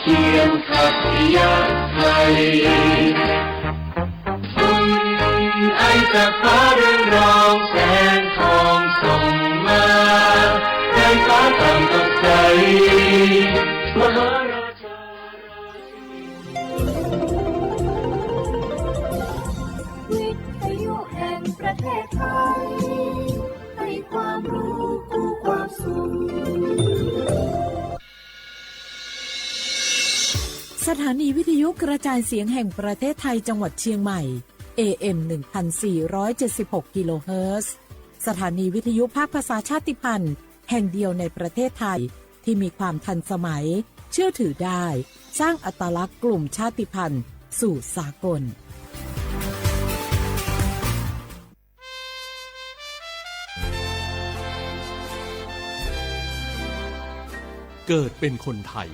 เทียมขัตยาไทยฝุ่นไอจากฟ้าเรืองรองแสงทองส่งมาในฟ้าต่ำตกใสมหาราชาวิทยุแห่งประเทศไทยให้ความรู้คู่ความสุขสถานีวิทยุกระจายเสียงแห่งประเทศไทยจังหวัดเชียงใหม่ AM 1476 กิโลเฮิรตซ์สถานีวิทยุภาคภาษาชาติพันธุ์แห่งเดียวในประเทศไทยที่มีความทันสมัยเชื่อถือได้สร้างอัตลักษณ์กลุ่มชาติพันธุ์สู่สากลเกิดเป็นคนไทย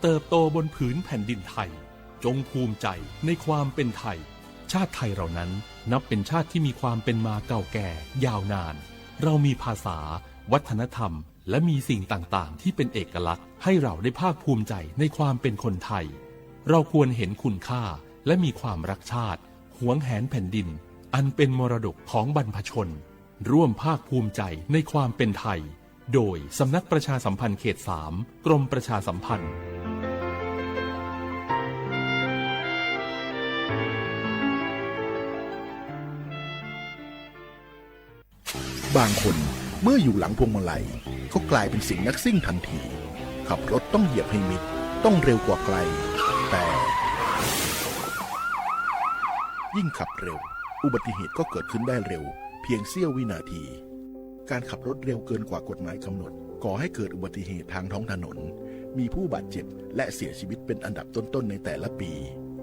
เติบโตบนผืนแผ่นดินไทยจงภูมิใจในความเป็นไทยชาติไทยเรานั้นนับเป็นชาติที่มีความเป็นมาเก่าแก่ยาวนานเรามีภาษาวัฒนธรรมและมีสิ่งต่างๆที่เป็นเอกลักษณ์ให้เราได้ภาคภูมิใจในความเป็นคนไทยเราควรเห็นคุณค่าและมีความรักชาติหวงแหนแผ่นดินอันเป็นมรดกของบรรพชนร่วมภาคภูมิใจในความเป็นไทยโดยสำนักประชาสัมพันธ์เขต 3 กรมประชาสัมพันธ์บางคนเมื่ออยู่หลังพวงมาลัยก็กลายเป็นสิ่งนักซิ่งทันทีขับรถต้องเหยียบให้มิดต้องเร็วกว่าไกลแต่ยิ่งขับเร็วอุบัติเหตุก็เกิดขึ้นได้เร็วเพียงเสี้ยววินาทีการขับรถเร็วเกินกว่ากฎหมายกำหนดก่อให้เกิดอุบัติเหตุทางท้องถนนมีผู้บาดเจ็บและเสียชีวิตเป็นอันดับต้นๆในแต่ละปี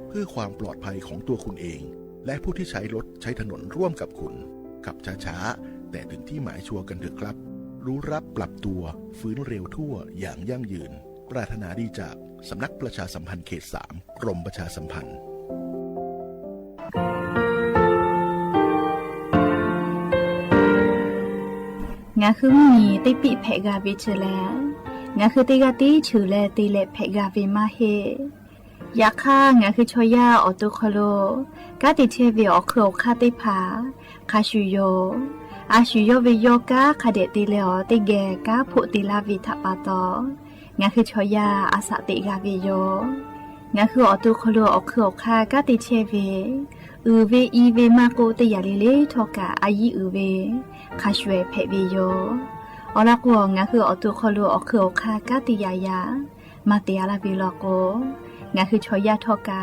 เพื่อความปลอดภัยของตัวคุณเองและผู้ที่ใช้รถใช้ถนนร่วมกับคุณขับช้าๆแต่ถึงที่หมายชัวร์กันเถอะครับรู้รับปรับตัวฟื้นเร็วทั่วอย่างยั่งยืนปรารถนาดีจากสำนักประชาสัมพันธ์เขต 3 กรมประชาสัมพันธ์งาคือมีติปิเพกาวิชแลงาคือติกาติชูแลติเลเพกาวิมาเฮยาค่างาคือชอยาออตุคโลกาติเทวิออโครคาติผาคาชูโยอาชูโยวิโยกาคาเดติเลอติเกกาพุติลาวิทัปาโตงาคือชอยาอาสติกาวิโยงาคือออตุคโลออโครคากาติเทวิอือเวอีเวมาโกติยาลิเลทอกาอายีอือเวคาชเวเพวิโยอลักวงาคือออตุคโลออโครคากาติยายามาเตียลาวิโลโกงาคือชอยาทอกา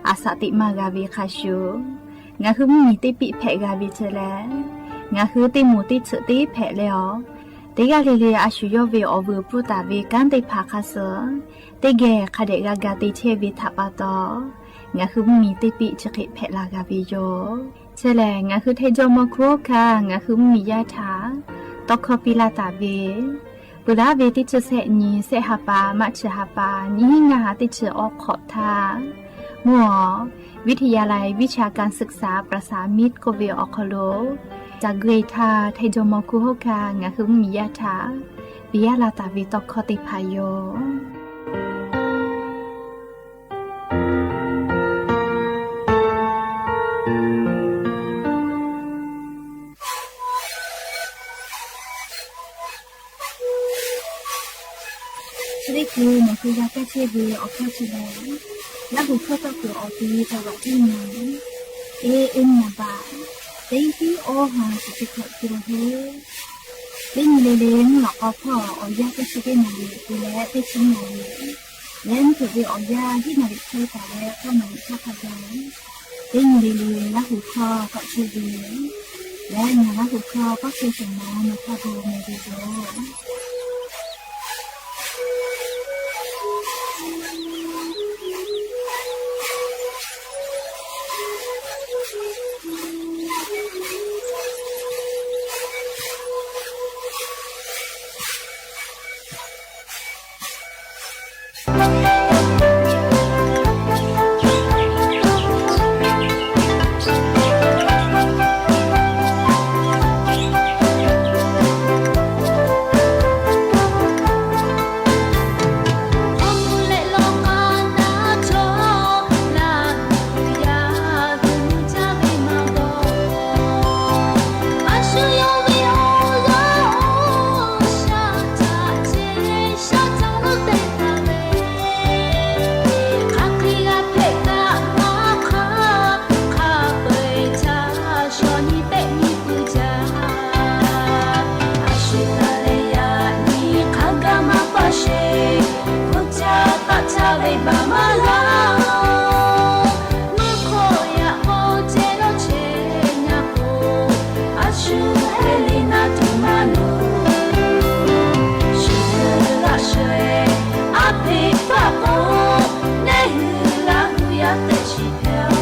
อาสติมากาวิคาชูงาคือมีติปิเพกาวิเจแลงาคือติมูติฉติเพเลอติกาลิเลอาชูโยเวอวูปุตาเวกันติภาคาเสติเกคาเดกากาติเทวิทัปาโตงาคือมีติปิฉกิเพลากาวิโยเจแลงาคือเทจอมโครคางาคือมียาถาตอกคปิลาตาเวปุราเวติเจเสนีเสหปามัชหปานิงาติเจออกขอทามัววิทยาลัยวิชาการศึกษาประสานมิตรโกเวออคโลจากเกรทาไทจอมคุโฮกางาคือมียาถาปิยาลาตาวิตอกคติพายโยได้คือมันคือยาแก้เชื้อวีออกเข้าชิลและหูเข้าตัวคือออกตีจังหวัดที่ไหนเอ็นนาบาได้ที่โอหาสุดที่คือเฮได้มีเลนหลอกเอาพ่อออยาแก้เชื้อได้นาลีกูและได้ชิ้นนาลีเล่นคือวีออยาที่นาลีเคยแต่แล้วก็มันเข้าพยานได้มีเลนและหูคอกับเชื้อวีและงานและหูคอก็คือสมน้ำในข้าวโพดในดีโด เลยบามาลามุโคยาโอเจโรเชญาโกอาชูเฮลินาตุมานุชูลาเชอาปิปะโกเนฮืลาหุยาเตชิเพล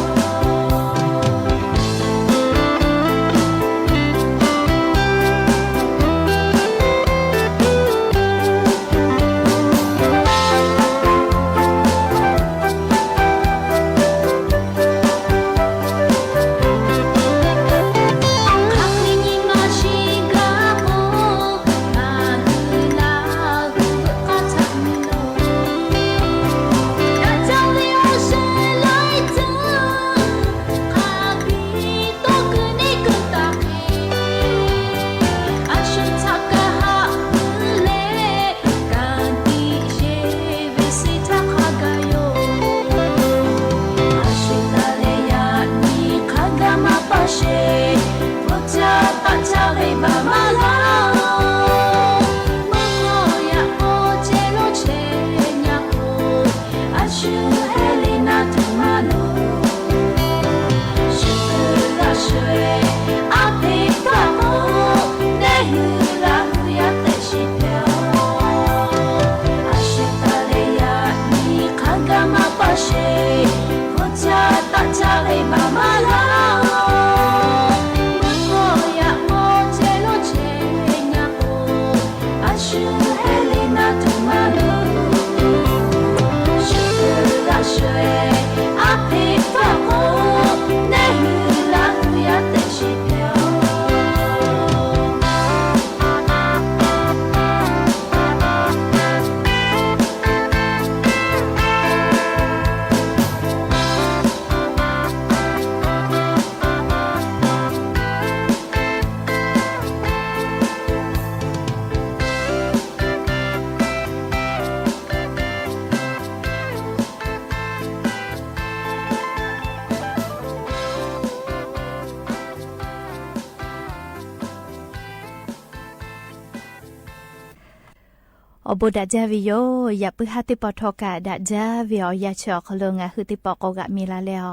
อบดาจาวิโยอย่าปึหาติปอทอกะดาจาวิโออย่าชอกลงะคือติปอกกะมีลาแล้ว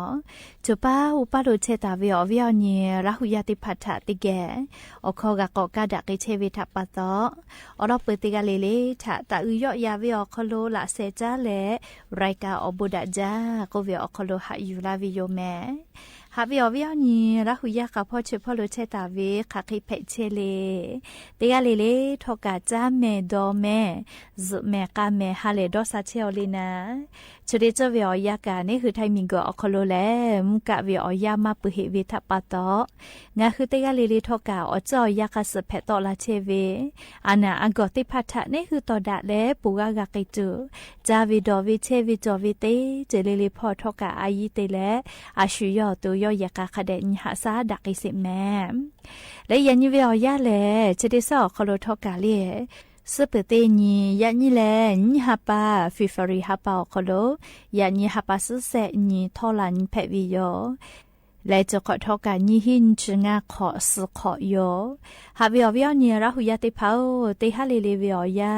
จุป้าอุปาโรเชตาวิโอวิโอเนีราหุยาติพัทธะติแกอคอกะกอกะดักเชวิทัปปะตออรอปติกะเลเลทะตะอุยอยาวิโอคโลละเซจาเลไรกาอบดาจากวิโอคโลหะยูลาวิโยแมฮาวิโอวิโอนีราหุยากะพอเชพอโลเชตาวิคะคิเพเชเลติกะเลทอกะจาเมดอเมซุเมกาเมฮาเลดอซาเชอลีนาชุดิจวิโอยากะนี่คือไทมิงโกอคโลแลมุกะวิโอยามาปุหิวิทัปปะตองะคือติกะเลทอกะอจอยากะสเพตอลาเชเวอานาอังกอติพัทธะนี่คือตอดะเลปูกะกะกิจูจาวิดอวิเชวิจอวิเตเจเลพอทอกะอายิเตเลอาชุยอตุยอยากะคะเดญหาซาดักอิสิแมและยันยิเวอยาเลเจดิซอคโลทอกะเลสเปเตนียันยิแลนิฮาปาฟิฟาริฮาปาคโลยันยิฮาปาสุเซนีทอลันเพวิโยและจะขอทอการยี่หินจงาขอสุขโยหาวิอวิอเนียราหุยาติเผาติฮาเลเลวิอยา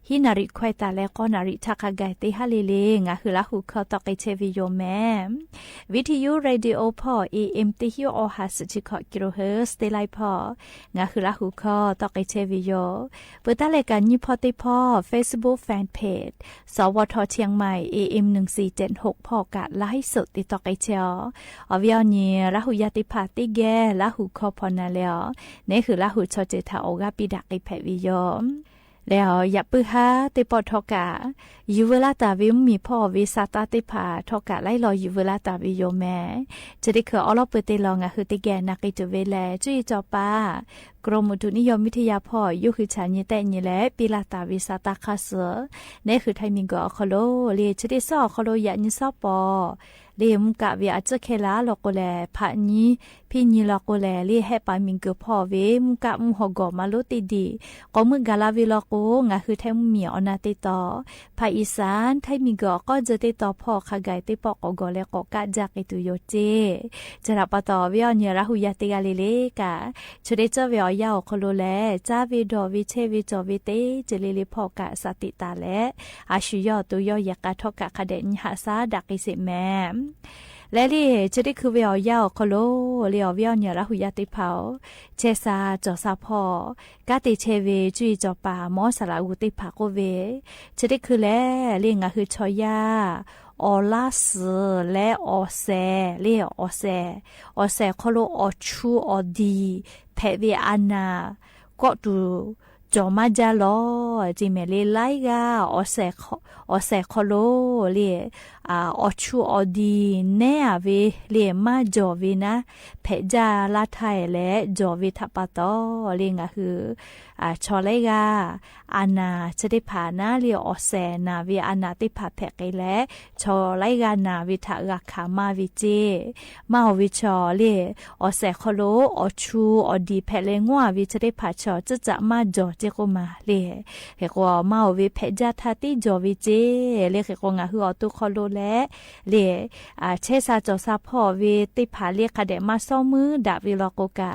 ฮินาริควายตาและก็นาริทักกายติฮาเลเลงาคือราหุเขาตอกไอเชวิโยแมวิทยุเรดิโอพอ AM ติฮิโอหาสจิขอกิโลเฮิรตซ์ติไลพองาคือราหุเขาตอกไอเชวิโยเปิดตาเลกันยี่พอติพอ Facebook Fanpage สวทเชียงใหม่ AM 1476พอกะไลฟ์สดติตอกไอเชอวิอนีราหุยาติพาติแกราหุคอพอนาเลอนี่คือราหุชอเจทาโอกาปิดักไอแพวิโยแล้วอย่าปื้อฮาติปอทอกะยูเวลาตาวิมมีพ่อวิสาตาติพาทอกะไล่รอยูเวลาตาวิโยแม่จะได้คืออลอเปเตลองะคือติแกนักจุเวแลจุยจอปากรมอุตุนิยมวิทยาพ่อยุคือฉันยี่แต่ยี่แลปีลาตาวิสาตาคาเสนี่คือไทมิงกอคโลเลียจะได้ซอคโลยานิซอปอเลียมกะเวียจะเคลาลอกแลผะนี้พี่นี่ลอกแลเลียให้ปามิงกพ่อเวมกะมหกอมาลุติดีก็มึงกาลาวิลอกงะคือแทมเมียอนาติตอภาคอีสานไทมิงกก็จะติต่อพ่อขะไกติปอกกอและกกะจากอิตุโยเจจะรับปะตอเวียเนราหุยาติกาเลเลกะชุดเจเวีย อยาวคโลแลจ้าวิดอวิเชวิจอวิเตเจลิลิพอกะสติตาและอาชุยอตุยอยากะทอกะคเดนหาซาดักอิสิแมและลี่จะได้คือเวียวยาวคโลเลียวเวียวเนี่ยละหุยาติเผาเชซาจอซาพอกาติเชเวจุยจอปามอสลาอุติภาโกเวจะได้คือแลเลียงะคือชอยาอลาสและออเซเลียออเซคโลออชูออดีเพเวอานาก็ดูจอมาจาลอจิเมเลไลกาออเซคโลเลียออชูออดีเนอเวเลียมาจอเวนะเพจาลาไทยและจอเวทัปปะตอเลียงะคือชอเลกาอานาจะได้ผ่านาเลียออเซนาเวอานาติผ่าแพกและชอเลกานาวิทะกะขามาวิเจมาวิชอเลียออเซคโลออชูออดีเพเลงัววิจะได้ผ่าชอจะมาจอเจโกมาเลียเฮกว่ามาวิเพจาทาติจอวิเจเลียเฮกงะคืออตุคโลและเลียเชซาจอซาพอวิติผ่าเลียคาเดมาซ้อมือดาวิลโกกา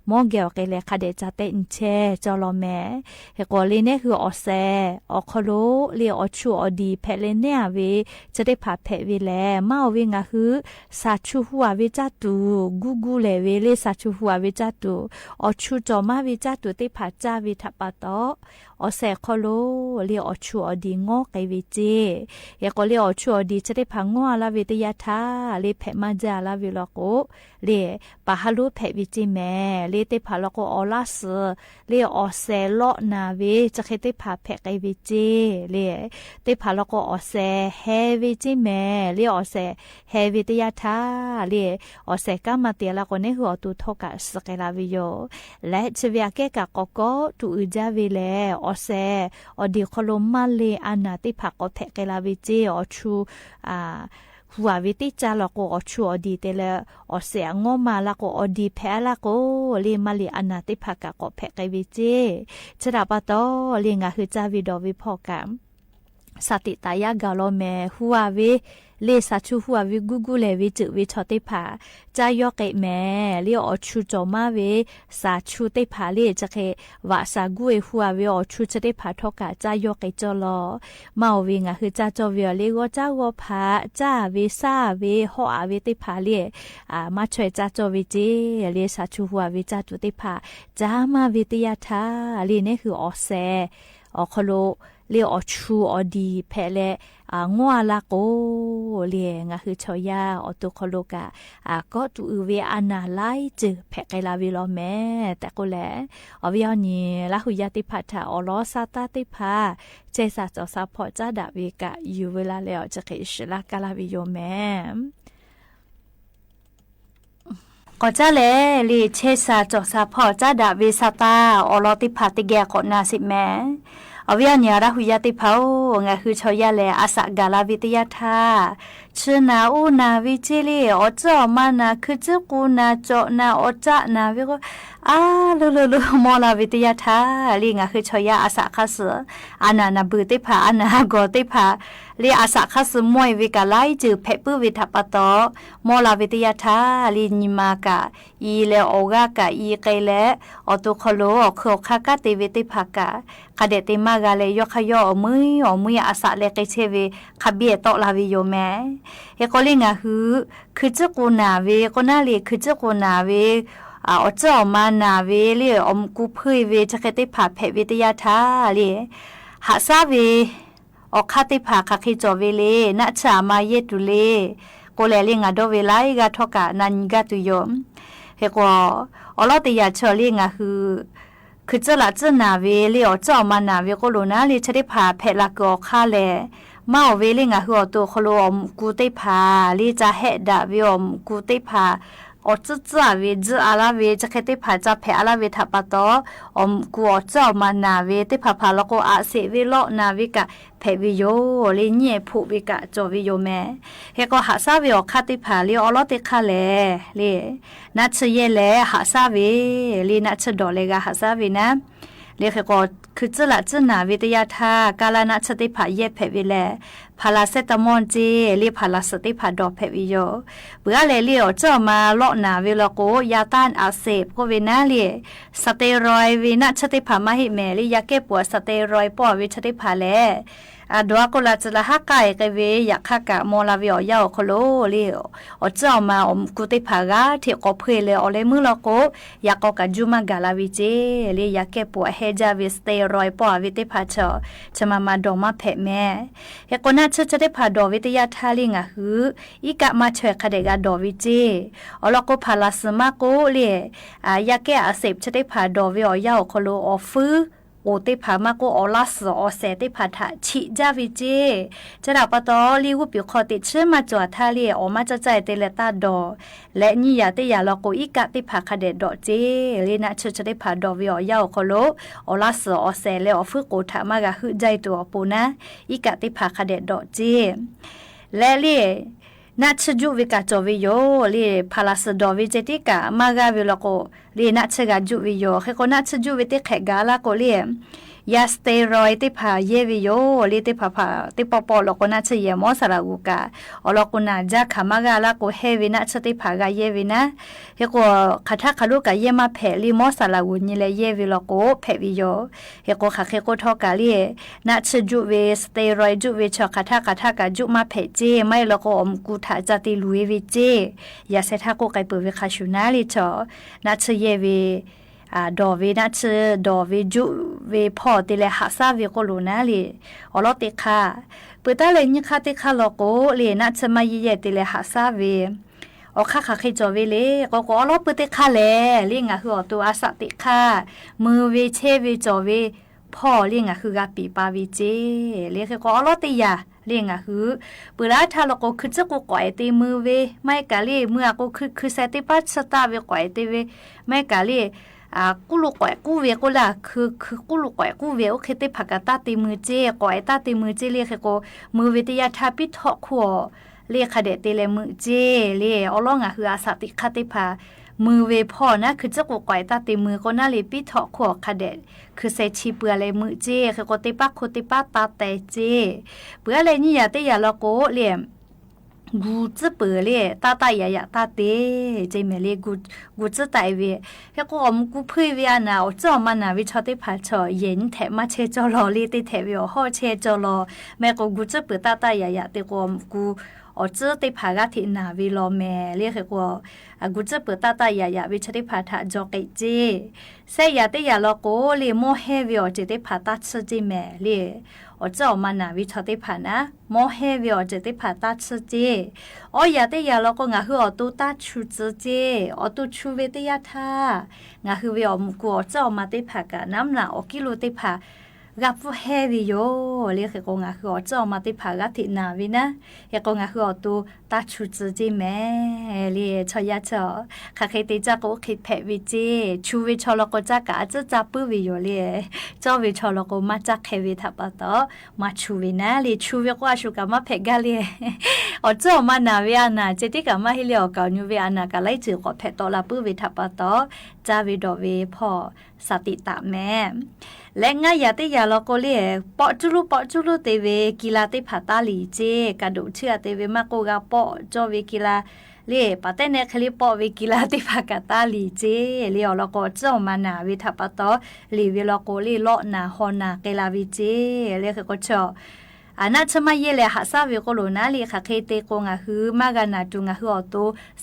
มอเกลเกเลคาเดจาเตอินเชจอลแม่เฮกว่าลีเนี่ยคือออเซอคโลเลียออชูออดีเพเลเนี่ยเวจะได้ผ่าเพวิแลมาวิงะคือซาชูหัววิจาตูกูเลเวเลซาชูหัววิจาตูออชูจอมาวิจาตูติผ่าจาวิทัปปะตออเซคโลเลียออชูออดีงอไกวิเจเฮกว่าเลียออชูออดีจะได้ผ่างอลาวิตยาทาเลเพมาจาลาวิลโกเลปะฮาลุเพวิจิแม่เลติผ่าลโกออลาสเลออเซโลนาเวจะเคติผ่าเพไกวิเจเลติผ่าลโกออเซเฮวิจิแม่เลออเซเฮวิตยาทาเลออเซกามาเตียลโกเนหัวตุทกะสเกลาวิโยและจะเวียเกกะโกโกตุอุจาวิเลออเซอดีคโลมาเลอานาติผ่าโกเพไกลาวิเจออชูหัววิติจาลโกอชูอดีเตเลอเสียงอมาลโกอดีแพ้ลโกเลมาลีอนาติภากะโกแพไกวิเจชดาปะตอเลงะคือจาวิดอวิพอกามสติตายากาโลเมหัววิเลซาชูหัววิกูเลวิจุวิชอติภาจายอกเกแมเลอชูจอมาเวสาชูติภาเลจะเกวะสากุเอหัววิอชูจะได้ภาทกะจายอกเกจอลอมาวิงะคือจาจอวิเลโกจาวภาจาวิซาวิฮออาวิติภาเลมาช่วยจาจอวิเจเลซาชูหัววิจาตุติภาจามาวิติยาทาเลเนี่ยคืออเซอคโลเลียอชูอดีเพเลงัวลาโกเลียงะคือชอยาอตุคโลกะก็ตูเวอานาไลจือเพไกลาวิโลแม่แต่ก็แลอวิยานีละหุยาติพัทธาอลอซาตาติภาเจซาจอซาพอจาดาวิกะอยู่เวลาแล้วจะเกชลากาลาวิโยแม่ก็จะเลลีเชซาจอซาพอจาดาวิซาตาอลอติภาติแกกอนาสิแม่อวิญญาณหุยติภาวงะคือชอยาเลอาสกาลาวิทยาธาชื่อนาอูนาวิจิลีอจอมานาคือจุกูนาจอนาอจานาวิก็ลุมอลาวิทยาธาลีงะคือชอยาอาสคัสอานานาบุติภาอานาโกติภาลีอาสคัสมวยวิกาไลจือเพปุวิทัปตอมอลาวิทยาธาลีนิมากะอีเลโอกะกะอีไกเลอตุคโลอโคคากะติวิติภากะคาเดติมากาเลยยกขยอมืออาสาเลกเชเวคาเบียตอลาวิโยแมเฮโกลิงะคือจะกูนาเวก็น่าเลยคือจะกูนาเวอเจ้ามานาเวเลยอมกูพุยเวจะเคติภาเพวิทยาธาเลยหาซาเวอคาติภาคาคิจอเวเลนะชามาเยตุเลโกเลลิงะโดเวไลกะทอกะนันกะตุโยมเฮโกอลอติยาชอลิงะคือจะละจะนาเวเลยอเจ้ามานาเวก็โลนะเลยจะได้พาเพละกอคาเลมาเวลิงะหัวตัวคโลอมกูติพาลีจะเฮดาวิอมกูติพาอจุจาเวจอาลาเวจะเคติพาจะเพอาลาเวทัปตออมกูอเจ้ามานาเวติพาพาแล้วก็อาเสวิโลนาวิกะเพวิโยลีเนียผูวิกะจอวิโยแม่เฮก็หาซาเวอคาติพาลีอลอติคาเลลีนัชเยเลหาซาเวลีนัชดอเลกะหาซาเวนะ เรียกก็คือจะละจะหนาวิทยาทากาลนาชติผาเย็บเพวิแลพาราเซตามอลจีเรียพาราสติผาดอกเพวิโยเบื่อเลยเลี้ยวเจ้ามาเลาะหนาเวลโกยาต้านอักเสบก็เวน่าเลียสเตียรอยด์วินาชติผามาหิเมลียาเก็บปวดสเตียรอยด์ปอวิชติผาแลดัวก็ละจะละฮักไก่กเวอยากฮักกะมอลาวิอยาวโคโลเลียวเจ้ามากุติผากาที่ก็เพลอเลมือละโกอยากก็จูมากาลาวิเจเลียาเก็บปวดเฮจาวิสเตียรอยด์ปอวิติผาเชจะมาดอมาเพแม่เฮก็น่าจะได้ผาดอวิทยาทาลิงะหืออีกะมาช่วยคเดกาดอวิเจอลก็พาลาสมาโกเลียอยากแก้อาเสบจะได้ผาดอวิอยาวโคโลออฟื้อโอเตพามาโกอลาสอเซเตพาทะชิจาวิเจจะดาปะตอลิวปิคอติเชื่อมาจวดทาเลียออกมาจะใจเตเลตาดอและนี่ยาเตยาลอโกอีกะติพาคาเดดอเจลีนะชจะได้พาดอวิอยาวโคโลอลาสอเซเลอฟึโกทามากะฮึใจตัวปูนะอีกะติพาคาเดดอเจและเลีนัชจุวิกาจวิโยลีพาลาสดอวิเจติกามากาวิลโกลีนัชกาจุวิโยเฮโกนัชจุวิติเขกาลาโกลียาสเตียรอยติพาเยวิโยลีติพาติปอปอลโกนัชเยมอสรากุกาอลโกนาจาขามากาลาโกเฮวินัชติพากาเยวินะเฮโกคาทาคาลุกาเยมาเพลีมอสรากุนิเลเยวิลโกเพวิโยเฮโกคาเคโกทอกาลีนัชจุเวสเตียรอยจุเวชคาทากาจุมาเพเจไม่ลโกอมกูทาจติลุยวิเจยาเซทาโกไกเปเวคาชูนาลิชอนัชเยวิดอวินัชดอวิจุเวพอติเลหาซาเวโกโลนาลีอลอติคาเปิดตาเลยนี่คาติคาโลโกเลนัชมาเยติเลหาซาเวอคาคาเคจอเวเลก็อลอเปิดติคาเลลิงะคือตัวอาสติคามือเวเชเวจอเวพ่อลิงะคือกาปีปาวิเจเลคือก็อลอติยาเลี้ยงอ่ะคือปืนถ้าเราก็คือจะกูก่อยตีมือเวไม่กะเล่เมื่อก็คือเซติปัสสตาเวก่อยตีเวไม่กะเล่กูลูกก่อยกูเวกูละคือกูลูกก่อยกูเวโอเคติผักกะตาตีมือเจก่อยตาตีมือเจเรียกก็มือวิทยาทาปิทอขัวเรียกคเดตีเลมือเจเรียเอาล่องอ่ะคืออาสติคติพามือเวพ่อนะคือจะกูก่อยตาตีมือก็น่าเลยปิทอขัวคเดคือเซชีเปื่อเลยมือเจคือก็ติปักโคติปักตาเตเจเปื่อเลยนี่อย่าเตอย่าละโกเรียกูจะเปิดเลยตาอย่าตาเตใจเมเลยกูจะตายเวแค่ก็อมกูเพื่อเวียนะเจ้ามันนะวิชาติผาชอเย็นแถมาเชจอรอเลยติแถวิวห่อเชจอรอแม่ก็กูจะเปิดตาอย่าเตก็กูเจ้าติผากาที่นาวิโลแม่เรียกก็กูจะเปิดตาอย่าวิชาติผาถาจอกเจเสียอย่าเตอย่าละโกเลยโมเฮวิวจะติผาตัดสจิแม่เลยเจ้ามันนาวิชาติผานะโมเฮวิวจะติผาตัดสจิอย่าเตอย่าละก็งาคือตูตัดชูเจตูชูเวติยาทางาคือวิวกูเจ้ามาติผากะน้ำหนากิโลติผากับผู้เฮวิโยเรียกก็งาคือเจ้ามาติผากะที่นาวินะเฮก็งาคือตูตัดชูจิแม่เรียชอยาเจ้าข้าเคยติจักก็คิดแผวิจิชูวิชอลก็จักกะจะจับปื้อวิโยเรียเจ้าวิชอลก็มาจักเฮวิทับปะตอมาชูวินะเรียชูวิก็ชูกะมาเพกะเรียเจ้ามานาวิอานาเจติกะมาฮิเลียวกะนูวิอานากะไลจือก็เพตอลาปื้อวิทับปะตอจาวิดอเวพ่อสติตะแม่และง่ายอย่าเตอย่าลอก็เรียปอจุลุเตเวกีฬาเตผาตาลีเจกระดูเชื่อเตเวมาโกกาปอจอเวกีฬาเรียปะเตเนคลิปอเวกีฬาเตผากาตาลีเจเรียวลอก็เจ้ามานาวิทับปะตอลีเวลอโกเรียเลาะนาฮอนาเกลาวิเจเรียก็เจ้าน่าจะมาเยเลยหาซาวิโกโลนาลีค่ะเคเตโกงะฮือมากานาจุงะฮืออโต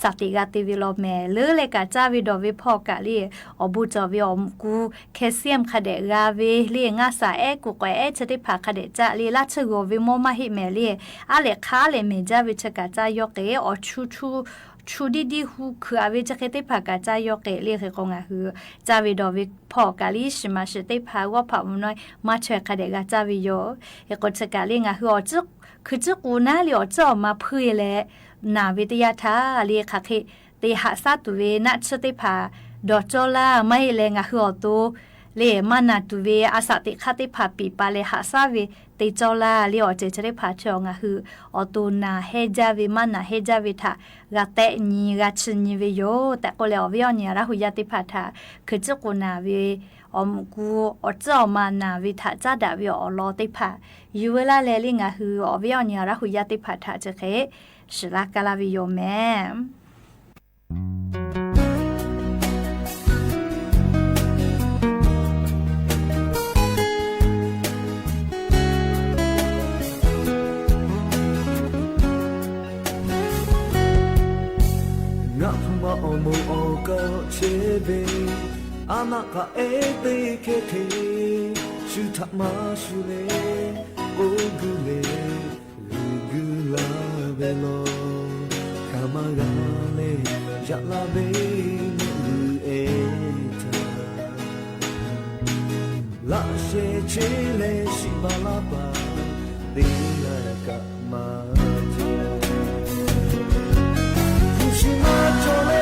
สติกาติวิโลเมเลเลกาจาวิดอวิพอกะลีอบูจอวิอมกูแคลเซียมคาเดกาเวลีงาสากูกวยจะได้พาคาเดจาลีลาชโกวิโมมาฮิเมลีอะเลคาเลเมจาวิชกาจายกเออชูดีฮูคืออาวิจะเคติพากาจายกเกเรียกกงะฮือจาวิดอวิพอกาลิชมาชติพาว่าพามุน้อยมาช่วยคาเดกาจาวิโยเอกจกาลิงะฮือจุกคือจุกูนาเลียวจ่อมาเพื่อแลนาวิทยาทาเรียกค่ะเคติหาซาตุเวนะชติพาดอจอลาไม่เลงะฮือโตเลมานาตุเวอาสติคติพาปีปาเลหาซาเวติจอลาเลียวเจจะได้พาชองะฮืออตูนาเฮจาวิมานาเฮจาวิทากะเตนีกะชนีเวโยแต่ก็แล้ววิอเนียระหุยติพาทาคือจุกูนาเว กูเจ้ามานาวิถาจ้าดาวิอลอติผาอยู่เวลาเลลิงาฮือวิอเนี่ยระหุยติผาทาจะเคสลากาลาวิโยแม่โอโมโอก็เชเบอามาคาเอเตเคเทชูทักมาชูเลโอกุเลกุลาเบโลคามากาเลยัลาเบนูเอตาลาเชเชเลชิบาลาบาดีลากามาชิมาโจเล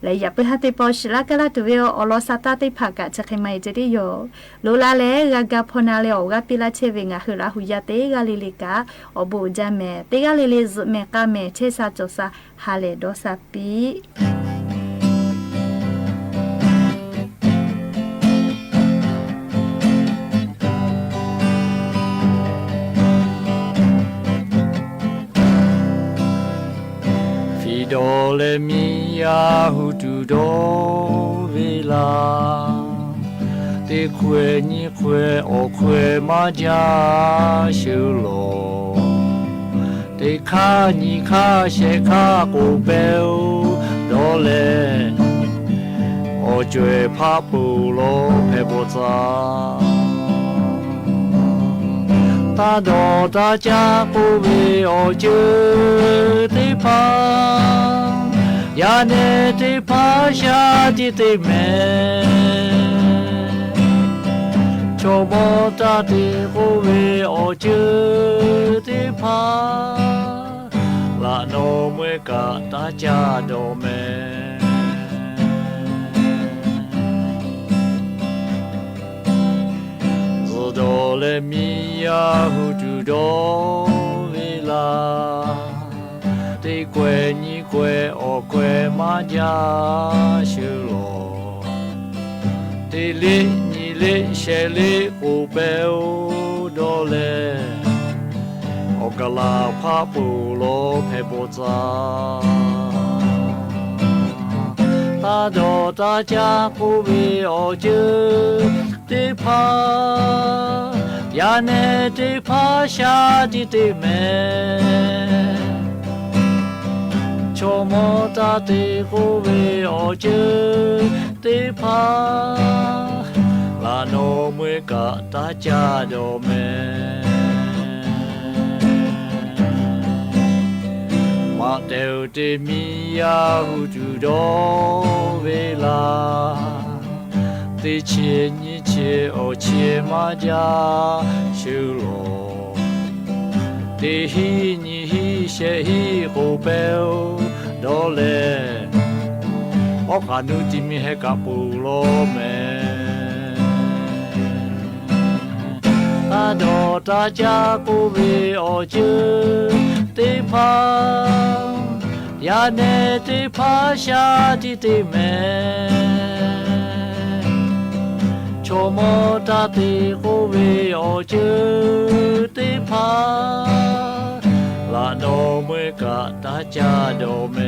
และอย่าไปหาติปอชลากะลาตุเวอลอซาตาติภากะจะเคมัยจะได้โยโลลาเลกะกะพนาเลอกะปิลาเชเวงะหือลาหุยะเตกะลิลิกะอบูจาเมเตกะลิลิซุเมกะเมเชซาโจซาฮาเลโดซาปีโดเลมียาหูดูโดเวลาเตควยนิค亏我亏马家修罗，得卡你卡些卡古贝多嘞，我最怕不罗陪不着。大到大家不为我就得怕，呀那得怕下的得美，做么大的不为我就得怕，那诺么个大家都美。哆来咪呀呼嘟哆维拉，得归你归我归马家修罗，得哩你哩些哩乌贝乌哆嘞，我个拉帕布罗陪不着，大多大家不为我就。得怕呀，那得怕下的得美，做么大的不为我就得怕，那诺么个大家都美，马头的米呀，胡珠多为啦。的切你切哦切马家修罗，的希你希些希后背多嘞，我看努的米还卡布罗咩，大多大家不为我就得怕，呀那得怕下的得咩。做么大的不为我就得怕，那诺么个大家都美。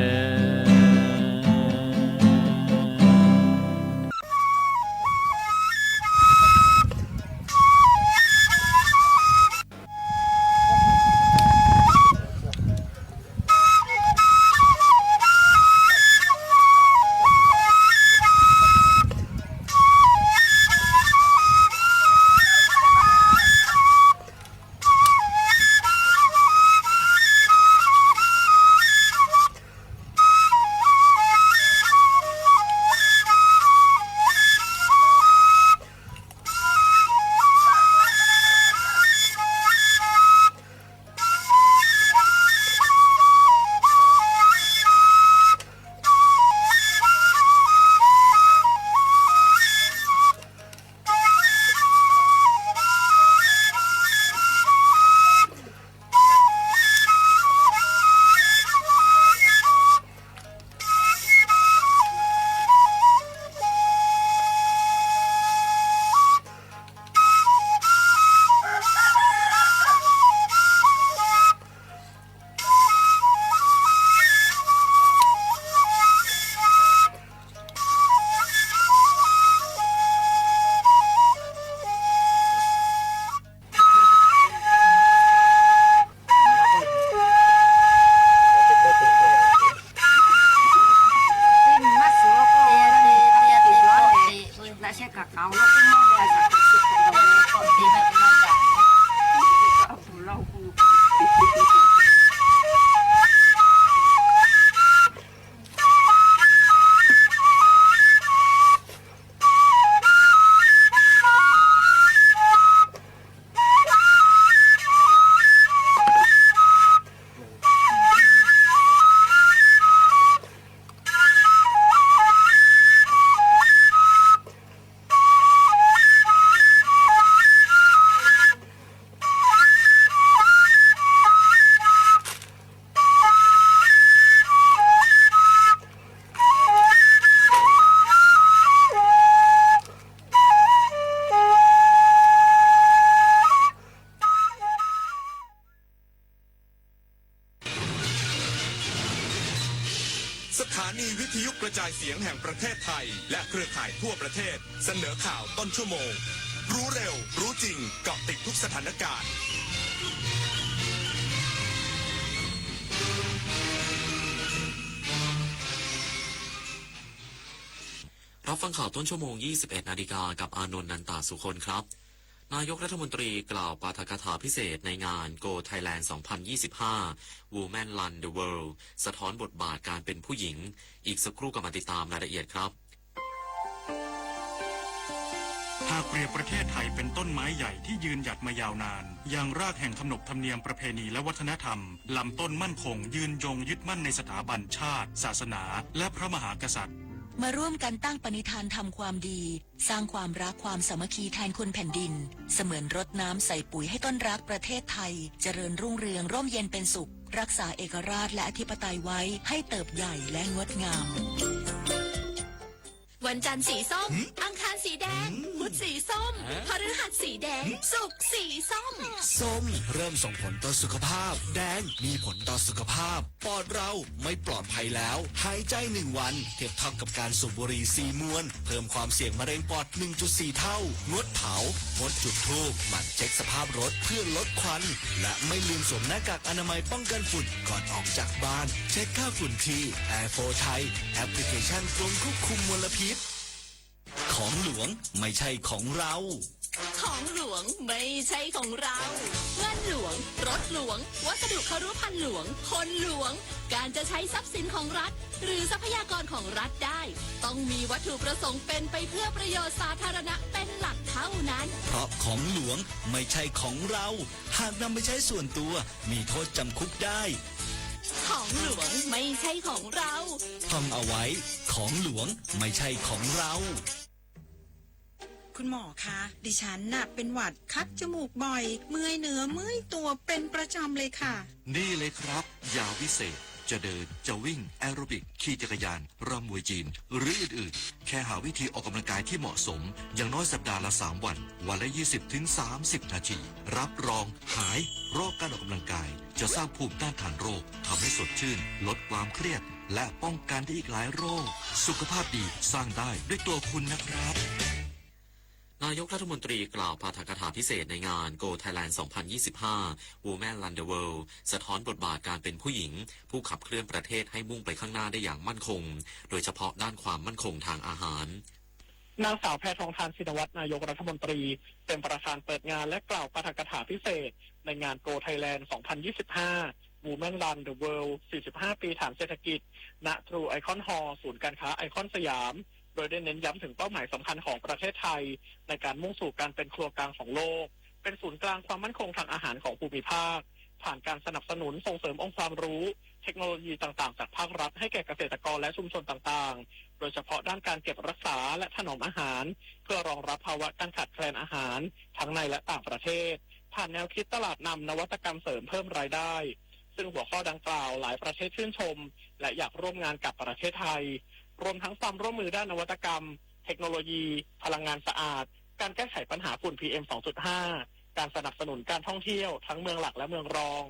สถานีวิทยุกระจายเสียงแห่งประเทศไทยและเครือข่ายทั่วประเทศเสนอข่าวต้นชั่วโมง รู้เร็ว รู้จริงเกาะติดทุกสถานการณ์ รับฟังข่าวต้นชั่วโมง 21 นาฬิกากับอานนท์ นันตาสุคนครับ นายกรัฐมนตรีกล่าวปาฐกถาพิเศษในงาน Go Thailand 2025 Women Run the World สะท้อนบทบาทการเป็นผู้หญิง อีกสักครู่กับมาติดตามรายละเอียดครับ หากเปรียบประเทศไทยเป็นต้นไม้ใหญ่ที่ยืนหยัดมายาวนานยังรากแห่งขนบธรรมเนียมประเพณีและวัฒนธรรมลำต้นมั่นคงยืนยงยึดมั่นในสถาบันชาติ ศาสนา และพระมหากษัตริย์มาร่วมกันตั้งปณิธานทำความดี สร้างความรักความสามัคคีแทนคนแผ่นดินเสมือนรดน้ำใส่ปุ๋ยให้ต้นรักประเทศไทยเจริญรุ่งเรืองร่มเย็นเป็นสุขรักษาเอกราชและอธิปไตยไว้ให้เติบใหญ่และงดงามวันจันทร์สีส้ม อังคารสีแดง พุธสีส้ม พฤหัสสีแดง ศุกร์สีส้ม ส้มเริ่มส่งผลต่อสุขภาพ แดงมีผลต่อสุขภาพ ปอดเราไม่ปลอดภัยแล้ว หายใจ1 วันเทียบเท่ากับการสูบบุหรี่4 มวน เพิ่มความเสี่ยงมะเร็งปอด 1.4 เท่า งดเผางดจุดธูปหมั่นเช็คสภาพรถเพื่อลดควัน และไม่ลืมสวมหน้ากากอนามัยป้องกันฝุ่นก่อนออกจากบ้าน เช็คค่าฝุ่นที่ Air 4 Thai แอปพลิเคชันกรมควบคุมมลพิษของหลวงไม่ใช่ของเรา ของหลวงไม่ใช่ของเรา เงินหลวง รถหลวง วัสดุครุภัณฑ์หลวง คนหลวง การจะใช้ทรัพย์สินของรัฐ หรือทรัพยากรของรัฐได้ ต้องมีวัตถุประสงค์เป็นไปเพื่อประโยชน์สาธารณะเป็นหลักเท่านั้น เพราะของหลวงไม่ใช่ของเรา หากนำไปใช้ส่วนตัวมีโทษจำคุกได้ ของหลวงไม่ใช่ของเรา ท่องเอาไว้ของหลวงไม่ใช่ของเรา คุณหมอคะดิฉันน่ะเป็นหวัดคัดจมูกบ่อยเมื่อยเนื้อเมื่อยตัวเป็นประจำเลยค่ะนี่เลยครับยาวิเศษจะเดินจะวิ่งแอโรบิกขี่จักรยานรำมวยจีนหรืออื่นๆแค่หาวิธีออกกำลังกายที่เหมาะสมอย่างน้อยสัปดาห์ละ3 วันวันละ 20-30 นาทีรับรองหายโรคการออกกำลังกายจะสร้างภูมิต้านทานโรคทำให้สดชื่นลดความเครียดและป้องกันได้อีกหลายโรคสุขภาพดีสร้างได้ด้วยตัวคุณนะครับนายกรัฐมนตรีกล่าวปาฐกถาพิเศษในงาน Go Thailand 2025 Women Run the World สะท้อนบทบาทการเป็นผู้หญิงผู้ขับเคลื่อนประเทศให้มุ่งไปข้างหน้าได้อย่างมั่นคงโดยเฉพาะด้านความมั่นคงทางอาหารนางสาวแพทองธารชินวัตรนายกรัฐมนตรีเป็นประธานเปิดงานและกล่าวปาฐกถาพิเศษในงาน Go Thailand 2025 Women Run the World 45 ปีฐานเศรษฐกิจณ True Icon Hall ศูนย์การค้าไอคอนสยามโดยได้เน้นย้ำถึงเป้าหมายสำคัญของประเทศไทยในการมุ่งสู่การเป็นครัวกลางของโลกเป็นศูนย์กลางความมั่นคงทางอาหารของภูมิภาคผ่านการสนับสนุนส่งเสริมองค์ความรู้เทคโนโลยีต่างๆจากภาครัฐให้แก่เกษตรกรและชุมชนต่างๆโดยเฉพาะด้านการเก็บรักษาและถนอมอาหารเพื่อรองรับภาวะการขาดแคลนอาหารทั้งในและต่างประเทศผ่านแนวคิดตลาดนำนวัตกรรมเสริมเพิ่มรายได้ซึ่งหัวข้อดังกล่าวหลายประเทศชื่นชมและอยากร่วมงานกับประเทศไทยรวมทั้งความร่วมมือด้านนวัตกรรมเทคโนโลยีพลังงานสะอาดการแก้ไขปัญหาฝุ่น PM 2.5 การสนับสนุนการท่องเที่ยวทั้งเมืองหลักและเมืองรอง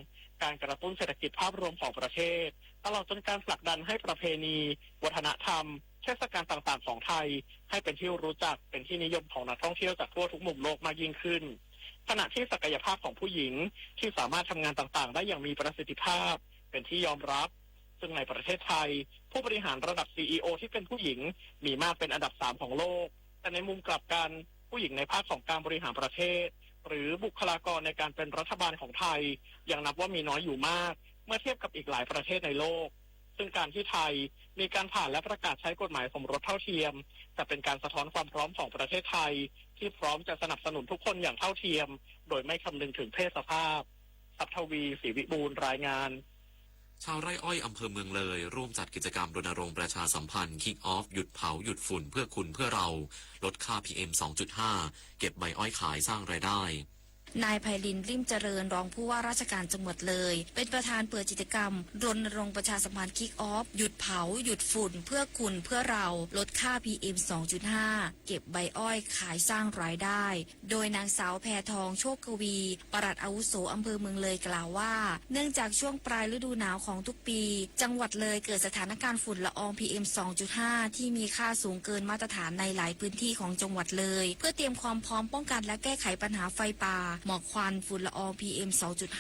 การกระตุ้นเศรษฐกิจภาพรวมของประเทศตลอดจนการผลักดันให้ประเพณีวัฒนธรรมเทศกาลต่างๆของไทยให้เป็นที่รู้จักเป็นที่นิยมของนักท่องเที่ยวจากทั่วทุกมุมโลกมากยิ่งขึ้นขณะที่ศักยภาพของผู้หญิงที่สามารถทำงานต่างๆได้อย่างมีประสิทธิภาพเป็นที่ยอมรับซึ่งในประเทศไทยผู้บริหารระดับ CEO ที่เป็นผู้หญิงมีมากเป็นอันดับ3ของโลกแต่ในมุมกลับกันผู้หญิงในภาคของการบริหารประเทศหรือบุคลากรในการเป็นรัฐบาลของไทยยังนับว่ามีน้อยอยู่มากเมื่อเทียบกับอีกหลายประเทศในโลกซึ่งการที่ไทยมีการผ่านและประกาศใช้กฎหมายสมรสเท่าเทียมจะเป็นการสะท้อนความพร้อมของประเทศไทยที่พร้อมจะสนับสนุนทุกคนอย่างเท่าเทียมโดยไม่คำนึงถึงเพศสภาพสัทวีศรีวิบูลย์รายงานชาวไร่อ้อยอำเภอเมืองเลยร่วมจัดกิจกรรมรณรงค์ประชาสัมพันธ์ Kick Off หยุดเผาหยุดฝุ่นเพื่อคุณเพื่อเราลดค่า PM 2.5 เก็บใบอ้อยขายสร้างรายได้ นายไพลินริมเจริญรองผู้ว่าราชการจังหวัดเลยเป็นประธานเปิดกิจกรรมรณรงค์ประชาสัมพันธ์คิกออฟหยุดเผาหยุดฝุ่นเพื่อคุณเพื่อเราลดค่า PM 2.5 เก็บใบอ้อยขายสร้างรายได้โดยนางสาวแพทองโชคกวีปลัดอาวุโสอำเภอเมืองเลยกล่าวว่าเนื่องจากช่วงปลายฤดูหนาวของทุกปีจังหวัดเลยเกิดสถานการณ์ฝุ่นละออง PM 2.5 ที่มีค่าสูงเกินมาตรฐานในหลายพื้นที่ของจังหวัดเลยเพื่อเตรียมความพร้อมป้องกันและแก้ไขปัญหาไฟป่าหมอกควันฝุ่นละออง PM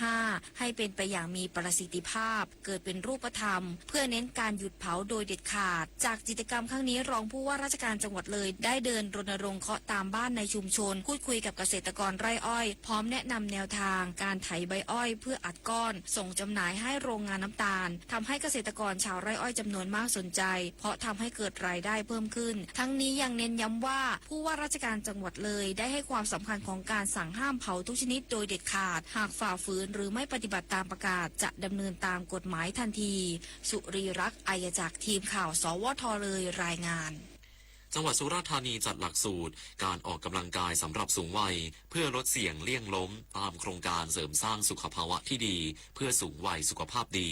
2.5 ให้เป็นไปอย่างมีประสิทธิภาพเกิดเป็นรูปธรรมเพื่อเน้นการหยุดเผาโดยเด็ดขาดจากกิจกรรมครั้งนี้รองผู้ว่าราชการจังหวัดเลยได้เดินรณรงค์เคาะตามบ้านในชุมชนพูดคุยกับเกษตรกรไร่อ้อยพร้อมแนะนำแนวทางการไถใบอ้อยเพื่ออัดก้อนส่งจำหน่ายให้โรงงานน้ำตาลทำให้เกษตรกรชาวไร่อ้อยจำนวนมากสนใจเพราะทำให้เกิดรายได้เพิ่มขึ้นทั้งนี้ยังเน้นย้ำว่าผู้ว่าราชการจังหวัดเลยได้ให้ความสำคัญของการสั่งห้ามเผาทุกชนิดโดยเด็ดขาดหากฝ่าฝืนหรือไม่ปฏิบัติตามประกาศจะดำเนินตามกฎหมายทันทีสุรีรักษ์อัยจักรทีมข่าวสวทเลยรายงานจังหวัดสุราษฎร์ธานีจัดหลักสูตรการออกกำลังกายสำหรับสูงวัยเพื่อลดเสี่ยงเลี่ยงล้มตามโครงการเสริมสร้างสุขภาวะที่ดีเพื่อสูงวัยสุขภาพดี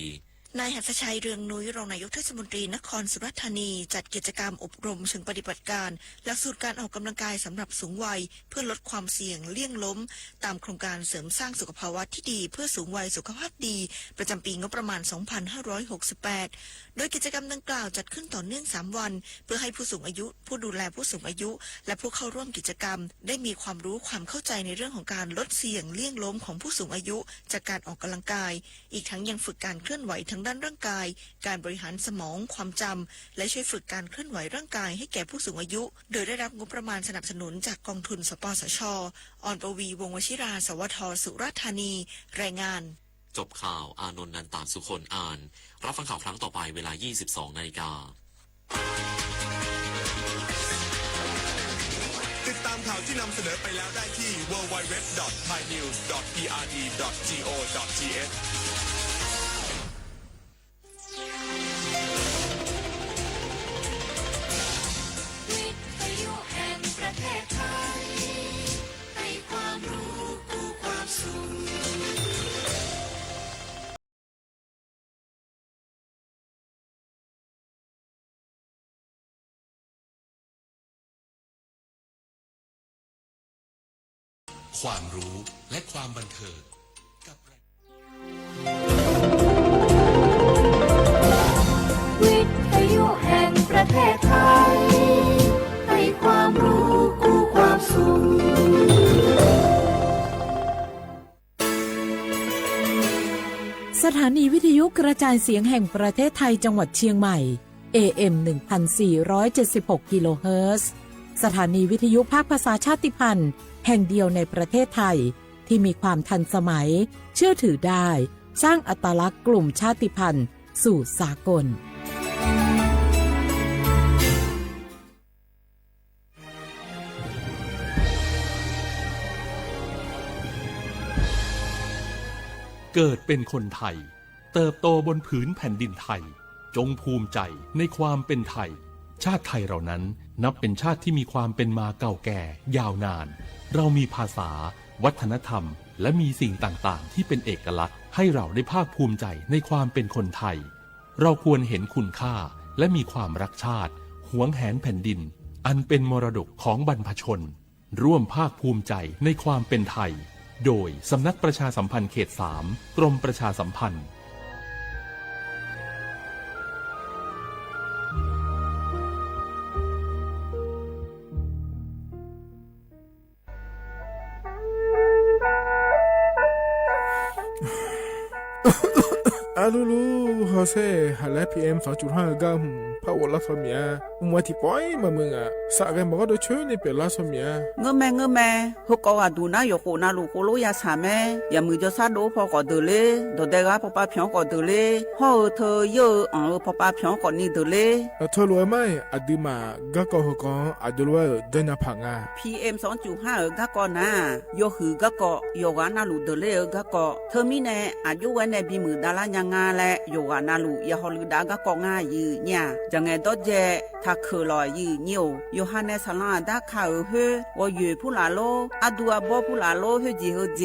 นายหัสชัยเรืองนุ้ยรองนายกเทศมนตรีนครสุราษฎร์ธานีจัดกิจกรรมอบรมเชิงปฏิบัติการหลักสูตรการออกกำลังกายสำหรับสูงวัยเพื่อลดความเสี่ยงเลี่ยงล้มตามโครงการเสริมสร้างสุขภาวะที่ดีเพื่อสูงวัยสุขภาพดีประจำปีงบประมาณ 2568 โดยกิจกรรมดังกล่าวจัดขึ้นต่อเนื่อง3วันเพื่อให้ผู้สูงอายุผู้ดูแลผู้สูงอายุและผู้เข้าร่วมกิจกรรมได้มีความรู้ความเข้าใจในเรื่องของการลดเสี่ยงเลี่ยงล้มของผู้สูงอายุจากการออกกำลังกายอีกทั้งยังฝึกการเคลื่อนไหวทางด้านร่างกายการบริหารสมองความจำและช่วยฝึกการเคลื่อนไหวร่างกายให้แก่ผู้สูงอายุโดยได้รับงบประมาณสนับสนุนจากกองทุนสปสช.ออนปวีวงศ์วชิราสวท.สุราษฎร์ธานีรายงานจบข่าวอานนท์นันตาสุคนอ่านรับฟังข่าวครั้งต่อไปเวลา 22:00 น.ติดตามข่าวที่นำเสนอไปแล้วได้ที่ www.thainews.prd.go.thความรู้และความบันเทิงวิทยุแห่งประเทศไทยให้ความรู้คู่ความสุขสถานีวิทยุกระจายเสียงแห่งประเทศไทยจังหวัดเชียงใหม่ AM 1476 กิโลเฮิรตซ์สถานีวิทยุภาคภาษาชาติพันธุ์แห่งเดียวในประเทศไทยที่มีความทันสมัยเชื่อถือได้สร้างอัตลักษณ์กลุ่มชาติพันธุ์สู่สากลเกิดเป็นคนไทยเติบโตบนผืนแผ่นดินไทยจงภูมิใจในความเป็นไทยชาติไทยเรานั้นนับเป็นชาติที่มีความเป็นมาเก่าแก่ยาวนานเรามีภาษาวัฒนธรรมและมีสิ่งต่างๆที่เป็นเอกลักษณ์ให้เราได้ภาคภูมิใจในความเป็นคนไทยเราควรเห็นคุณค่าและมีความรักชาติหวงแหนแผ่นดินอันเป็นมรดกของบรรพชนร่วมภาคภูมิใจในความเป็นไทยโดยสำนักประชาสัมพันธ์เขต 3 กรมประชาสัมพันธ์Alulu Jose hala PM 2.5 gam Paola Somia Umati poi mamunga Sare modo chune pe la Somia ngame hoko aduna yoko na lu kolo ya same ya mujo sa do pho ko dele do de ga papa phyon ko dele ho tho yo an papa phyon ko ni dele Tholo mai aduma ga ko hoko adulwa denya phanga PM 2.5 ga ko na yo hu ga ko yo ga na lu dele ga ko themi ne ayu wa ne bi mu dala nya nga le yo ga na lu ya holu da ga ko nga yi nya ja จังไงดอเจถ้าคือลอยยืเหนียวโยฮันเนสลาดาคาเฮวอยู่ผู้ลาโลอะดัวบ่ผู้ลาโลเฮจิเฮเจ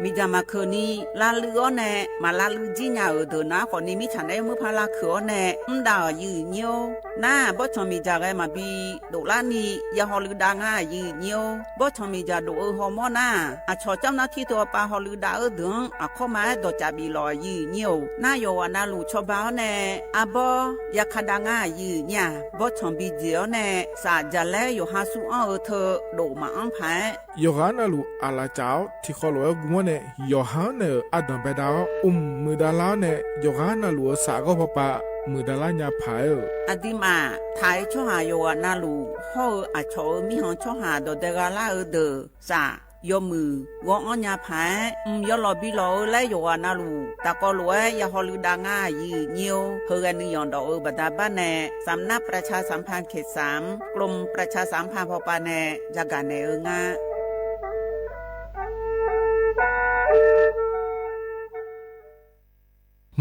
มีจามาคืนนี้ลาลือแน่มาลาลือจีญาเดนะคนนี้มีฉันได้มือพาลาคือแน่ดายืเหนียวน่าบ่ชมีจาไกมาบีโดลานี่ยาฮอลือดางายืเหนียวบ่ชมีจาโดฮอมอนาอะชอเจ้าหน้าที่ตัวปาฮอลือดาดึงอะเข้ามาดอจาบีลอยยืเหนียวน่าโยวานาลูชอบาแน่อะบ่ยาคดางายืญาบ่ชมีเจียวแน่สาจะแลโยฮาสุอ้อเธอโดมาอังไผโยฮานาลูอาลาเจ้าที่ขอลอยกุมเนโยฮาเนอดัมเปดามือดาลาเนโยฮานาลูสาก็พปะมือดาลาญาไผอดิมาไทยช่อหาโยวานาลูฮออะชอมีหองช่อหาดอเดกาลาเดอสายอมือวองอัญญาไผยอลอบิลอและโยวานาลูตะกอลวยยาฮอลือดางายืเนียวเฮกันนิยอนดอกบดาบ้านแนสำนักประชาสัมพันธ์เขต3กรมประชาสัมพันธ์พปาแนจากาเนงา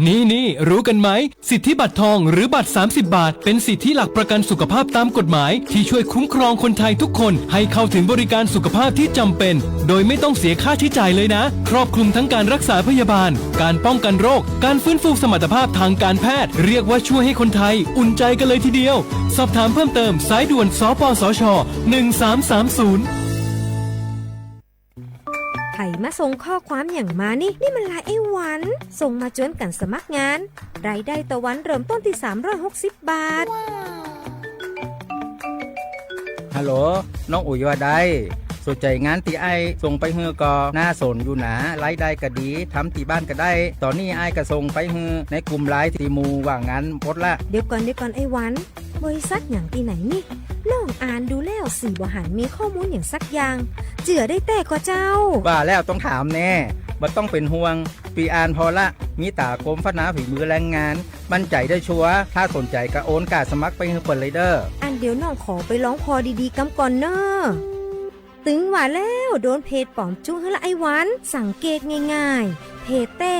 นี่รู้กันไหมสิทธิบัตรทองหรือบัตร30 บาทเป็นสิทธิหลักประกันสุขภาพตามกฎหมายที่ช่วยคุ้มครองคนไทยทุกคนให้เข้าถึงบริการสุขภาพที่จำเป็นโดยไม่ต้องเสียค่าใช้จ่ายเลยนะครอบคลุมทั้งการรักษาพยาบาลการป้องกันโรคการฟื้นฟูสมรรถภาพทางการแพทย์เรียกว่าช่วยให้คนไทยอุ่นใจกันเลยทีเดียวสอบถามเพิ่มเติมสายด่วนสปสช1330ไผ่มาส่งข้อความอย่างมานี่มันลายไอ้หวันส่งมาจนกันสมัครงานรายได้ต่อวันเริ่มต้นที่360 บาทฮัลโหลน้องอุ๋ยว่าได้สนใจงานตีไอส่งไปเฮือก็น่าสนอยู่นะรายได้ก็ดีทำที่บ้านก็ได้ตอนนี้ไอก็ส่งไปเฮือในกลุ่มไลน์ที่มูว่างงานพดละเดี๋ยวก่อนไอ้หวันบริษัทอย่างที่ไหนนี่น้องอ่านดูแล้วสีบ่หันมีข้อมูลอย่างสักอย่างเจือได้แต่ก็เจ้าว่าแล้วต้องถามแน่บ่ต้องเป็นห่วงปีอ่านพอละมีตากรมพัฒนาฝีมือแรงงานมั่นใจได้ชัวร์ถ้าสนใจก็โอนกาสมัครไปเฮือเปิดเลยเด้ออันเดี๋ยวน้องขอไปร้องพอดีๆกำก่อนเนอะตึงว่าแล้วโดนเพจปลอมจุ้งให้ละไอ้หวันสังเกตง่ายๆเพจแต่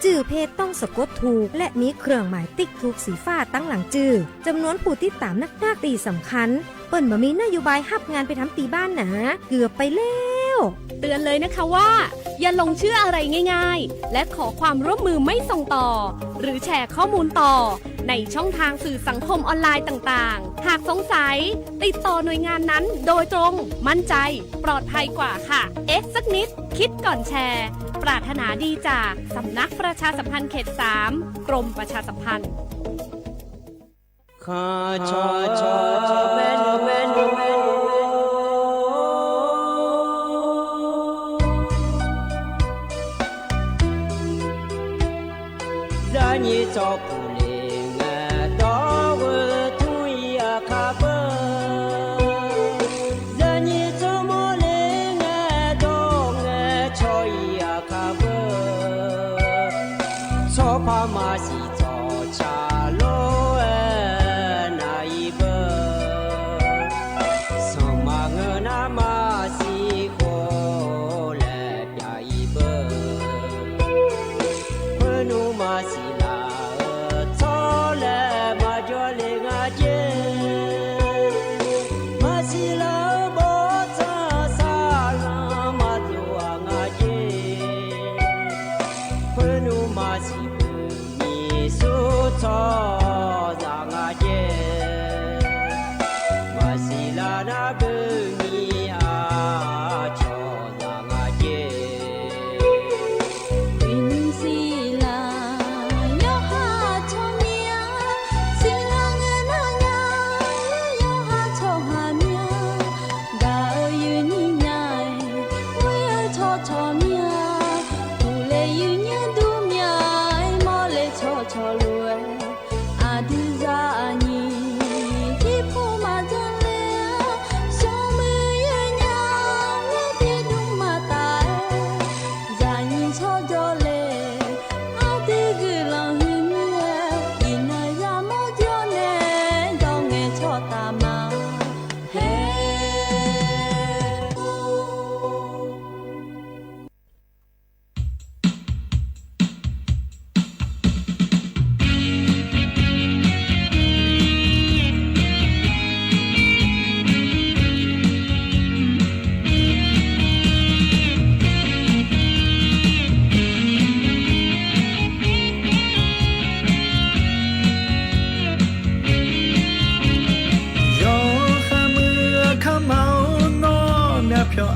จื่อเพจต้องสะกดถูกและมีเครื่องหมายติ๊กถูกสีฟ้าตั้งหลังจื่อจำนวนผู้ติดตามนักตีสำคัญเปิ้นบ่มีนโยบายฮับงานไปทำตีบ้านนะเกือบไปแล้วเตือนเลยนะคะว่าอย่าลงเชื่ออะไรง่ายๆและขอความร่วมมือไม่ส่งต่อหรือแชร์ข้อมูลต่อในช่องทางสื่อสังคมออนไลน์ต่างๆหากสงสัยติดต่อหน่วยงานนั้นโดยตรงมั่นใจปลอดภัยกว่าค่ะสักนิดคิดก่อนแชร์ปรารถนาดีจากสำนักประชาสัมพันธ์เขต3กรมประชาสัมพันธ์你找不灵啊，到我土呀卡不，让你怎么灵啊，到我草呀卡不，草怕嘛是找茶路那一不。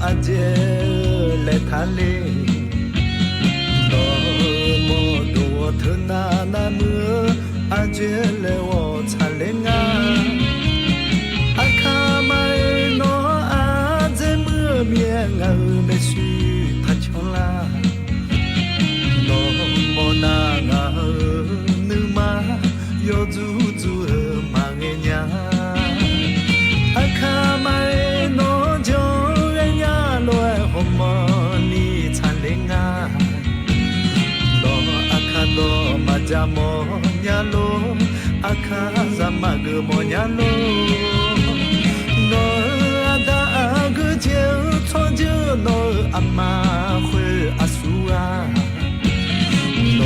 อาเจเลทะเลโนโมดูเธอนานาเมื่ออาเจเลวทะเลงาอาคาไม่โนอาเจเมื่อเมียงาไม่สุทัชลาโนโมนางานึมาโยจูจูมาเงียอาคาไม่โนจอเรียลอยหอมนี่ทันเลงาโนอาคาโนมาจามอยาโลอาคาซามากมอยาโลโนอาดาเกเจทอเจโนอามาเฮอาสุอาโน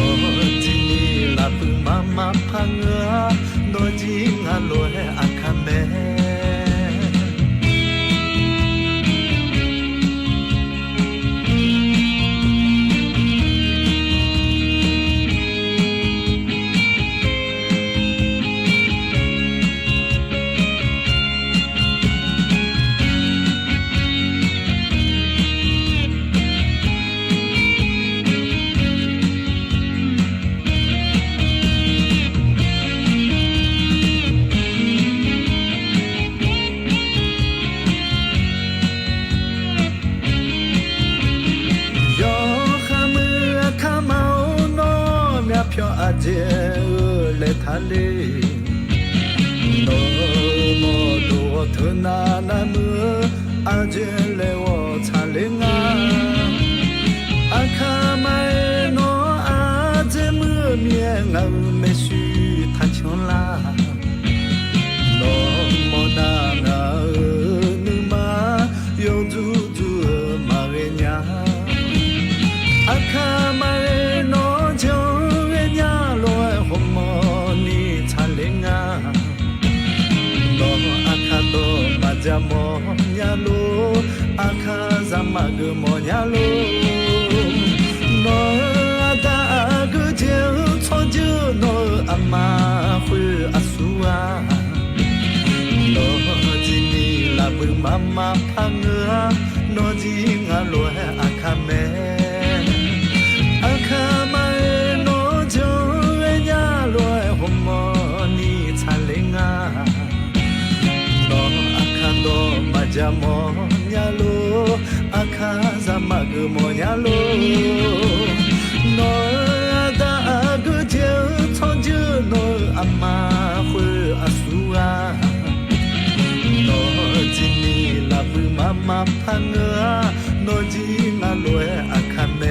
จินีลาปุมามาพังโนจิงาโลอาคาเมอาเจเลทะเลโนโมดูเธอนานาเมื่ออาเจเลวทะเลงาอาคาไม่โนอาเจเมื่อเมียงาไม่สุทัชลาโนโมนางานึมาโยจูจูมาเรียอาคาไม่โนจอลอยหอมนี่ทันเลงาโนอาคาโตมาจามอยาโลอาคาซามากมอยาโลโนอาดาเกเจทอเจโนอามาเฮอาสุอาโนจินีลาบึมามาพังโนจิงาโลอาคาเมอาคามาโนจอลอยหอมนี่ทันเลงาโนอาคาโตมาจามอยาโลอาคาซามากมอยาโลโนอาดาเกเจทอเจโนอามาเฮอาสุอาโนจินีลาบึมามาพังโนจิงาโลอาคาเม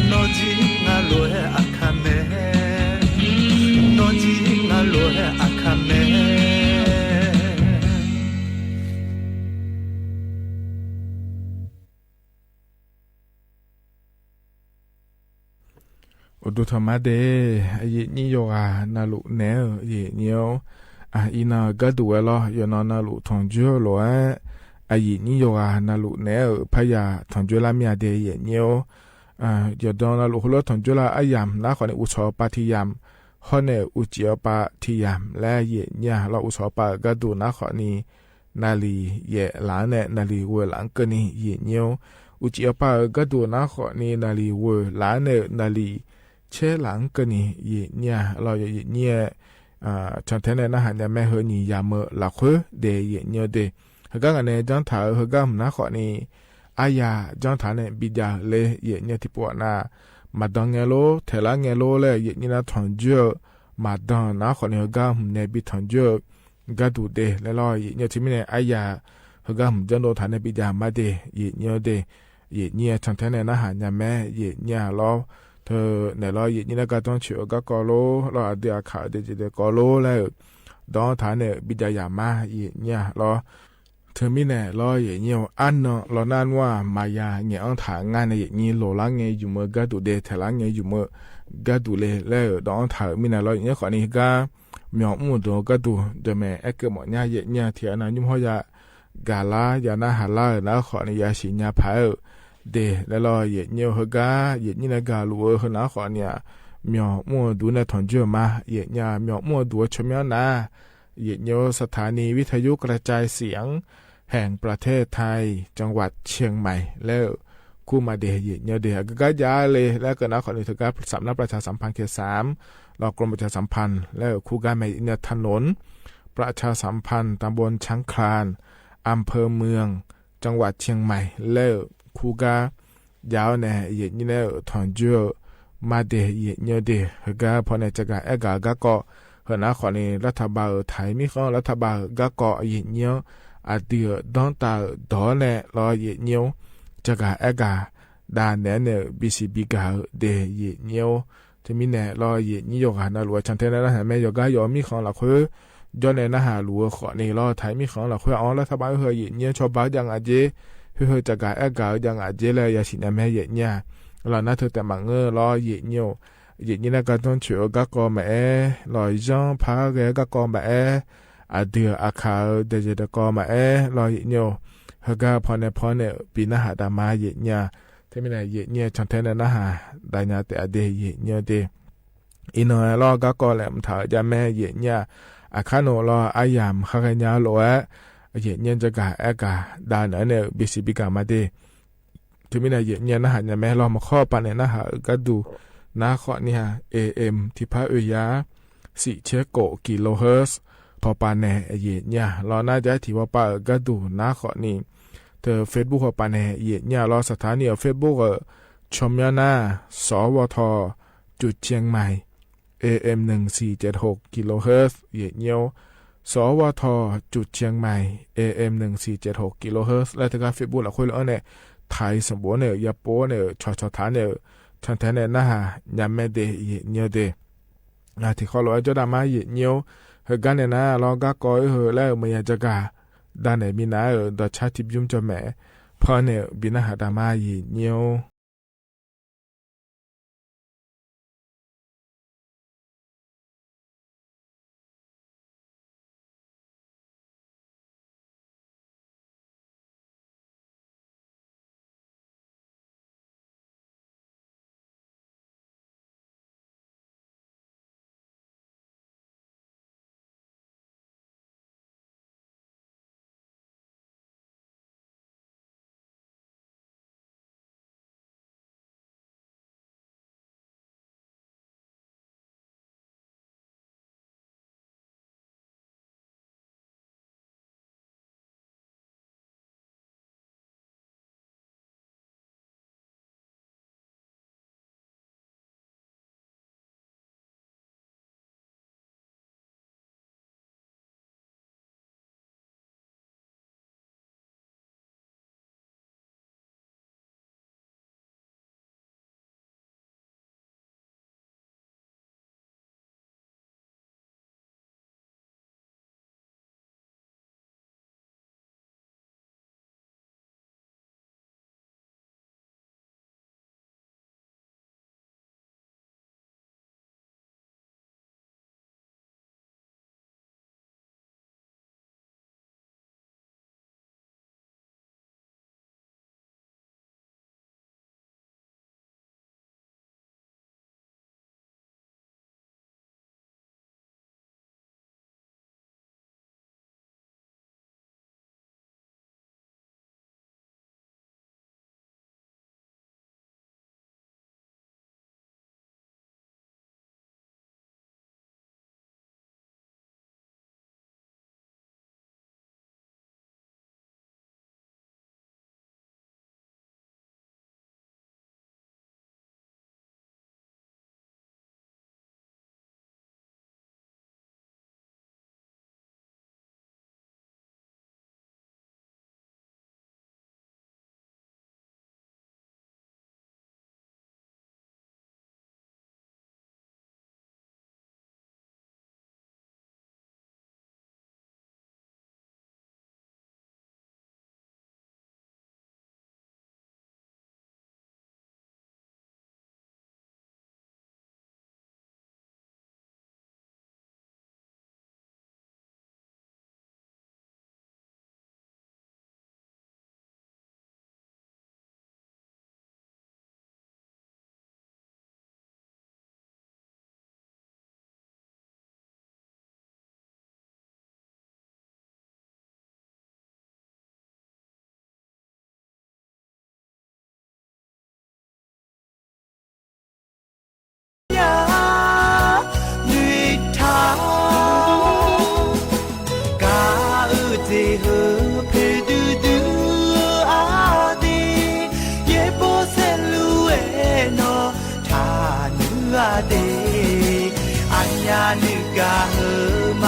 โนจิงาโลอาคาเมโนจิงาโลอาคาเมโอดูธรรมะเดเยนี่โยอานาลุเนอเยเนียวอีนากะดูเอลอยนอนาลุทองจัวโลเยนี่โยอานาลุเนอพะยาทองจัวลามียเดเยเนียวยอดนาลุฮลทองจัวลาอายามนาขอในอุชอปาทิยามฮอเนอุจิอปาทิยามและเยเนี่ยเราอุชอปากะดูนาขอนีนาลีเยหลานเนนาลีเวหลังกะนีเยเนียวอุจิอปากะดูนาขอนีนาลีเวหลานเนนาลีเชหลังกะนีเยเนี่ยเราเยเนี่ยฉันเทนนะหันเนี่ยแม่เฮนี่ยามละเคเดเยเนี่ยเดฮะกันเนี่ยจังถาฮะกันนาขอนีอายาจังฐานเนี่ยบิดาเลเยเนี่ยที่ปวดนามาดังเงโลเทลังเงโลเลยเยเนี่ยนะทองเจอมาดังนาขอเนี่ยก็เนี่ยบิทองเจอก็ดูเดแล้วรอเยเนี่ยที่มีเนี่ยอายาฮะกันจังโดฐานเนี่ยบิดามาเดเยเนี่ยเดเยเนี่ยฉันเทนเนี่ยนะหันเนี่ยแม่เยเนี่ยรอเธอเนี่ยรอเยเนี่ยก็ต้องเชื่อก็กอโลรอเดียขาเดจิเดกอโลแล้วดองฐานเนี่ยบิดายามาเยเนี่ยรอเธอมีเนี่ยรอเยเนี่ยอันเนาะรอนานว่ามายาเนี่ยอังถางานเนี่ยนี่โลลังเนี่ยอยู่เมื่อก็ดูเดเทลังเนี่ยอยู่เมื่อก็ดูเลยแล้วดองถางมีเนี่ยรอเนี่ยขอนี่ก็มีอมูตัวก็ดูเดแม่เอ็กเกอร์หมอเนี่ยเยเนี่ยเทียนะยุ่งหัวยากาลายานาฮาลานะขอนี่ยาชิญาพายเดแล้วรอเยเนี่ยฮกาเยเนี่ยนะกาลัวฮนะขอเนี่ยมีอมูดูเนี่ยถอนเจอมาเยเนี่ยมีอมูดูชมยานาเยเนี่ยสถานีวิทยุกระจายเสียง แห่งประเทศไทยจังหวัดเชียงใหม่แล้วคู่มาเดียเยเดียก็ย้ายเลยแล้วก็นักขอนิทการสำนักประชาสัมพันธ์เขต3รอกรมประชาสัมพันธ์แล้วคู่การใหม่เนี่ยถนนประชาสัมพันธ์ตำบลช้างคลานอำเภอเมืองจังหวัดเชียงใหม่แล้วคู่กายาวเนี่ยเยนี่แล้วถอนเจอมาเดียเยเดียก็พอในจักรเอกาก็หัวหน้าขอนี้รัฐบาลไทยมีข้อรัฐบาลก็เยเนียวอาเดียดอนตาดอแน่รอเยเนียวจักรเอกาดานเนี่ยบีซีบีกาเดเยเนียวจะมีเนี่ยรอเยนี่ยกหานาหลวงชันเทนะฮะแม่ยกยอมีของหลักคือย้อนในนะหาหลวงขอนี้รอไทยมีของหลักคืออ๋อรัฐบาลเฮยเยเนียวชอบบ้ายังอาเจเฮยจักรเอกายังอาเจเลยยาสินะแม่เยเนี่ยเราน่าเธอแต่มังรอเยเนียวเยนี่นะก็ต้องช่วยก็แม่ลอยจ้องพาแกก็แม่อาเดียอาคาเดจเดก็แม่ลอยเนียวเฮก็พอเนี่ยปีนะหาดามาเยเนี่ยที่ไม่ได้เยเนี่ยชันเทนนะฮะได้เนี่ยแต่เดเยเนี่ยเดอินเอารอก็แหลมถาจะแม่เยเนี่ยอาคาโนรออายามข้ากันยาโลเยเนี่ยจะกะเอกาดานเนี่ยบิสิบิกามาเดที่ไม่ได้เยเนี่ยนะฮะเนี่ยแม่รอมาข้อปันเนี่ยนะฮะก็ดูนาข้อนี่ฮะ AM ที่พระเอยา4เชโกกิโลเฮิรตซ์พอปานแน่เยเนี่ยรอน่าจะที่ว่าป้าก็ดูนาข้อนี้เธอ Facebook ปานแน่เยเนี่ยรอสถานี Facebook ชมยานาสวทจุดเชียงใหม่ AM 1476กิโลเฮิรตซ์เยเนี่ยสวทจุดเชียงใหม่ AM 1476กิโลเฮิรตซ์และทาง Facebook ละคุยแล้วเนี่ยไทยสมบูรณ์เนี่ยยาโปเนี่ยชอทานเนี่ยฉันแทนเนี่ยนะฮะยามไม่เดยเนียวเดที่เขาบอกว่าจะดามาเยเนียวเฮกันเนี่ยนะเราก็ก้อยเฮแล้วเมียจะกาด้านไหนมีนะดอชาติยุ่มจะแม่พอเนี่ยบินะหาดามาเยเนียว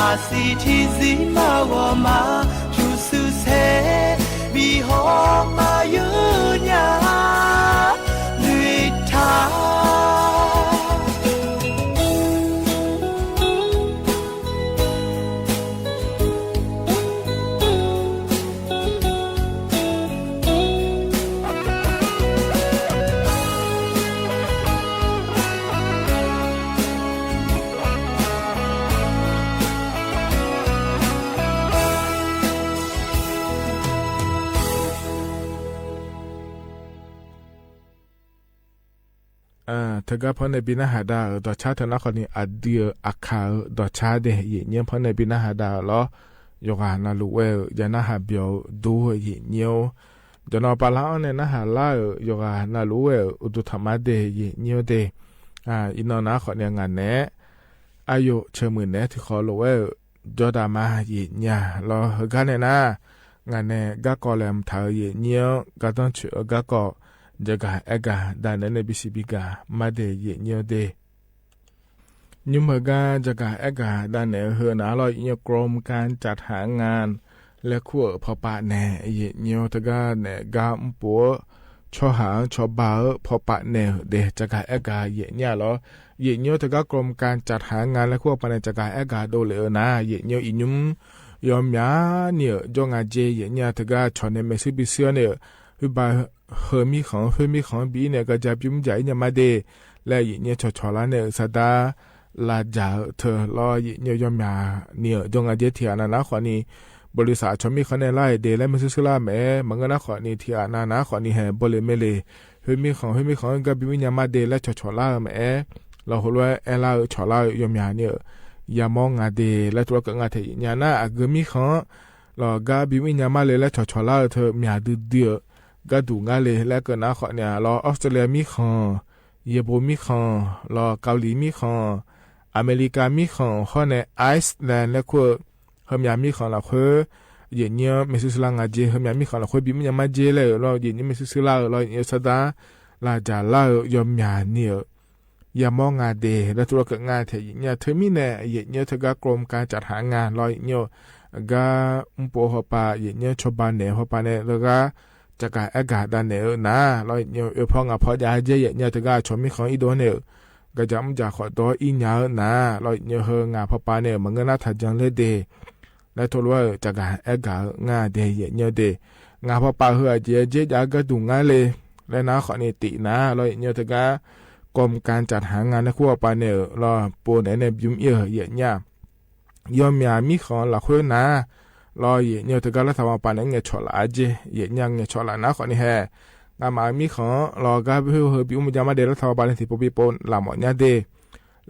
马西提西马我马主苏塞比好马有呀绿塔。ถ้าก็พอในปีหน้าหาดาวต่อชาตินครนี้อดีอาคาต่อชาเดยเนียพอในปีหน้าหาดาวล้อยกานาลูเวยานาหาเบียวดูเยเนียวจนอปลาเนี่ยนะหาล่ายกานาลูเวอุตุธรรมะเดยเนียวเดอินนอนาขอเนี่ยงานเนะอายุเชื่อมือเนะที่ขอลูเวจอดามาเยเนียรอเฮกันเนี่ยนะงานเนะก็กอแลมเธอเยเนียวก็ต้องเชื่อก็กอjaga ega dan ne bisibiga made ye nyode nyumaga jaga ega dan ne เฮอนาลอยกรมการจัดหางานและขั้วพอปะแน่เยเนียวตะกาแน่กามปัวชอหางชอบาพอปะแน่เดจักเอกาเยเนียลอเยเนียวตะกากรมการจัดหางานและขั้วปะแน่จักเอกาโดเลนะเยเนียวอินุมยอมยาเนี่ยจงอาเจเยเนียตะกาชอนเนเมซิบิเซียเนี่ยฮึบาเฮมีของบีเนี่ยก็จะยุ่งใหญ่เนี่ยมาเดและอีเนี่ยชอละเนี่ยสดาลาจาเธอรออีเนี่ยยอมยาเนี่ยจงอาเจเทียนาขอนี้บริษัทชมีเขาในไล่เดและมันซื้อละแม่มันก็นะขอนี้เทียนาขอนี้แห่บริเมเลเฮมีของก็บิวิญญามาเดและชอละแม่เราหัวว่าเอลาชอละยอมยาเนี่ยอย่ามองงาเดและตัวก็งาเทียนาอากมีของเราก็บิวิญญามาเลและชอละเธอมีอาดื้อก็ดูงาเลยและก็นะขอเนี่ยรอออสเตรเลียมีของญี่ปุ่นมีของรอเกาหลีมีของอเมริกามีของข้อในไอซ์แลนด์และก็เฮมยามีของเราคือเย็นเนี่ยไม่ซื้อลางอาเจเฮมยามีของเราคือบิมันยังมาเจเลยรอเย็นเนี่ยไม่ซื้อลาเราเยสดาลาจาลายอมยาเนี่ยอย่ามองงาเดและตัวก็งานเทียเนี่ยเธอมีเนี่ยเย็นเนี่ยเธอก็กรมการจัดหางานรอเนี่ยก็ปัวหัวปาเย็นเนี่ยชาวบ้านเนี่ยหัวปาเนี่ยแล้วก็จักอากาศดันเนอนะเราเนี่ยพองพอยาเจเนี่ยตะกาชมมีของอีโดเนอก็จะมันจะขอตัวอีหยานะเราเนี่ยเฮงาพอปาเนี่ยมันก็น่าทันจังเลยเดและทว่าจักอากาศงาเดเนี่ยเดงาพอปาเฮอเจยาก็ดูงาเลยและนะขอนี่ตินะเราเนี่ยตะกากรมการจัดหางานในขั้วปาเนี่ยรอปูไหนในยุ่มเยอะเนี่ยยอมยามีของหลักคนนะรอเนี่ยตะการรัฐบาลปานเงี้ยชอละอาเจเยยังเงี้ยชอละนะขอนี่แฮงามามีของรอก็เฮบิวมันจะมาเดรัฐบาลในสิปปีปนลามอเนี่ยเด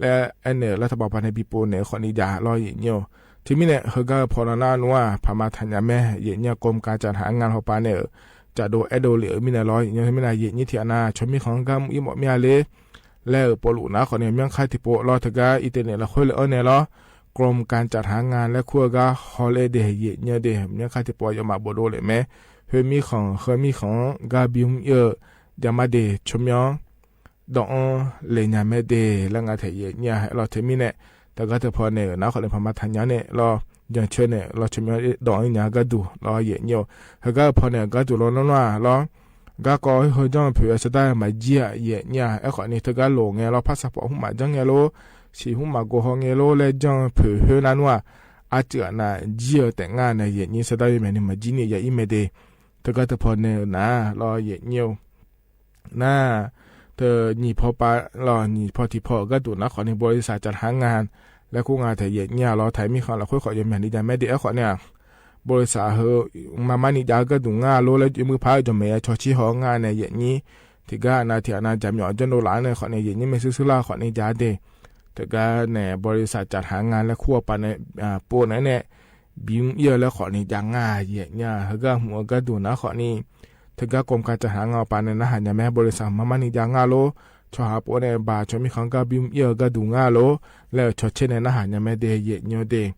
และอันเนี่ยรัฐบาลปานในปีปนเนี่ยขอนี่ยารอเนี่ยที่มีเนี่ยเฮก็พอนานัวพามาทันยาแม่เยเนี่ยกรมการจัดหางานของปานเนี่ยจะโดเอโดเหลือมีเนี่ยรอเนี่ยที่มีเนี่ยเยนี่ที่อนาชมีของกัมอีหมอมีอะไรแล้วปลุนะขอเนี่ยยังค่ายที่ปรอตะกาอิเตเนี่ยละค่อยเลยเนี่ยรอกรมการจัดหางานและขั้วก็ฮอลเดย์เนี่ยเดเนี่ยค่าที่ปล่อยออกมาบ่โดเลยแม้เฮมีของกาบิมเยอะยามาเดชมยองดองเลยญาเมเดแล้วงาเทเนี่ยเราเทมีเนี่ยแต่ก็เธอพอเนี่ยนะขอเลยพมาทันยาเนี่ยเราอย่างเช่นเนี่ยเราชมยองดองเนี่ยก็ดูเราเยเนี่ยเฮก็พอเนี่ยก็ดูเรานั่นว่าเราก็ก็เฮจังเผื่อจะได้มาเจียเนี่ยไอ้ขอนี่เธอก็ลงไงเราพาสปอร์ตหุ่มมาจังไงโลsi hu ma go hong lo le jang phe he na nwa a cha na ji te nga na ye ni sa da ye me ni ma ji ni ya i me de to ga to pho ne na lo ye nyu na to ni pho pa lo ni pho ti pho ga tu na kho ni บริษัทจัดหางานและคู่งานแต่ye nya lo thai mi kho la khoi kho ye me ni da me de a kho ne บริษัทเฮมามานี่ดาก็ดูงาโลและมือพายจะไม่ชอชีหองานในye ni ti ga na ti ana jam yo jon do la ne kho ne ye ni me su su la kho ne ja deแต่ก็เนี่ยบริษัทจัดหางานและขั้วปันเนี่ยปูนั่นเนี่ยบิวเยอะแล้วขอนี่ยังง่ายเนี่ยเขาก็หัวก็ดูนะขอนี่ถึงก็กรมการจัดหางานปันเนี่ยนะหันยังแม่บริษัทมันนี่ยังง่ายโลชอบหาปูเนี่ยบาชมีของก็บิวเยอะก็ดูง่ายโลแล้วชดเชยเนี่ยนะหันยังแม่เดย์เนี่ยเดย์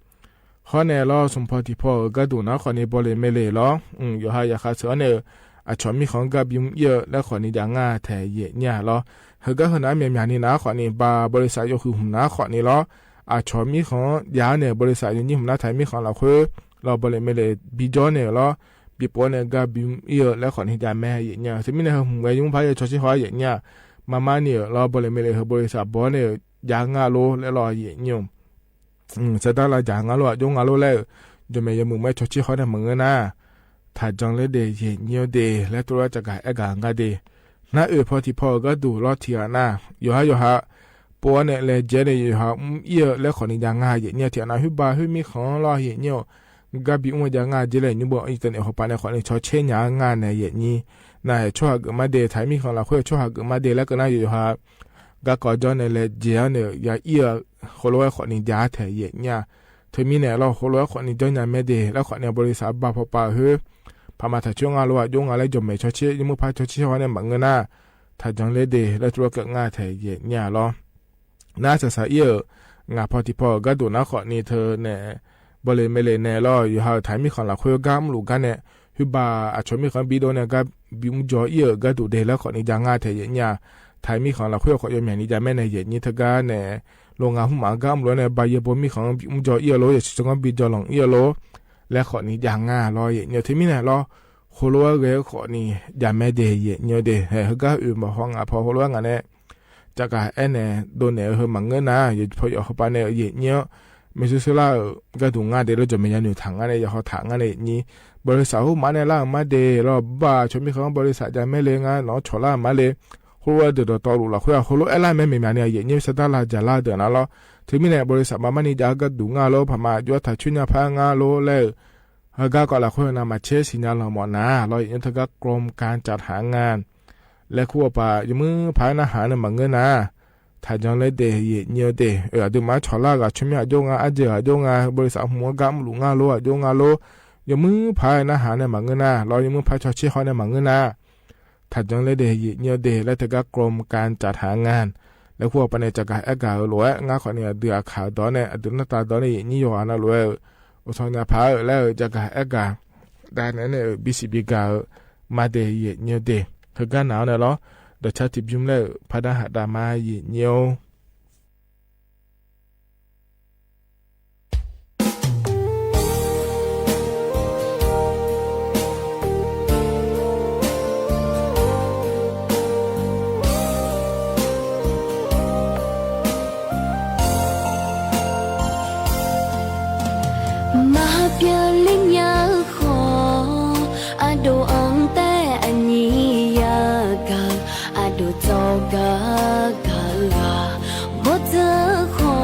ข้อเนี่ยล้อสมพอที่พอก็ดูนะขอนี่บริเมเลยล้ออยู่ให้ยาคาเสือเนี่ยชอบมีของก็บิวเยอะแล้วขอนี่ยังง่ายแท้เนี่ยล้อเฮก็หัวหน้าเมียนี่นะขอนี่บาบริษัทยกคือหัวหน้าขอนี่ล้อ ชอมีของยาเนี่ยบริษัทอยู่นี่ผมน่าไทยมีของเราคือเราบริไม่เลยบีจอเนี่ยเราบีปอเนี่ยก็บีแล้วขอที่จะแม่อย่างเงี้ยซึ่งมีเนี่ยผมก็ยุ่งพายชอชิฮออย่างเงี้ยมาเนี่ยเราบริไม่เลยบริษัทบอเนี่ยยางาโลแล้วรออย่างเงี้ยจะได้เราอย่างาโลยุ่งาโลแล้วจะไม่ยังมึงไม่ชอชิฮอเนี่ยมึงนะถ้าจังเลยเดย์อย่างเงี้ยเดย์แล้วตัวจะกะงาเดย์น่าพอที่พอก็ดูรอดเทียนะอยู่ฮะปัวเนี่ยเลยเจเนี่ยอยู่ฮะแล้วขอนี่ยังงาอย่างเงี้ยเทียนะฮึบาฮึมีของรออย่างเงี้ยก็บีอุ้งยังงาเจเลยนี่บอกอีตอนนี้เขาไปเนี่ยขอนี่ชอเชนยังงาเนี่ยอย่างนี้น่าช่วยกันมาเดย์ไทยมีของเราค่อยช่วยกันมาเดย์แล้วก็น่าอยู่ฮะก็ก่อนจอเนี่ยเลยเจเนี่ยอย่าเขารู้ว่าขอนี่ยาแท้อย่างเงี้ยเธอมีเนี่ยเราเขารู้ว่าขอนี่จอเนี่ยไม่เดย์แล้วขอเนี่ยบริษัทบาพปาฮึพามาถ้าช่วงงานรู้ว่ายุ่งอะไรจมไม่ชอเชยังมือพาชอเชเขาเนี่ยบังเงินนะถ้าจังเลยเดย์แล้วตัวก็ง่ายแท้อย่างเงี้ยหรอน่าจะสะเยอะงาพอที่พอก็ดูนะขอนี่เธอเนี่ยบริไม่เลยแน่รออยู่หาถ่ายมีของเราคุยกันลูกกันเนี่ยฮึบาอาชมีของบีโดเนี่ยก็บิมจ่อเยอะก็ดูเดแล้วขอนี่จังง่ายแท้อย่างเงี้ยถ่ายมีของเราคุยขอยอมอย่างนี้จะไม่ในอย่างนี้เธอก็เนี่ยโรงงานหุ่มหมากำล้วนเนี่ยใบยาบมีของบิมจ่อเยอะโลอย่างเช่นก็บีจ่อหลงเยอะโลและขอนี่จังง่ายรออย่างเงี้ยที่มีเนี่ยรอโคโลเกขอนี่จะไม่เดย์อย่างเงี้ยเดเฮ้ก็มาห้องพอโคโลงานเนี่ยจากการเนี่ยโดนเนี่ยมังเงินนะอย่าพออย่าเข้าไปเนี่ยอย่างเงี้ยไม่ใช่ละก็ถูกงานเดี๋ยวเราจะไม่ยันอยู่ทางงานเนี่ยอย่าเขาทางงานเนี่ยนี่บริษัทหุ่มมาเนี่ยล่างมาเดย์เราบ้าชมมีของบริษัทจะไม่เลยงานเนาะชอล่ามาเลยหัวเดือดต่อรู้ละคุยหัวอะไรไม่มีมาเนี่ยอย่างนี้สตาร์ลาจะลาเดือนนะเราถึงมีเนี่ยบริษัทมานี่จะก็ดูงานเราพม่าจวดถ้าชุนยาพางานเราเลยก็ละคุยนะมาเช็คสิญญาเราหมดนะเราอย่างนี้เธอก็กรมการจัดหางานและคู่ป่ายังมือพายอาหารเนี่ยมังเงินนะถ้าจังเลยเดย์เยอะเดย์ดูมาชอลากะชุมยาโยงอาเจอโยงาบริษัทหัวกำหลุงาโลโยงาโลยังมือพายอาหารเนี่ยมังเงินนะเรายังมือพายชอชิฮอเนี่ยมังเงินนะถ้าจังเลยเดย์เยอะเดย์และเธอก็กรมการจัดหางานและคู่ป่าเนี่ยจะกะกะหลวยงาขอเนี่ยเดือขาดอนเนี่ยดูหน้าตาดอนเนี่ยนี่อยู่อันนั้นหลวยอุทธรณ์พายแล้วจะกะกะได้เนี่ยบิสิบิกามาเดย์เยอะเดย์เธอก็หนาวเนี่ยหรอเดี๋ยวชาติบิมเลยพาดาหาดามาเยียวมาเปียลิญญาขออาโดอังแต่อันนี้ยากาอาโดจอกากากาบ่เจอขอ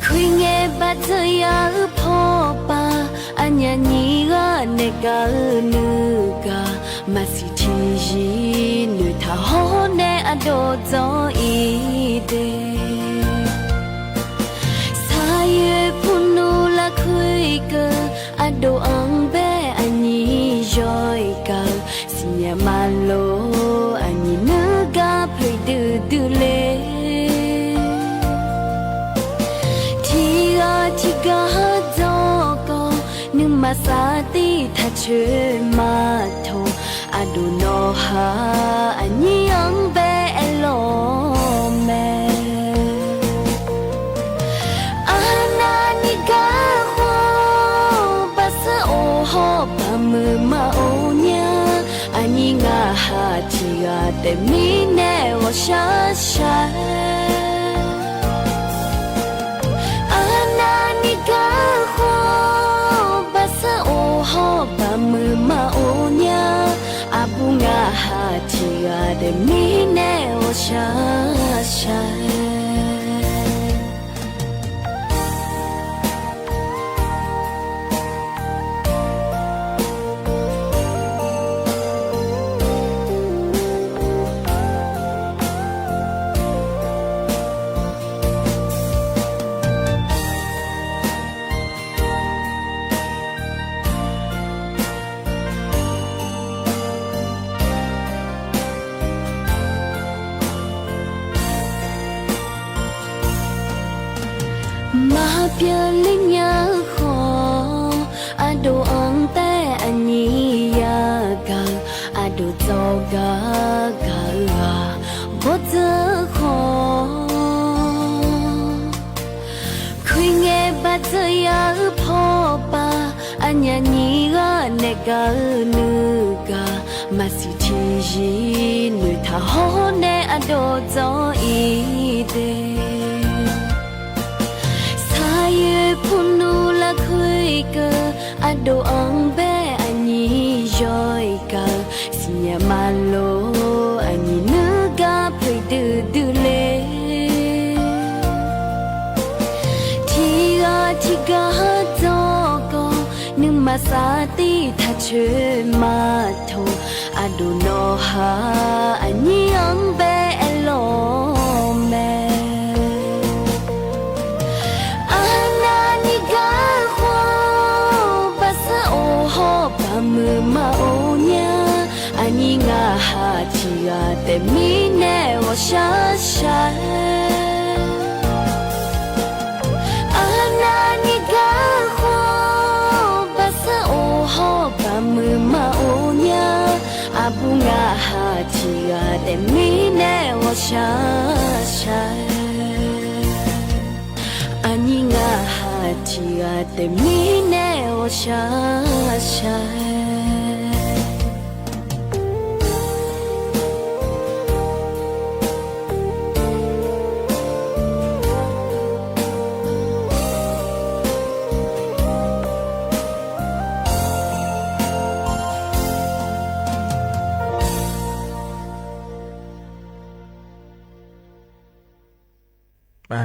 คุยเงบัดเธอยาพอปาอันยานี้ก็เนกานึกามาสิทียีนึทาฮอเนอาโดจออีเดอาโดอังเบอันนี้ย่อยกันสิญญามาโลอันนี้นึกาเพลดูเลที่กาจอก็นึกมาสาติทัชมาโทอาโดนอฮาอันนี้อังเบอโลเมมือมาโอเนียอันนี้งาหาที่กาแต่มีแน่ว่าชาอันนั้นนี่กาขอบาสโอฮอบามือมาโอเนียอาบุงาหาที่กาแต่มีแน่ว่าชามาเปียลิญญาขออาโดอังแต่อันนี้ยากาอาโดจอกากาบ่เจอขอ บัดยาพ่อปาอันยานีกะเนกะนึกะมาสิทียีนุทาฮอเนอโดจออีเดสายพุนูละคุยกะอโดอังเบอันนี้ย่อยกะสิยามาโลอันนี้นึกะไปดื้อเลที่กาจอกอนึกมาสาติถ้าเชื่อมาโทอดูโนฮาอันนี้ยังเบเอโลเมอานานิกาควาภาษาโอฮอบามือมาโอเนียอันนี้งาฮาที่กาแต่มีแน่ว่าชาชามือมาโอเนียอาบุงาฮาทีกาแต่มีแน่ว่าชาชาอันนี้งาฮาทีกาแต่มีแน่ว่าชาชา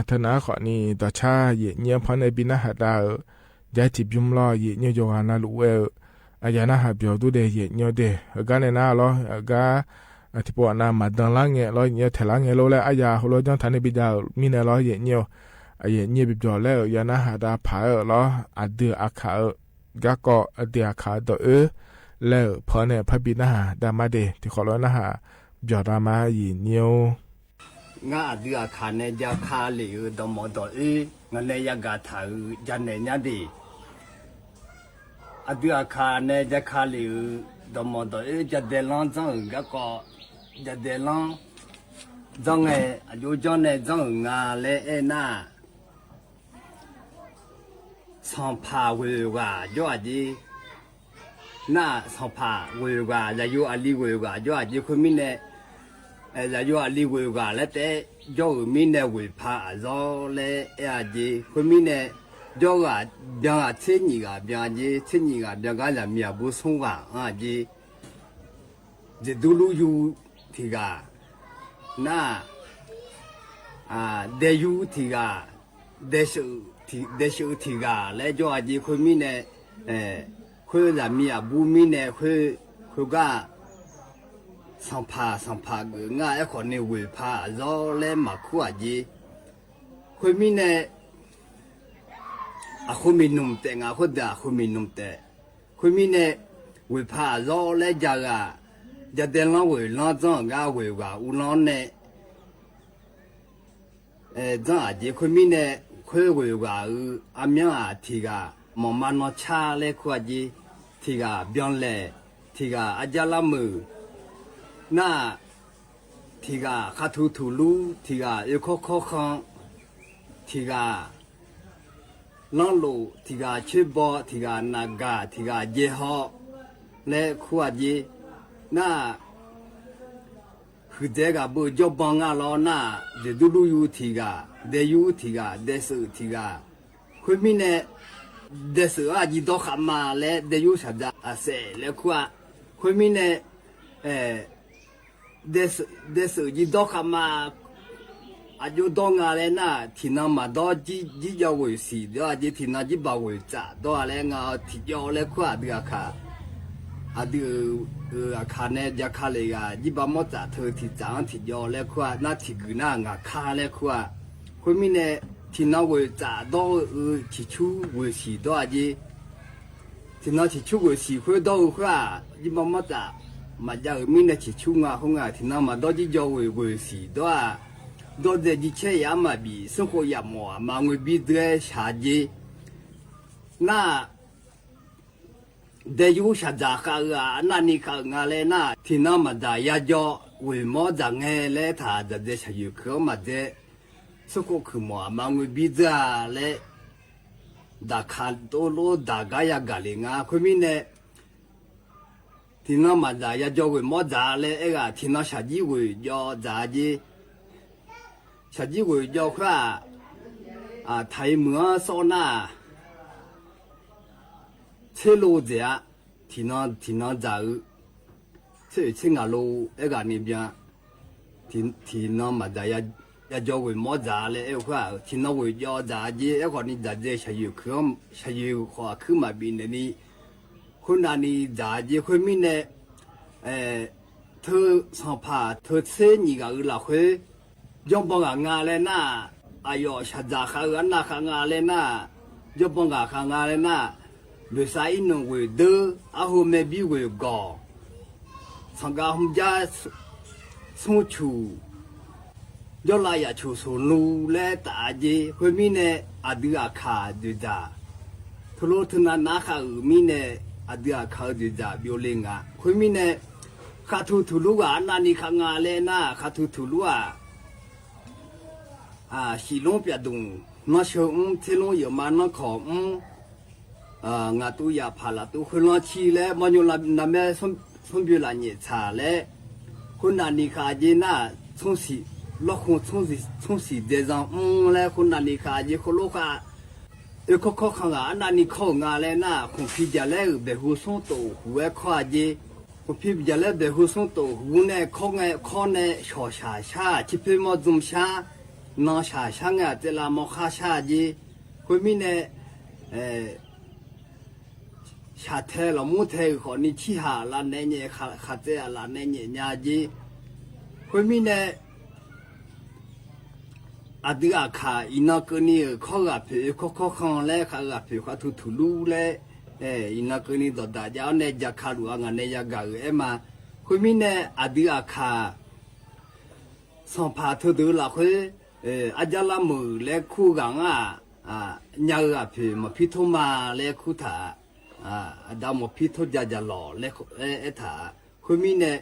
ธนาขอนี่ต่อชาเยเนียพันในบินาหาดายาจิบยุมลอเยเนียโยฮานาลุเออายานาหาเบียวดูเดเยเนียเดกาเนนาลอกาที่ปวนามาดังลังเงลอเนียเทลังเงโลและอายาโลจังทันในบิดามีเนลอเยเนียเยเนียบิบจอแล้วยานาหาดาผาลออเดืออาคากะก็อเดืออาคาดแล้วพอเนี่ยพระบินาหาดามาเดที่ขอร้อยนะหาจอดามาเยเนียวงาเดือขาเนจะคาหลิวดมดงเนยกาถาจันเนญดีอเดือขาเนจะคาหลิวดมดจะเดลังจังก็จะเดลังจังอายุจังเนจังงาเลน่าสัมภาเววาจอดีน่าสัมภาเววาจะอยู่อาลีเววาจอดีคุณมิเนจะอยู่อาลีเวกาแล้วแต่โยมีเนวิพาจอเลยจีคุณมีเนโยกาเบียงเช่นนี้กาเบียงจีเช่นนี้กาเบียงก็จะมีอาบุษงกาจีจะดูลูอยู่ที่กาน่าเดยูที่กาเดชูที่กาแล้วโยจีคุณมีเนคุณจะมีอาบุมีเนคุณก็สัมภาง่ายคนนี้วิพารอเล่มาคู่จีคุณมีเนคุณมีนุ่มแต่งคุณเดาคุณมีนุ่มแต่คุณมีเนวิพารอเล่จะเดินลงวิลจังก้าวิว่าอุลอนเนจังจีคุณมีเนคุยวิว่าอามีที่กามอมันชาเล่คู่จีที่กาเบียนเล่ที่กาอาจารย์ละมือน่าที่กาคาทูลูที่กาเอโคโคคังที่กาน้องลูที่กาชิบอที่กานากาที่กาเยฮอและขวดจีน่าคือเด็กบุจบังอาลอน่าเดดูลูยูที่กาเดยูที่กาเดสุที่กาคุณมีเนเดสุอาจีดอกขามาและเดยูสัจจะอาเซและขวดคุณมีเนเดสจีดอกมาอายุดองอะไรน่ะที่นั่นมาดอจีจะวิสิเดี๋ยวจีที่นั่นจีบ่าววิจ่าดออะไรงาที่ยอเล็กกว่าเดียวค่ะเดี๋ยวข้าเนี่ยจะข้าเลยอ่ะจีบ่าวมั่วจ่าเธอที่จ่าที่ยอเล็กกว่าน่าที่กูน่างาข้าเล็กกว่าคุณมีเนี่ยที่นั่นวิจ่าดอที่ชูวิสิดอจีที่นั่นที่ชูวิสิคุณดอกว่าจีบ่าวมั่วจ่ามาจากมีเนชิชุงาหงาที่นั่นมาดอจิจอวิสิดอเดจิเชียมาบีสงขยามัวมาเงบิดเรชาจีน่าเดยูชาจากานานิคางาเลน่าที่นั่นมาได้ยาจอวิมอจังเฮเลถาจะเดชยุคมาเดสงขคือมัวมาเงบิดเรเล ดาคาโตโลดากายากาเลงาคุมิเนที่น้ามาจ่ายจอกมอจ่าเลยเอกที่น้าชาจีกุยจอจ่าจีชาจีกุยจอข้าไทยเมืองโซน่าเชลูเจียที่น้าจ่าเชงาโลเอกนี่เบียที่น้ามาจ่ายจอกมอจ่าเลยเอกว่าที่น้ากุยจอจ่าจีเอกนี่จ่าจีชายูขวาขึ้นมาบินนี่คนนั้นนี่จ่าจีคนมินเน่เธอสัมภาเธอเส้นยี่ก็ละคุยยอมบังงาเลยนะอายอชาจ่าข้างน่ะข้างเลยนะยอมบังข้างเลยนะดูสายนุ่งกุยเดืออาหูเมบิกุยก่อสังกาหุ่มจ้าสูชูยอลายชูสูนูและตาจีคนมินเน่อดีอาคาดูจ่าทุลุทุนานาคามินเน่อดีอาคาดูจ่าบิโอเลงาคนมินเน่ข้าทุลุว่านานี่ข้างเลยนะข้าทุลุว่าสิลงเปียดุงน้าเชื่อเทลงอยู่มาน้าของาตุยาพาลาตุคนละชีเล่มันอยู่น้ำแม่สมบูรณ์เนี่ยชาเล่คนนั้นนี่ข้าเจน่าสงสีล็อกคนสงสีเดจังเล่คนนั้นนี่ข้าเจคนลูกข้าเขาข้างนั้นนี่เขางาเล่น่าคงพิจารณาเบหุสงโตหัวข้าเจคงพิจารณาเบหุสงโตหัวเนี่ยเขาเนี่ยชอชาที่เป็นมอจุมชาน้องชาช่างแต่ละมอข้าชาจีคนมีเนี่ยชาเทลมุเทคนนี้ที่หาลานเนี่ยขาเจลานเนี่ยญาจีคนมีเนี่ยอดีอาคาอินาคนนี้เขากับเพื่อเขาข้างเล่เขากับเพื่อเขาทุลุเล่อินาคนนี้ต่อตาเจ้าเนี่ยจะขาดว่างานเนี่ยจะมาคนมีเนี่ยอดีอาคาสัมภาษณ์ดูละคุยอาจารย์มือเล็กคู่กังยาวพี่มาพิทุมาเล็กคู่ถาดาวมาพิทุจะหล่อเล็กถาคุณมีเนี่ย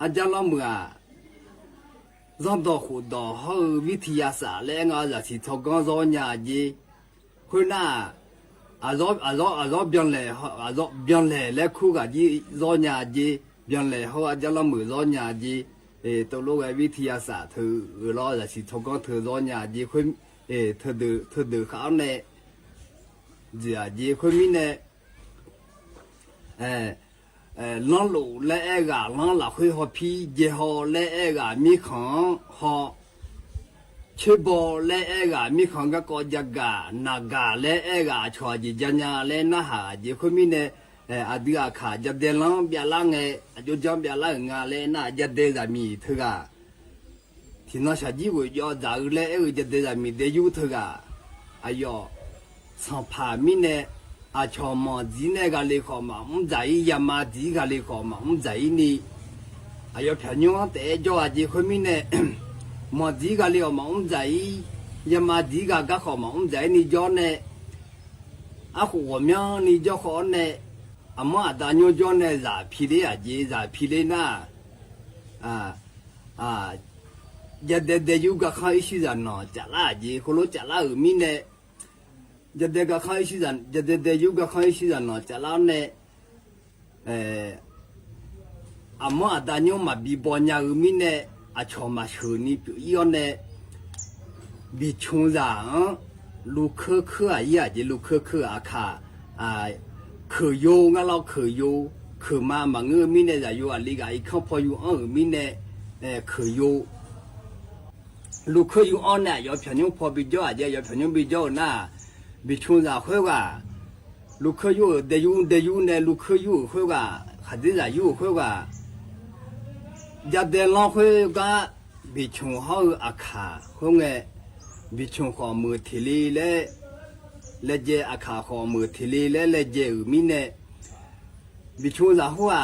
อาจารย์มือจำตัวหูดอเขาวิทยาศาสตร์เล็กจะสิทอกงอนยาจีคุณน่ะอาจเบียนเลยเล็กคู่กับจีจอนยาจีเบียนเลยเขาอาจารย์มือจอนยาจีตัวลูกวิทยาศาสตร์เธอเราจะสิทอกงเธอร้อนยาจีคนเธอดูเขาเนี่ยจีคนมีเนี่ยล้างลูและเอกล้างหลักคุยหัวพี่เจ้าและเอกมีของหัวชิบอและเอกมีของก็กอจักนากาและเอกชัวจีจันยาและนาหาจีคนมีเนี่ยอดีอาคาจะเดินลังเบียลังจุดจอมเบียลังงาเลน่าจะเดินจะมีเถอะที่น่าชาจีกุยอจ่าเล่จะเดินจะมีเดียวเถอะอายอสัมภามีเนี่ยอาชอมจีเนี่ยก็เลยขอมาใจยามาจีก็เลยขอมาใจนี่อายอพยองแต่จ่อจีคนมีเนี่ยมาจีก็เลยขอมาใจยามาจีก็ขอมาใจนี่จ่อเนี่ยอาหัวเมียนี่จ่อขอเนี่ยอามาตาโยจอนเนี่ยจะพิเลอาจีจะพิเลน่ะจะเด็ดอยู่กับข้าอิชิจันเนาะจะละจีคนรู้จะละมีเนี่ยจะเด็ดกับข้าอิชิจันจะเด็ดอยู่กับข้าอิชิจันเนาะจะละเนี่ยอามาตาโยมาบีบอญามีเนี่ยอาชอมาชนี่ปีย้อนเนี่ยบีชงจางลูกคืออะไรจีลูกคืออาคา可有我老可有可妈嘛我明年在有里个一看朋友明年可有如可有呢要偏用跑比较要偏用比较那比穷人会个如可有得有呢如可有会个还得在有会个家得浪会个比穷好阿卡会个比穷好没体力嘞เลเจอาคาขอมือทีลีเลเจมีเนี่ยบิชูจะหัว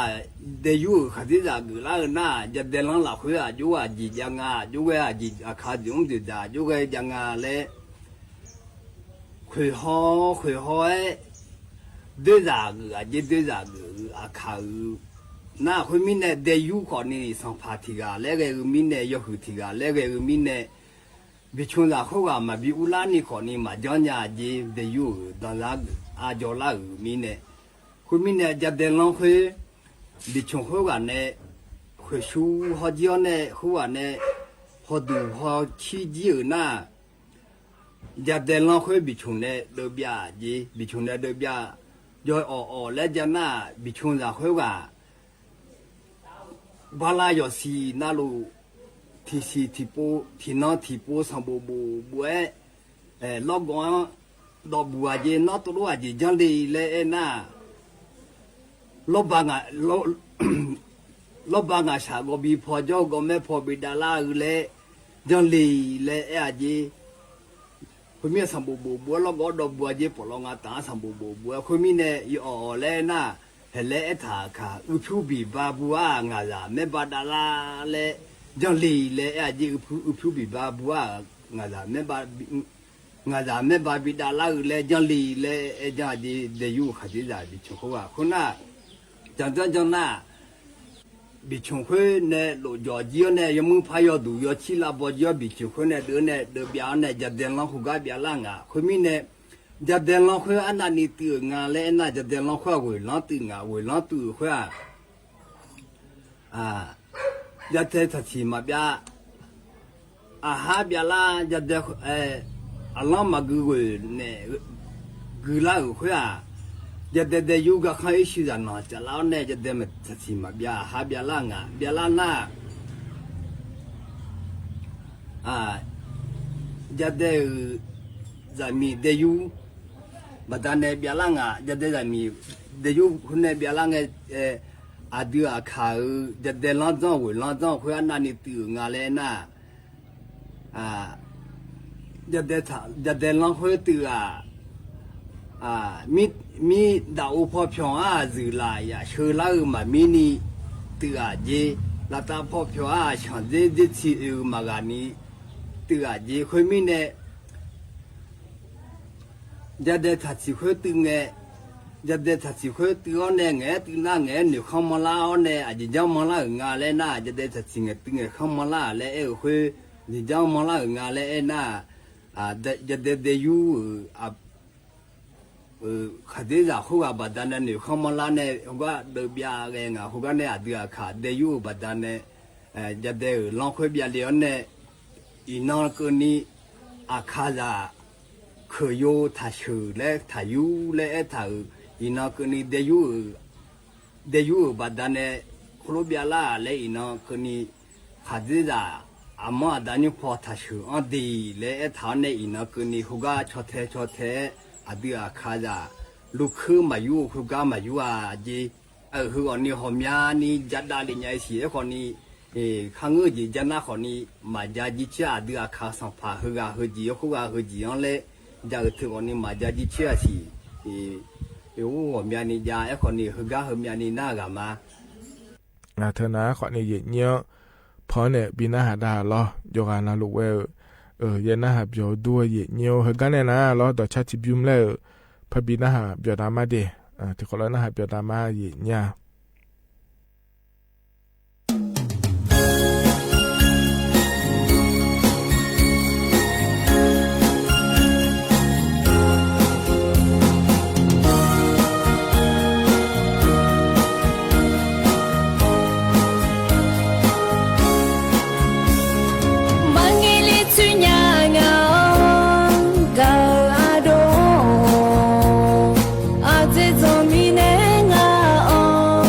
เดียวขัดจะกุลาหน้าจะเดินหลังหลักหัวจู่ว่าจีจังจู่ว่าจีอาคาจุ่มจีจ่าจู่ว่าจังเลคุยหอเดือดจีเดือดอาคาหน้าคุยมีเนี่ยเดียวขอนี่สัมภาษณ์ที่กาเลก็มีเนี่ยยกที่กาเลก็มีเนี่ย บิชุนละเขาว่ามาบิอุลานี่คนนี้มาย้อนยาจีเดยูตอนละอาจอลามีเนี่ยคุณมีเนี่ยจะเดินลงคือบิชุนเขาว่าเนี่ยคือชูฮอจีเนี่ยเขาว่าเนี่ยฮอดูฮอชีจีน่ะจะเดินลงคือบิชุนเนี่ยเดือบยาจีบิชุนเนี่ยเดือบยาย่อยอ๋อและจะน่ะบิชุนละเขาว่าบาลายสีน่ารู้ที่สีที่ปูที่น้องที่ปูสังบูบัวลอกกอนดอกบัวเจนน้องตัวเจจังดีเลยน่ะลบบางอ่ะลบบางอ่ะชาก็บีพอเจ้าก็ไม่พอบิดาลาเลยจังดีเลยเจคุณมีสังบูบัวลอกกอนดอกบัวเจปลองอ่ะตาสังบูบัวคุณมีเนี่ยอ๋อเลยน่ะเห็นเลยท่าค่ะอุทุบีบาบัวงาละไม่บาดาลาเลยจังลีเลยจีอุพุบิบาบัวงาละไม่บาบิดาลาเลยจังลีเลยจังจีเดยูขัดใจบิชงเขาว่าคนน่ะจังน่ะบิชงเขาเนี่ยโลจอจีเนี่ยยังมึงพายดูยอชิลาบจอบิชงเขาเนี่ยเดินเบียร์เนี่ยจะเดินลองหุกาเบียร์ล่างอ่ะคนมีเนี่ยจะเดินลองเขาอันนั้นนี่ตื่นงานเลยน่ะจะเดินลองเขาเวลาตื่นงานเวลาตื่นเขาจะเททัศน์มาเบียอาหารเบียละจะเดอัลลอฮ์มากูเนี่ยกูลาหัวจะเดยูกับใครชื่อจันทร์จะเล่าเนี่ยจะเดมทัศน์มาเบียอาหารเบียละงะเบียละน่ะจะเดจะมีเดยูบัดนั้นเบียละงะจะเดจะมีเดยูคนเนี่ยเบียละงะอาดูอาคาจะเดินล้อจ้องหัวล้อจ้องหัวนั่นนี่ตื่นงาเลยนะจะเดินล้อหัวตื่นมีดาวพอพิองจือลายเชื่อแล้วมามีนี่ตื่นเจแล้วตาพอพิองฉันเจที่มากันนี่ตื่นเจคนมีเนี่ยจะเดินทัศน์หัวตื่นเงจะเดินทัศน์หัวตื่นเนี่ยตื่นนั่งเนี่ยข้ามาลาเนี่ยอาจจะจ้ามาลางาเลยนะจะเดินทัศน์ตื่นข้ามาลาเลยหัวจะจ้ามาลางาเลยนะจะเดินอยู่ขัดใจหัวบัดนั้นเนี่ยข้ามาลาเนี่ยหัวเดือบยาเองหัวเนี่ยอาดูอาขาเดินอยู่บัดนั้นเนี่ยจะเดินลองหัวเบียเลี้ยนเนี่ยอีน้องคนนี้อาคาจะเคยอยู่ท่าชื่อเลยท่าอยู่เลยท่าอีน้องคนนี้เดียวบัดนั้นเนี่ยครูเบียล่าเลยอีน้องคนนี้ขัดใจอามาดันยูพอท่าชื่ออันดีเลยท่าเนี่ยอีน้องคนนี้หัวชดเทอาดูอาคาจะลูกคือมาอยู่หัวมาอยู่จีหัวนี่หอมยานี่จัดดาลิญญาสีคนนี้ข้างเงยจันน่าคนนี้มาจาจิเชียดูอาคาสัมภาหัวจีหัวจีอันเลยจากที่คนนี้มาจาจิเชียสิหอมยานี่จาคนนี้หัวหอมยานี่น่ากามาเธอนะคนนี้เยอะพอเนี่ยบินาหาดาล้อยกานาลูกเวเย็นนะฮะเบียวด้วยเยี่ยวหัวกันเนี่ยนะล้อต่อชาติบิวมเลยพบินาหาเบียวดามาเดที่คนละนะฮะเบียวดามาเนี่ยHãy subscribe cho kênh Ghiền Mì Gõ để không bỏ lỡ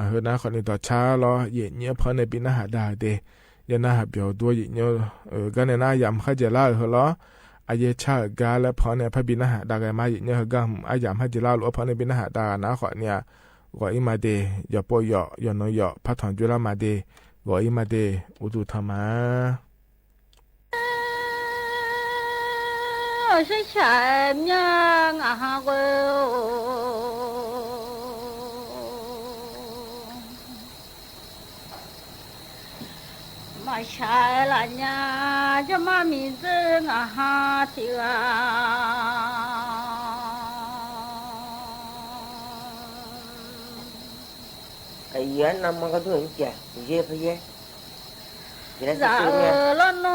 เฮนะขอนี่ต่อช้าลอเยเนียพอในปีนะหาดาเดยนะหาเปียวตัวเยเนียกันในนะยำข้าเจลาเฮลออาเยชากาและพอในพระบินะหาดาไกมาเยเนียกัมอายามข้าเจลาหรือพอในบินะหาดานะขอเนี่ยก็อิมาเดยอปอยอยอนอยอพระถอนจุลามาเดก็อิมาเดอุตุธรรมา是前面啊个，马下了呢，这马名字啊哈的啊。ไอ้ยันนำมันก็ด้วยจ้ะเย่พะเย่จะได้ 了呢。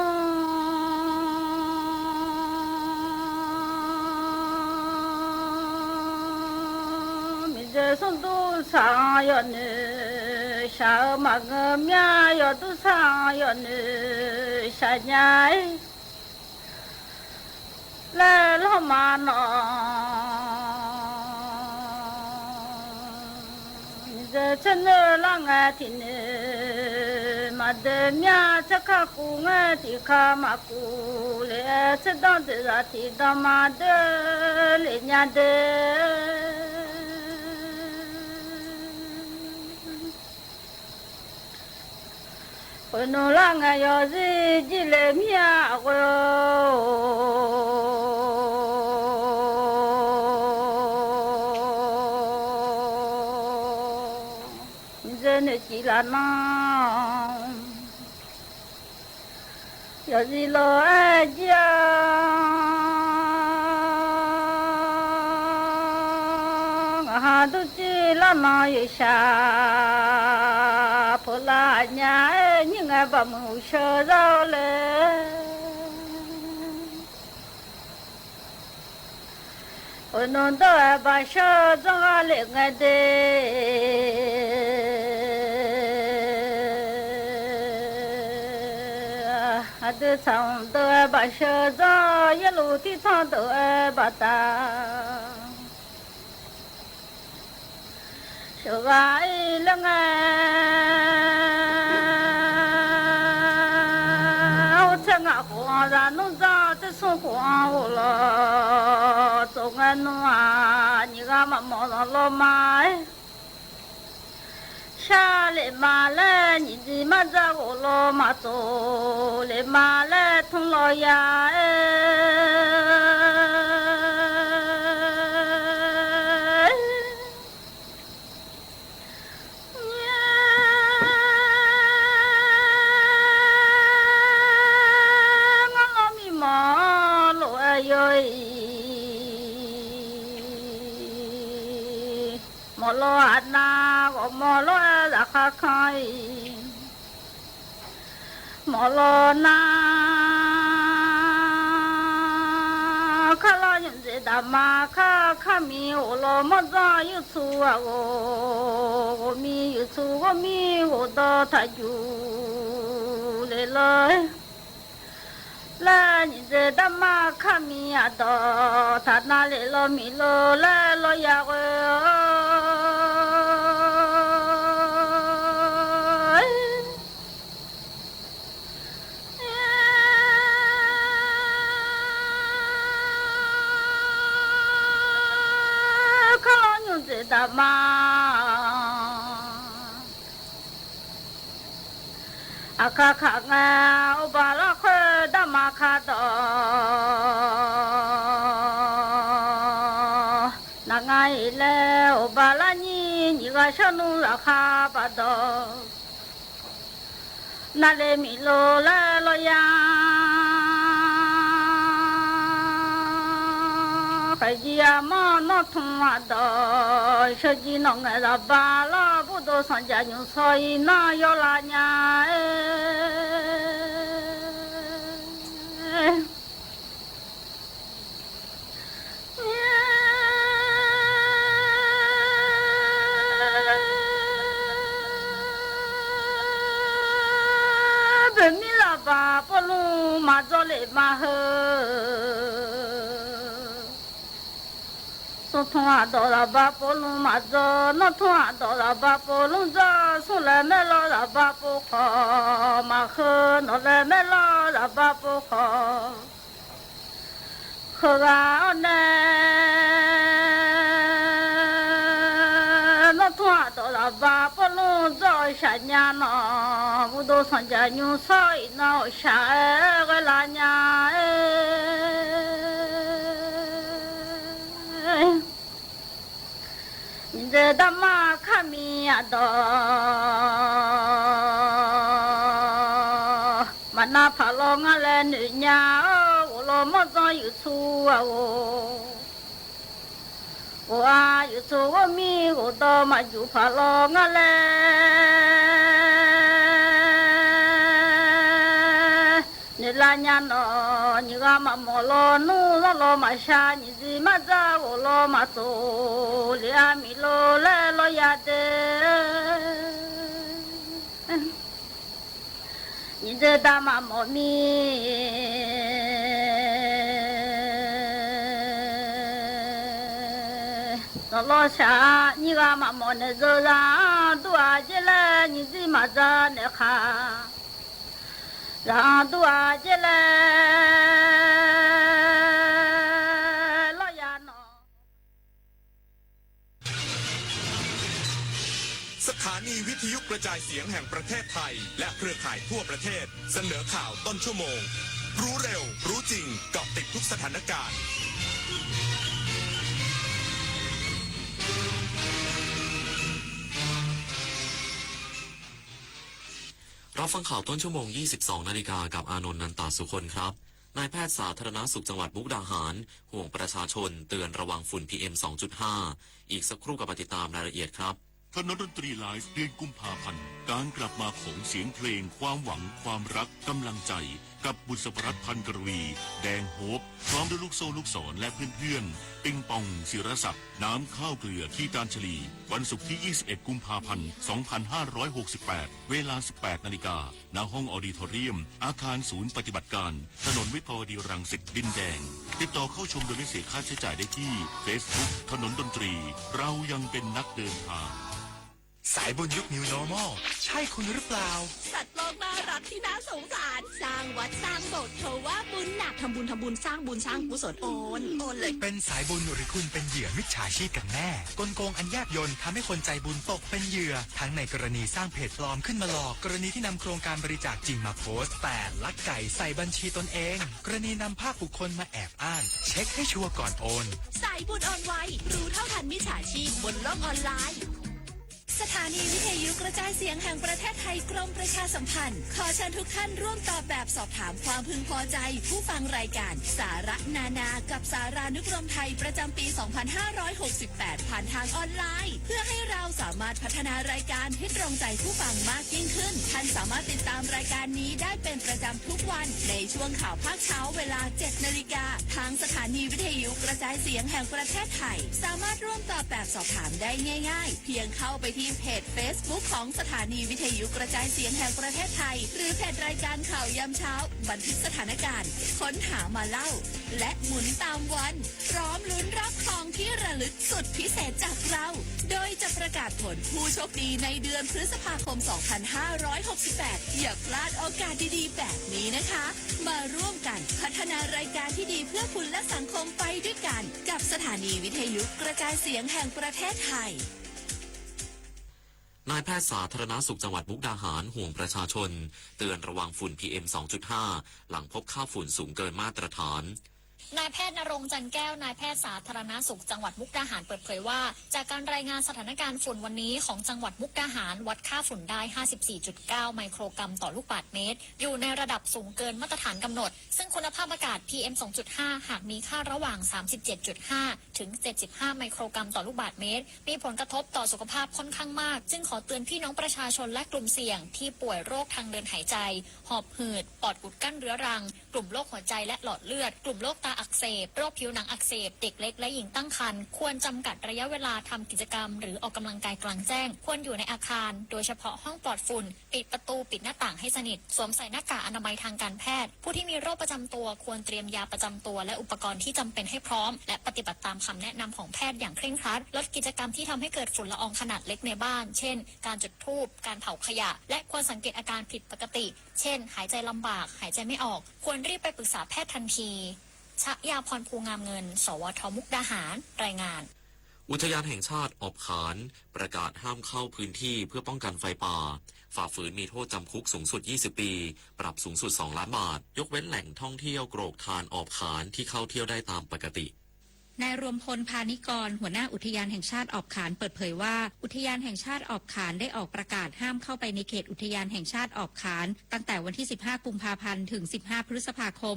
这送都上要呢，小马个面要都上要呢，下年来老妈呢，这真的让俺听呢，马的面这个姑俺的卡马姑嘞，这当的让听到马的来年的。我弄啷个要是进来面我，你这那进来呐？要是老二家，俺都进来那一下，不拉伢。你爱把门小绕嘞，我弄到爱把小绕来爱的，俺的唱都爱把小绕，一路的唱都爱把打，小爱了爱。咱弄咋的生活了？做俺弄啊，你干嘛忙上老妈？下来妈来，你的妈在我老妈做来妈来同老呀莫罗阿那我莫罗拉卡开，莫罗那卡拉人在大马卡卡米我罗莫扎有错啊我米有错我米我到他就来了。来，你这大马卡米呀到他那里了米了来了呀我。大妈，阿卡卡啊，我把那块大马卡到，那俺一来，我把那你个小农拉卡把到，那里米罗来了呀。海家嘛那通啊的，手机那个那巴拉不都上家用所以那要拉伢本米拉巴不路马做嘞马呵。送通啊到了把波龙马走，那通啊到了把波龙走，送来买了了把不好，马喝拿来买了了把不好，喝啊呢，那通啊到了把波龙走下年了，我都上家牛少一闹下个拉年你这大妈看米呀的，嘛那怕老俺来女伢，我老么子有错啊我啊有错我米我到嘛就怕老俺来，你拉伢喏，你个嘛莫老努老嘛下，你这嘛子我老嘛走，两米老来老呀的，你这大妈莫米。老乡，你个嘛莫那走让多进来，你这嘛子那哈，让多进来，老呀喏。สถานีวิทยุกระจายเสียงแห่งประเทศไทยและเครือข่ายทั่วประเทศเสนอข่าวต้นชั่วโมงรู้เร็วรู้จริงเกาะติดทุกสถานการณ์รับฟังข่าวต้นชั่วโมง 22 นาฬิกากับอานนท์ นันตาสุคนครับ นายแพทย์สาธารณสุขจังหวัดมุกดาหารห่วงประชาชนเตือนระวังฝุ่น PM 2.5 อีกสักครู่กับติดตามรายละเอียดครับถนนดนตรีไลฟ์เดือนกุมภาพันธ์การกลับมาของเสียงเพลงความหวังความรักกำลังใจกับบุษบรัตน์พันกรวีแดงโฮปพร้อมด้วยลูกโซ่ลูกศรและเพื่อนๆปิงปองศิรศักดิ์น้ำข้าวเกลือขี้ตาลฉลีวันศุกร์ที่ 21 กุมภาพันธ์ 2568 เวลา 18 นาฬิกาณห้องออดิทอเรียมอาคารศูนย์ปฏิบัติการถนนวิภาวดีรังสิตดินแดงติดต่อเข้าชมโดยไม่เสียค่าใช้จ่ายได้ที่ Facebook ถนนดนตรีเรายังเป็นนักเดินทางสายบุญยุค New Normal ใช่คุณหรือเปล่าสัตว์โลกน่ารักที่น่าสงสารสร้างวัดสร้างโบสถ์เพราะว่าบุญหนักทำบุญสร้างบุญสร้างกุศลโอนเลยเป็นสายบุญหรือคุณเป็นเหยื่อมิจฉาชีพกันแน่กลโกงอันแยบยลทำให้คนใจบุญตกเป็นเหยื่อทั้งในกรณีสร้างเพจปลอมขึ้นมาหลอกกรณีที่นำโครงการบริจาคจริงมาโพสต์แต่ลักไก่ใส่บัญชีตนเองกรณีนำภาพบุคคลมาแอบอ้างเช็คให้ชัวร์ก่อนโอนสายบุญออนไวรู้เท่าทันมิจฉาชีพบนโลกออนไลน์สถานีวิทยุกระจายเสียงแห่งประเทศไทยกรมประชาสัมพันธ์ขอเชิญทุกท่านร่วมตอบแบบสอบถามความพึงพอใจผู้ฟังรายการสาระนานากับสารานุกรมไทยประจำปี 2568 ผ่านทางออนไลน์เพื่อให้เราสามารถพัฒนารายการให้ตรงใจผู้ฟังมากยิ่งขึ้นท่านสามารถติดตามรายการนี้ได้เป็นประจำทุกวันในช่วงข่าวภาคเช้าเวลา 7 นาฬิกาทางสถานีวิทยุกระจายเสียงแห่งประเทศไทยสามารถร่วมตอบแบบสอบถามได้ง่ายๆเพียงเข้าไปที่เพจ Facebook ของสถานีวิทยุกระจายเสียงแห่งประเทศไทยหรือเพจรายการข่าวยามเช้าบันทึกสถานการณ์ค้นหามาเล่าและหมุนตามวันพร้อมลุ้นรับของที่ระลึกสุดพิเศษจากเราโดยจะประกาศผลผู้โชคดีในเดือนพฤษภาคม 2568 อย่าพลาดโอกาสดีๆแบบนี้นะคะมาร่วมกันพัฒนารายการที่ดีเพื่อคุณและสังคมไปด้วยกันกับสถานีวิทยุกระจายเสียงแห่งประเทศไทยนายแพทย์สาธารณสุขจังหวัดมุกดาหารห่วงประชาชนเตือนระวังฝุ่น PM 2.5 หลังพบค่าฝุ่นสูงเกินมาตรฐาน นายแพทย์ณรงค์จันแก้วนายแพทย์สาธารณสุขจังหวัดมุกดาหารเปิดเผยว่าจากการรายงานสถานการณ์ฝุ่นวันนี้ของจังหวัดมุกดาหารวัดค่าฝุ่นได้ 54.9 ไมโครกรัมต่อลูกบาศก์เมตรอยู่ในระดับสูงเกินมาตรฐานกำหนดซึ่งคุณภาพอากาศ PM 2.5 หากมีค่าระหว่าง 37.5 ถึง 75 ไมโครกรัมต่อลูกบาศก์เมตรมีผลกระทบต่อสุขภาพค่อนข้างมากจึงขอเตือนพี่น้องประชาชนและกลุ่มเสี่ยงที่ป่วยโรคทางเดินหายใจหอบหืดปอดอุดกั้นเรื้อรังกลุ่มโรคหัวใจและหลอดเลือดกลุ่มโรคตา อักเสบโรคผิวหนังอักเสบเด็กเล็กและหญิงตั้งครรภ์ควรจำกัดระยะเวลาทำกิจกรรมหรือออกกำลังกายกลางแจ้งควรอยู่ในอาคารโดยเฉพาะห้องปลอดฝุ่นปิดประตูปิดหน้าต่างให้สนิทสวมใส่หน้ากากอนามัยทางการแพทย์ผู้ที่มีโรคประจำตัวควรเตรียมยาประจำตัวและอุปกรณ์ที่จำเป็นให้พร้อมและปฏิบัติตามคำแนะนำของแพทย์อย่างเคร่งครัดลดกิจกรรมที่ทำให้เกิดฝุ่นละอองขนาดเล็กในบ้านเช่นการจุดธูปการเผาขยะและควรสังเกตอาการผิดปกติเช่นหายใจลำบากหายใจไม่ออกควรรีบไปปรึกษาแพทย์ทันทีชยาพรภูงามเงินสวทมุกดาหารรายงานอุทยานแห่งชาติออบขานประกาศห้ามเข้าพื้นที่เพื่อป้องกันไฟป่าฝ่าฝืนมีโทษจำคุกสูงสุด20ปีปรับสูงสุด2 ล้านบาทยกเว้นแหล่งท่องเที่ยวโกรกทานออบขานที่เข้าเที่ยวได้ตามปกตินายรวมพลพานิกรหัวหน้าอุทยานแห่งชาติออบขานเปิดเผยว่าอุทยานแห่งชาติออบขานได้ออกประกาศห้ามเข้าไปในเขตอุทยานแห่งชาติออบขานตั้งแต่วันที่15กุมภาพันธ์ถึง15พฤษภาคม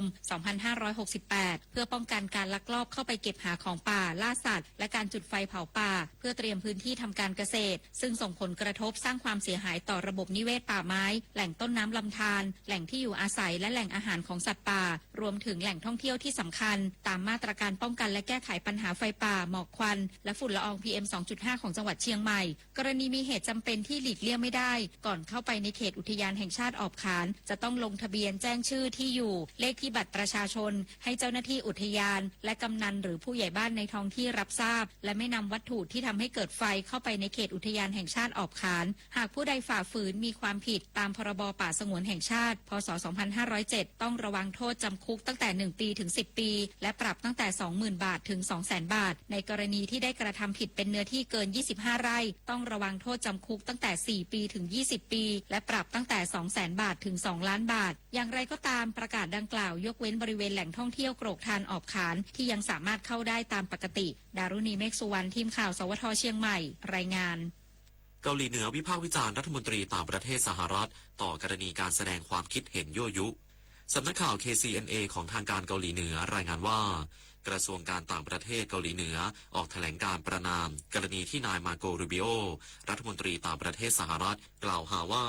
2568เพื่อป้องกันการลักลอบเข้าไปเก็บหาของป่าล่าสัตว์และการจุดไฟเผาป่าเพื่อเตรียมพื้นที่ทำการเกษตรซึ่งส่งผลกระทบสร้างความเสียหายต่อระบบนิเวศป่าไม้แหล่งต้นน้ำลำธารแหล่งที่อยู่อาศัยและแหล่งอาหารของสัตว์ป่ารวมถึงแหล่งท่องเที่ยวที่สำคัญตามมาตรการป้องกันและแก้ไขปัญหาไฟป่าหมอกควันและฝุ่นละออง PM 2.5 ของจังหวัดเชียงใหม่กรณีมีเหตุจำเป็นที่หลีกเลี่ยงไม่ได้ก่อนเข้าไปในเขตอุทยานแห่งชาติออบขานจะต้องลงทะเบียนแจ้งชื่อที่อยู่เลขที่บัตรประชาชนให้เจ้าหน้าที่อุทยานและกำนันหรือผู้ใหญ่บ้านในท้องที่รับทราบและไม่นำวัตถุที่ทำให้เกิดไฟเข้าไปในเขตอุทยานแห่งชาติออบขานหากผู้ใดฝ่าฝืนมีความผิดตามพรบป่าสงวนแห่งชาติพ.ศ. 2507ต้องระวังโทษจำคุกตั้งแต่1ปีถึง10ปีและปรับตั้งแต่ 20,000 บาทถึง 200,000 บาทในกรณีที่ได้กระทำผิดเป็นเนื้อที่เกิน25ไร่ต้องระวังโทษจำคุกตั้งแต่4ปีถึง20ปีและปรับตั้งแต่ 200,000 บาทถึง2 ล้านบาทอย่างไรก็ตามประกาศดังกล่าวยกเว้นบริเวณแหล่งท่องเที่ยวโกรกทานออบขานที่ยังสามารถเข้าได้ตามปกติดารุณีเมฆสุวรรณทีมข่าวสวทเชียงใหม่รายงานเกาหลีเหนือวิพากษ์วิจารณ์รัฐมนตรีต่างประเทศสหรัฐต่อกรณีการแสดงความคิดเห็นยั่วยุสำนักข่าว KCNA ของทางการเกาหลีเหนือรายงานว่ากระทรวงการต่างประเทศเกาหลีเหนือออกแถลงการประณามกรณีที่นายมาโกรูบิโอรัฐมนตรีต่างประเทศสหรัฐกล่าวหาว่า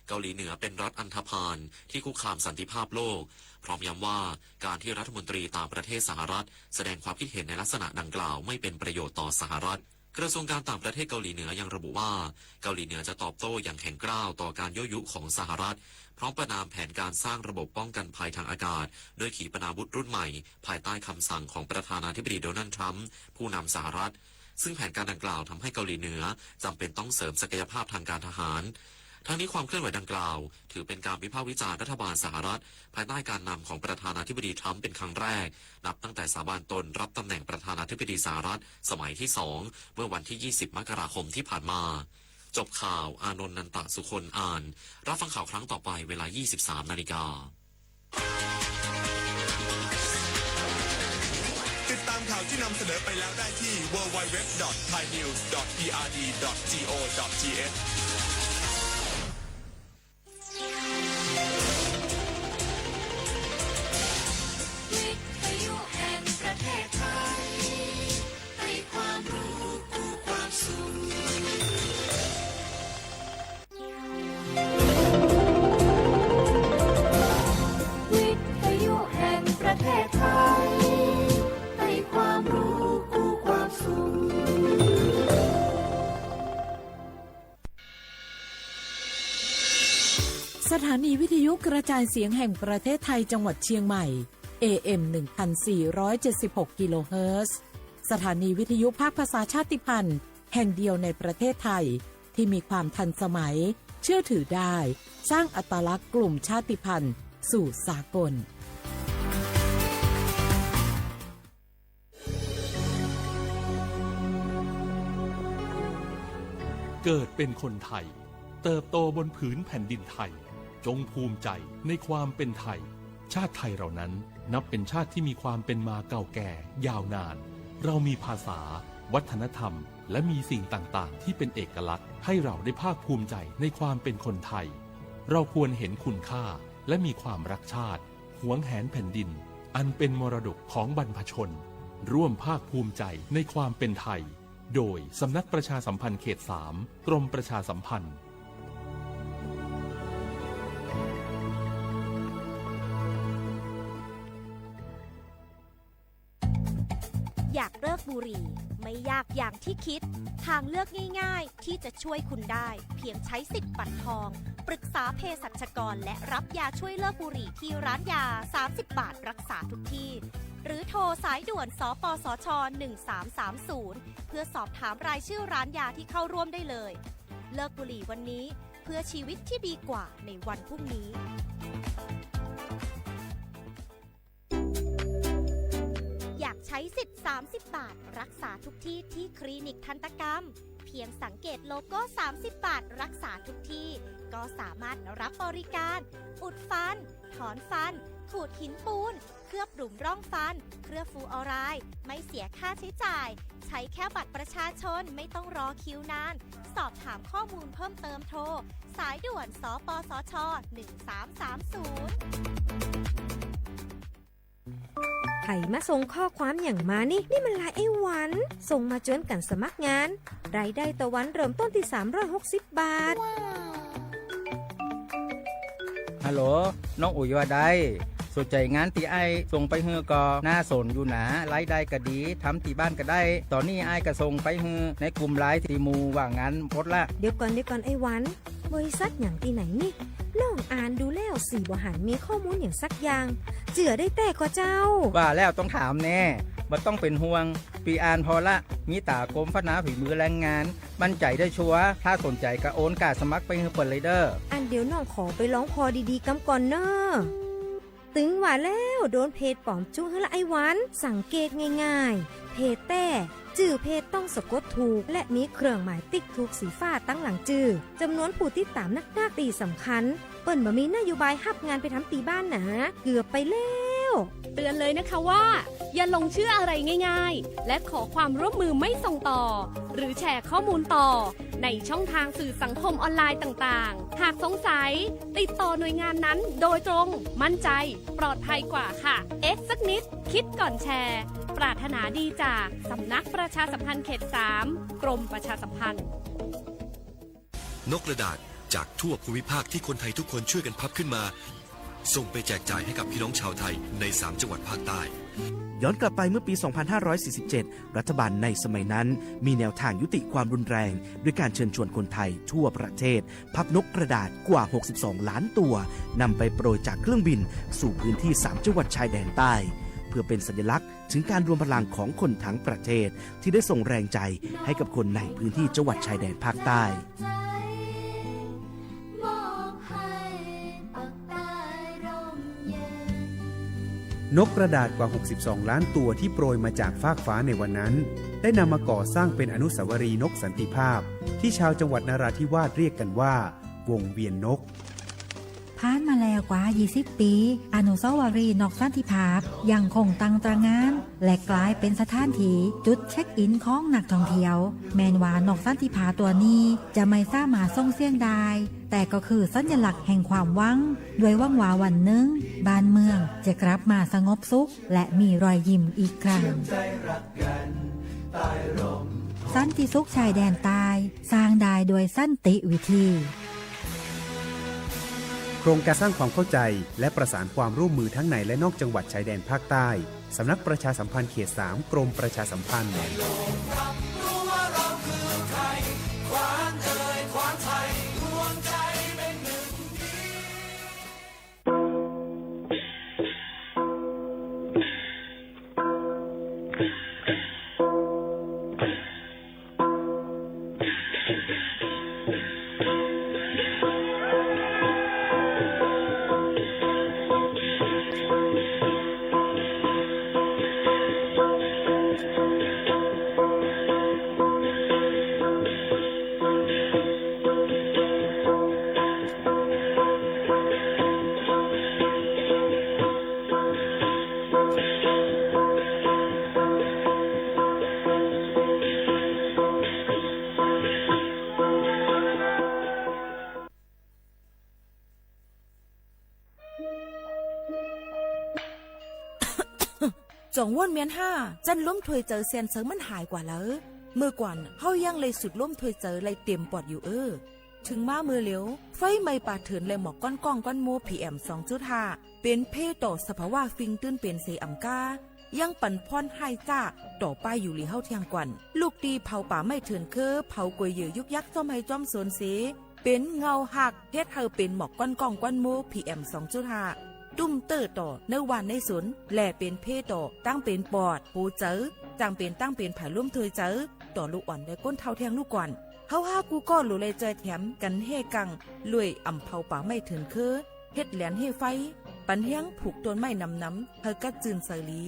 เกาหลีเหนือเป็นรัฐอันธพาลที่คุกคามสันติภาพโลกพร้อมย้ำว่าการที่รัฐมนตรีต่างประเทศสหรัฐแสดงความคิดเห็นในลักษณะดังกล่าวไม่เป็นประโยชน์ต่อสหรัฐกระทรวงการต่างประเทศเกาหลีเหนือยังระบุว่าเกาหลีเหนือจะตอบโต้อย่างแข็งกร้าวต่อการยั่วยุของสหรัฐพร้อมประณามแผนการสร้างระบบป้องกันภัยทางอากาศโดยขีปนาวุธรุ่นใหม่ภายใต้คำสั่งของประธานาธิบดีโดนัลด์ทรัมป์ผู้นำสหรัฐซึ่งแผนการดังกล่าวทำให้เกาหลีเหนือจำเป็นต้องเสริมศักยภาพทางการทหารทั้งนี้ความเคลื่อนไหวดังกล่าวถือเป็นการวิพากษ์วิจารณ์รัฐบาลสหรัฐภายใต้การนำของประธานาธิบดีทรัมป์เป็นครั้งแรกนับตั้งแต่สาบานตนรับตำแหน่งประธานาธิบดีสหรัฐสมัยที่2เมื่อวันที่20มกราคมที่ผ่านมาจบข่าวอานนท์นันตสุคนอ่านรับฟังข่าวครั้งต่อไปเวลา 23:00 น.ติดตามข่าวที่นำเสนอไปแล้วได้ที่ www.thainews.prd.go.thสถานีวิทยุกระจายเสียงแห่งประเทศไทยจังหวัดเชียงใหม่ AM 1476 กิโลเฮิรตซ์สถานีวิทยุภาคภาษาชาติพันธุ์แห่งเดียวในประเทศไทยที่มีความทันสมัยเชื่อถือได้สร้างอัตลักษณ์กลุ่มชาติพันธุ์สู่สากลเกิดเป็นคนไทยเติบโตบนผืนแผ่นดินไทยจงภูมิใจในความเป็นไทยชาติไทยเรานั้นนับเป็นชาติที่มีความเป็นมาเก่าแก่ยาวนานเรามีภาษาวัฒนธรรมและมีสิ่งต่างๆที่เป็นเอกลักษณ์ให้เราได้ภาคภูมิใจในความเป็นคนไทยเราควรเห็นคุณค่าและมีความรักชาติหวงแหนแผ่นดินอันเป็นมรดกของบรรพชนร่วมภาคภูมิใจในความเป็นไทยโดยสำนักประชาสัมพันธ์เขต 3 กรมประชาสัมพันธ์ อยากเลิกบุหรี่ไม่ยากอย่างที่คิดทางเลือกง่ายๆที่จะช่วยคุณได้เพียงใช้สิทธิ์บัตรทองปรึกษาเภสัชกรและรับยาช่วยเลิกบุหรี่ที่ร้านยา30 บาทรักษาทุกที่หรือโทรสายด่วนสปสช1330เพื่อสอบถามรายชื่อร้านยาที่เข้าร่วมได้เลยเลิกบุหรี่วันนี้เพื่อชีวิตที่ดีกว่าในวันพรุ่งนี้อยากใช้สิทธิ์30 บาทรักษาทุกที่ที่คลินิกทันตกรรมเพียงสังเกตโลโก้30 บาทรักษาทุกที่ก็สามารถรับบริการอุดฟันถอนฟันขูดหินปูนเคลือบหลุมร่องฟันเคลือบฟูออไรด์ไม่เสียค่าใช้จ่ายใช้แค่บัตรประชาชนไม่ต้องรอคิวนานสอบถามข้อมูลเพิ่มเติมโทรสายด่วนสปสช1330ไผ่มาส่งข้อความอย่างมานี่มันลายไอ้หวันส่งมาจนกันสมัครงานรายได้ต่อวันเริ่มต้นที่360 บาท ฮัลโหลน้องอุ๋ยว่าได้สนใจงานที่ไอ้ส่งไปเฮือก็น่าสนอยู่นะรายได้ก็ดีทำที่บ้านก็ได้ตอนนี้ไอ้ก็ส่งไปเฮือในกลุ่มไลน์ที่หมู่ว่างานพดละเดี๋ยวก่อนไอ้หวันบริษัทอย่างที่ไหนนี่น้องอ่านดูแล้วสีบ่หันมีข้อมูลอย่างสักอย่างเจือได้แต่ก็เจ้าว่าแล้วต้องถามแน่บ่ต้องเป็นห่วงปีอ่านพอละมีตากรมพัฒนาฝีมือแรงงานมั่นใจได้ชัวร์ถ้าสนใจก็โอนกาสมัครไปเฮือเปิดเลยเด้ออันเดี๋ยวน้องขอไปร้องพอดีๆกำก่อนเนอะตึงว่าแล้วโดนเพจปลอมจุ้งให้ละไอ้หวันสังเกตง่ายๆเพจแต่จื่อเพจต้องสะกดถูกและมีเครื่องหมายติ๊กถูกสีฟ้าตั้งหลังจื่อจำนวนผู้ติดตามนักตีสำคัญเปิ้นบ่มีนโยบายฮับงานไปทำตีบ้านนะเกือบไปแล้วเตือนเลยนะคะว่าอย่าลงเชื่ออะไรง่ายๆและขอความร่วมมือไม่ส่งต่อหรือแชร์ข้อมูลต่อในช่องทางสื่อสังคมออนไลน์ต่างๆหากสงสัยติดต่อหน่วยงานนั้นโดยตรงมั่นใจปลอดภัยกว่าค่ะสักนิดคิดก่อนแชร์ปรารถนาดีจากสำนักประชาสัมพันธ์เขต3กรมประชาสัมพันธ์นกกระดาษจากทั่วภูมิภาคที่คนไทยทุกคนช่วยกันพับขึ้นมาส่งไปแจกจ่ายให้กับพี่น้องชาวไทยใน3จังหวัดภาคใต้ย้อนกลับไปเมื่อปี 2547 รัฐบาลในสมัยนั้นมีแนวทางยุติความรุนแรงด้วยการเชิญชวนคนไทยทั่วประเทศพับนกกระดาษกว่า62ล้านตัวนำไปโปรยจากเครื่องบินสู่พื้นที่3จังหวัดชายแดนใต้เพื่อเป็นสัญลักษณ์ถึงการรวมพลังของคนทั้งประเทศที่ได้ส่งแรงใจให้กับคนในพื้นที่จังหวัดชายแดนภาคใต้นกกระดาษกว่า62ล้านตัวที่โปรยมาจากฟากฟ้าในวันนั้นได้นำมาก่อสร้างเป็นอนุสาวรีย์นกสันติภาพที่ชาวจังหวัดนราธิวาสเรียกกันว่าวงเวียนนกผ่านมาแล้วกว่า20 ปีอนุสาวรีย์นกสันติภาพยังคงตั้งตระหง่านและกลายเป็นสถานที่จุดเช็คอินของนักท่องเที่ยวแม้ว่านกสันติภาพตัวนี้จะไม่สามารถส่งเสียงได้แต่ก็คือสัญลักษณ์แห่งความหวังด้วยหวังว่าวันหนึ่งบ้านเมืองจะกลับมาสงบสุขและมีรอยยิ้มอีกครั้งสันติสุขชายแดนใต้สร้างได้โดยสันติวิธีโครงการสร้างความเข้าใจและประสานความร่วมมือทั้งในและนอกจังหวัดชายแดนภาคใต้สำนักประชาสัมพันธ์เขต3กรมประชาสัมพันธ์จงว่นเมียนห้าจันล้มถวยเจอเซียนเซิงมันหายกว่าแล้วเมื่อก่อนเฮายังเลยสุดล้มถวยเจอเลยเต็มปอดอยู่ถึงมามือเหลียวไฟไม่ป่าเถือนเลยหมอกก้อนก้องก้อนโม PM 2.5 เป็นเพต่อสภาวะฟิงตื้นเป็นเซอัมกา ยังปั่นพ่อนให้จ้าต่อไปอยู่หลีเฮาเทียงกวันลูกดีเผาป่าไม่เถื่อนคือเผากวยเหยื่อยุกยักษ์จอมให้จอมสวนเสเป็นเงาหักเฮ็ดเฮาเป็นหมอกก้อนกองก้อนมู PM 2.5 ดุ้มเตอร์ต่อเนื้อวานในสนแหล่เป็นเพต่อตั้งเป็นปอดหูเจอจังเป็นตั้งเป็นผายร่วมเธอเจอต่อลูกอ่อนได้ก้นเท่าแทงลูกก่อนเฮาห้ากูก็หลุเลยใจแถมกันเฮกังลุยอ่ำเผาป่าไม่ถึงคือเฮ็ดแหลนเฮไฟปันเฮียงผูกต้นไม้นำเฮกัดจืนเสลี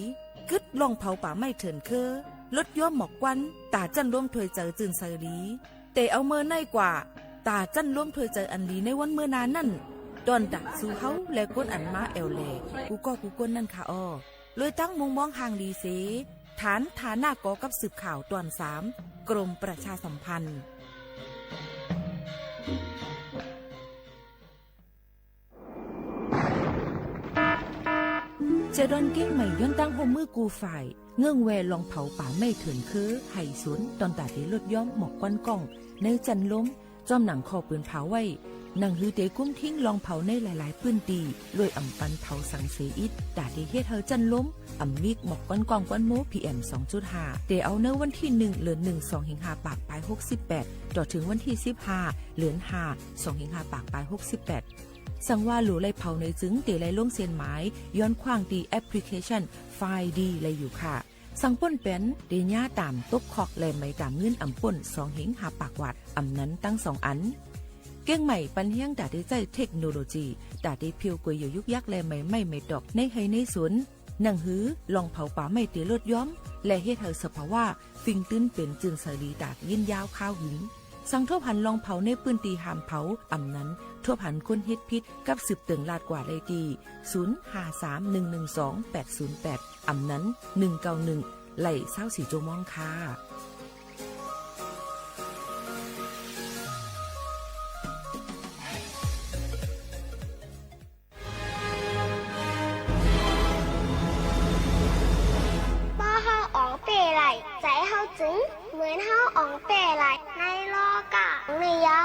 กึดลองเผาป่าไม่ถึงคือลดย่อมหมอกวันตาจันร่วมถวยเจอจืนเสลีแต่เอาเมื่อในกว่าตาจันร่วมถวยเจออันดีในวันเมื่อนานนั่นตอนดักสู้เขาและก้นอันมาแอลเลกูก็กูก้นนั่นค่ะอ้อเลยตั้งมุงมองห่างดีเสฐานฐานะกอกับสืบข่าวตอน3กรมประชาสัมพันธ์เจดอนเก้งใหม่ย้อนตั้งโฮมมือกูฝ่ายเงื่องแวลองเผาป่าไม่เถื่อนคือไห่สวนตอนตาที่ลดย้อมหมอกก้อนกล้องในจันล้มจอมหนังคอปืนเผาไว้หนังฮือเตกุ้มทิ้งลองเผาในหลายๆปื้นตีลอยอ่ำปันเผาสังเสอิดตาที่เฮ็ดเฮาจันล้มอ่ำมิกหมอกก้อนกองก้อนโม PM 2.5 เตเอาเนื้อวันที่1เดือน1 2หิงหาปากปลาย68ต่อถึงวันที่15เดือน5 2หิงหาปากปลาย68สั่งว่าหลูไลเผาในจึงเตไลล่งเสียนหมายย้อนขว้างตีแอปพลิเคชันไฟล์ดีไลอยู่ค่ะสั่งป้นเป็นเดญ่าตามตกคอกแลไม่ตามเงื่อนอ่ำป่น2หิงหาปากวัดอ่ำนั้นตั้ง2อันเก้งใหม่ปันเฮียงดาได้ใจเทคโนโลยีดาได้เพียวกวยอยู่ยุกยักและไม่ดอกในให้ในสวนหนังหือลองเผาป่าไม่เตลดย้อมและเฮ็ดให้สภาวะฟิงตื้นเป็นจึงสลีดากยินยาวข้าวหิงสังทั่วพันลองเผาในปืนตีหามเผาอ่ำนั้นทั่วพันคนเฮ็ดพิษกับสืบเตึงลาดกว่าเลยดี0531128808อ่ำนั้น191ไหล24โจมองค่ะใจเฮาจึงเหมือนเฮาอ่องเป้ไหลในโลกาในเยา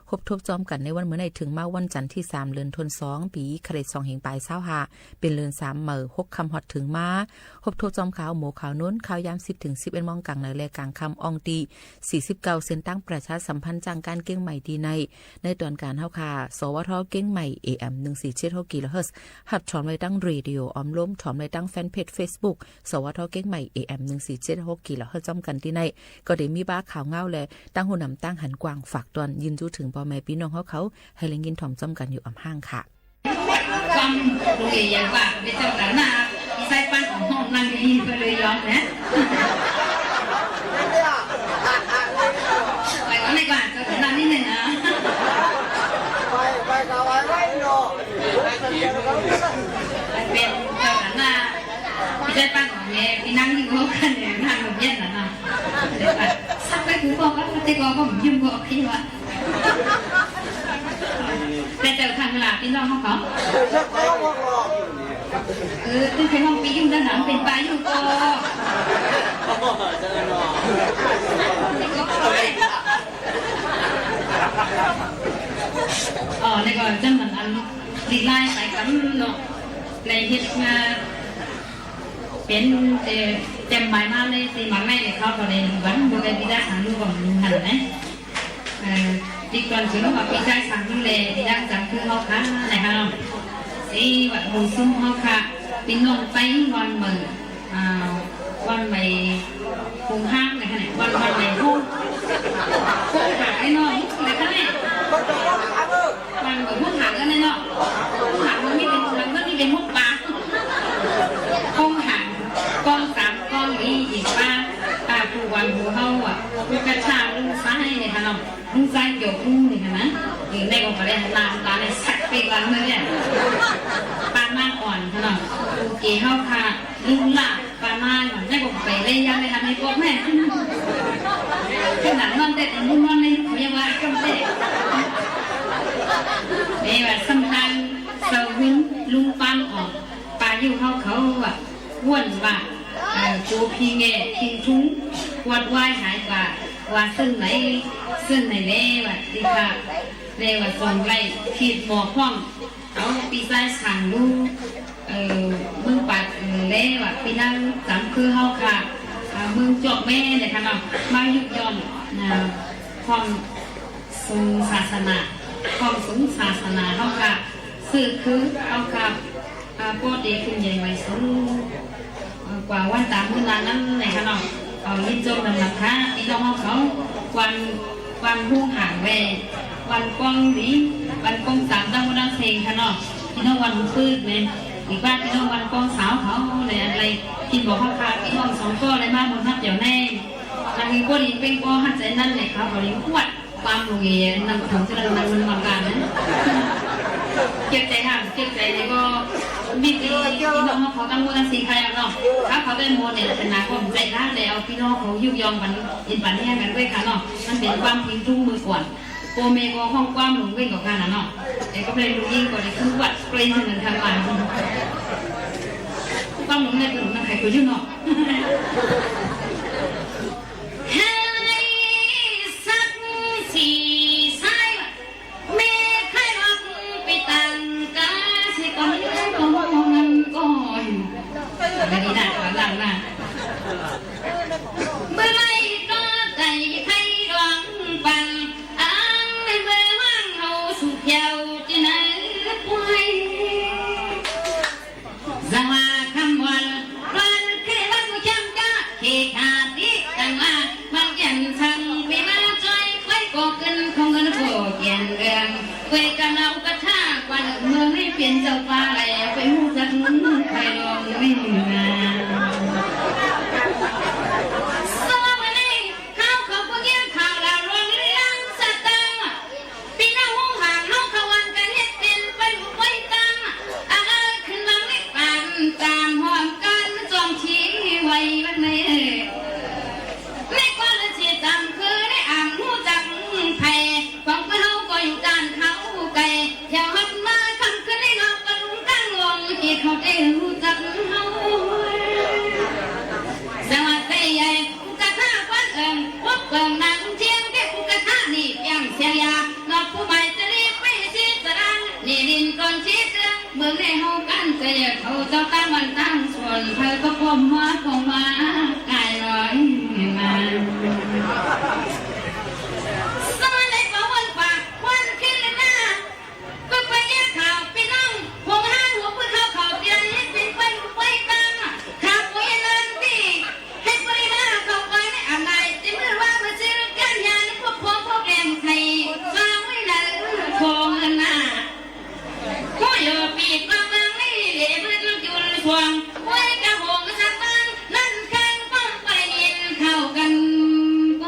ครบทบจอมกันในวันเมื่อในถึงมาวันจันทร์ที่3เดือนธันวาคมปีคริสต์2525เป็นเดือน3มื้อ6ค่ำฮอดถึงมาครบทบจอมข่าวหมูข่าวนู้นข่าวยาม10ถึง11 โมงกลางในรายการค่ำอองตี49เส้นตั้งประชาสัมพันธ์จังการเก้งใหม่ดีในตอนการเฮาค่ะสวทเก้งใหม่ AM 1476 กิโลเฮิรตซ์หัดถอมไว้ตั้งเรดิโอออมล้มถอมไว้ตั้งแฟนเพจ Facebook สวทเก้งใหม่ AM 1476 กิโลเฮิรตซ์จอมกันที่ในก็ได้มีบ้าข่าวเงาและตั้งหูนำตั้งหันกว้างฝากตอนยินจูถึงพ่อแม่พี่น้องเขาให้เล่นยินถ่อมจอมกันอยู่อำห้างค่ะความโรงเรียนว่าได้เจ้ากันมาใส่ปั้นของห้องนั่งดีไปเลยยอมนะไปก่อนดีกว่าเจ้ากันนิดนึงนะไปกับไว้เนาะเป็นเจ้ากันมาใส่ปั้นของแม่พี่นั่งที่เขากันเนี่ยนั่งแบบเย็นนะนะสักไปกูบอกว่าแต่ก็ผมยืมบอกพี่ว่าแต่เจอทางเวลาพี่น้องเขาตึ้งใครห้องปียุ่งด้านหลังเป็นปลายุ่งก็ในก่อนจะเหมือนอันดีไลน์ไปกันเนาะในฮิตมาเป็นเต็มหมายมากเลยสิมันไม่เขาตอนนี้วันบุกไปพิจารณาดูก่อนดูหันนะดีก่อนถึงว่าพิจารณาดูเลยพิจารณาคือเขาค่ะนะครับสิวัดบุญซุ้มเขาค่ะเป็นนนไปวันเมื่อวันใหม่คงห้างเลยค่ะเนี่ยวันใหม่คงหาไอ้น้อยเลยค่ะเนี่ยวันแบบพวกหากันเลยเนาะหามันไม่เป็นมันก็ไม่เป็นพวกปลาคงหากอง3กองนี้อีกป้าผู้วันผู้เฮาผู้กระชากลุงซ้ายเนี่ยค่ะเนาะลุงซ้ายเกี่ยวกุ้งเนี่ยค่ะนะอยู่ในกองกระเด็นตาในสักปีวันเลยเนี่ยปานมาอ่อนค่ะเนาะผู้เกี่ยวเฮาค่ะลุงละปานมาหน่อยได้บอกไปเลยยังไม่ทำให้พวกแม่ขนาดนอนเด็ดลุงนอนเลยเขายังว่ากำเด็ดนี่ว่าสำคัญเสาวินลุงปานอ่อนปาอยู่เขาว่วนว่าจูพีเงทิ้งทุ่งวัดไหวหายว่าซึ่งไหนเล่ว่าดีค่ะเล่ว่าส่งไรขีดหมอกห้องเอาปีไส้สั่งดูมึงปัดเล่ว่าปีนั่งจำคือเฮาค่ะมึงจบแม่เนี่ยค่ะเนาะมายุยอมความทรงศาสนาความสูงศาสนาเฮาค่ะสื่อคือเฮาค่ะปกติคุณใหญ่ไว้สูงกว่าวันตามมื้อนั้นในขนมยินจมนำหลักค่ะพี่น้องเขาวันผู้ห่างแววันกองหลีวันกองสามตั้งวันเพลงขนมพี่น้องวันพืชเนี่ยอีกบ้านพี่น้องวันกองสาวเขาอะไรกินบอกเขาค่ะพี่น้อง2ก้อนอะไรมากบนทับเดี๋ยวแน่ทางนี้ก็ดีเป็นก็หัดใจนั่นเลยครับบริขวดความโรงเรียนนำของเจริญมันมาการนั้นเก็บใจห่างเก็บใจเลยก็มีพี่น้องเขาตั้งมูลนิธิใครเนาะถ้าเขาได้โมเดลชนะก็ใจร้ายแล้วพี่น้องเขายุยอมกันอินปันแห้งกันด้วยค่ะเนาะมันเป็นความพิงทุ่งมือก่อนโกเมโกห้องความหลงเว้นกับการนะเนาะแต่ก็เป็นลูกยิ่งกว่าในคือวัดเกรงถึงทางบ้านความหลงในถนนนั่งใครคุยยุ่งเนาะไม่ได้ด่าหลังนะเมื่อไรก็ใจใครหวังปันอ้างในเมื่อว่างเอาสุขเยาวที่ไหนไว้สังว่าคำวันวันแค่วันกูจำจ้าเขขาดที่สังว่ามันยันทั้งปีมาจอยไว้ก่อเกินของเงินโผล่เกียนเรื่องไว้กันเอากระทากวันเมืองให้เปลี่ยนเจ้าฟ้าอะไรไปหูจักนุ่นใครลองไม่มาเ เขาเจ้าตั้งวันตั้งส่วนเธอก็พมว่าคงมากายร้อยมาสมัยไหนก็วันปากวันขึ้นเลยนะก็ไปแยกข่าวไปนั่งหงห้างหัวเพื่อเข้าเตียงให้เป็นไฟไฟตั้งข่าวไว้นั่นที่ให้ปริมาเข้าไปในอะไรจะเมื่อว่ามาซื้อกันยาในพวกพ่อพวกแกงไทยฟังไว้เลยคงหน้าก็อย่าปีกบางนี่เดี๋ยวมันจุนทวงไว้กระหงสักบ้างนั่นแข่งป้องไปเย็นเข้ากันไป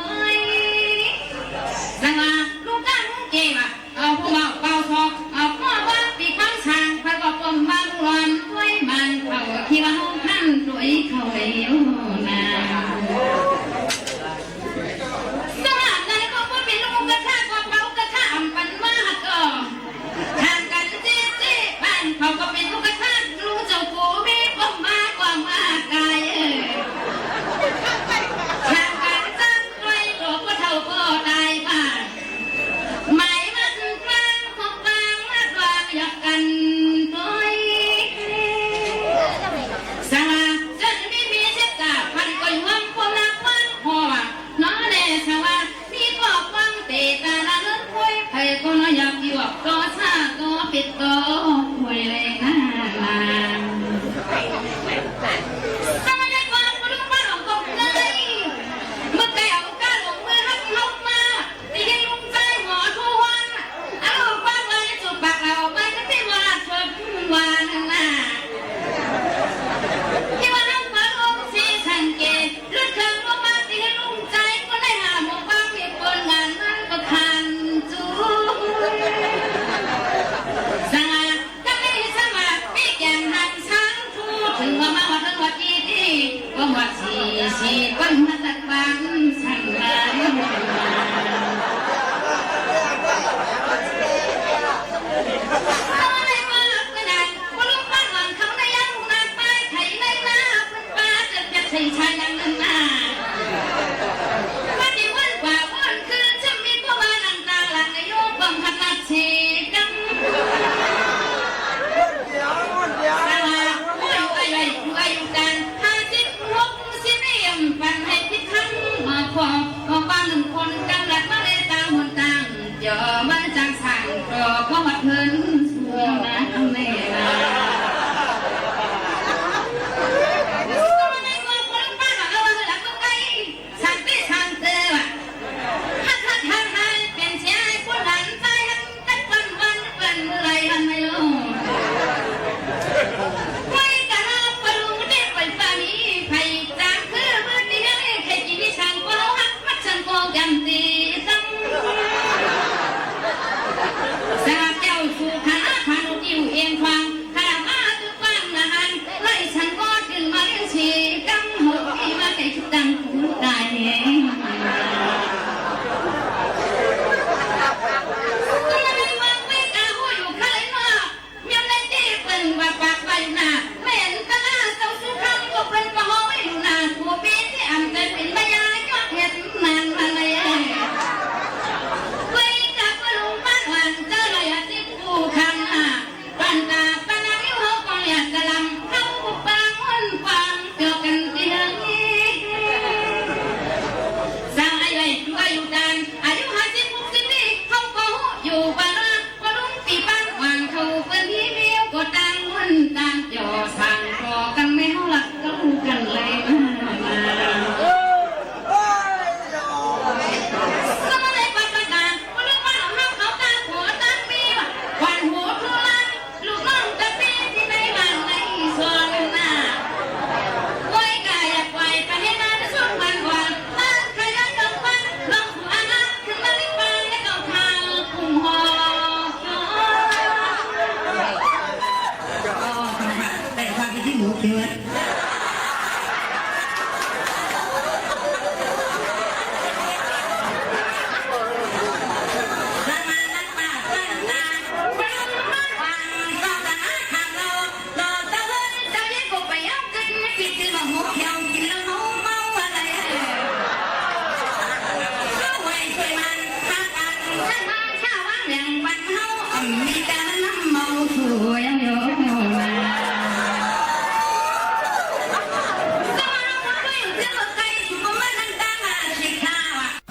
สังอาลูกตั้งลูกเก็บเอาผู้เบาเบาทอกเอาพ่อว่าปีกบางช่างไปก็ปมบางร้อนด้วยมันเขาที่ว่าห้องท่านด้วยเขาเลี้ยวนาสมัครนั้นก็พูดเป็นลูกกระชากก็เผากระชากปันมากก็ทางกันเจ๊เจ๊บ้านเขาก็เป็นลูกกระชากลูกเจ้ากูมีความมากความมากกายทางกันตั้งด้วยตัวก็เท่าก็ตายบ้าน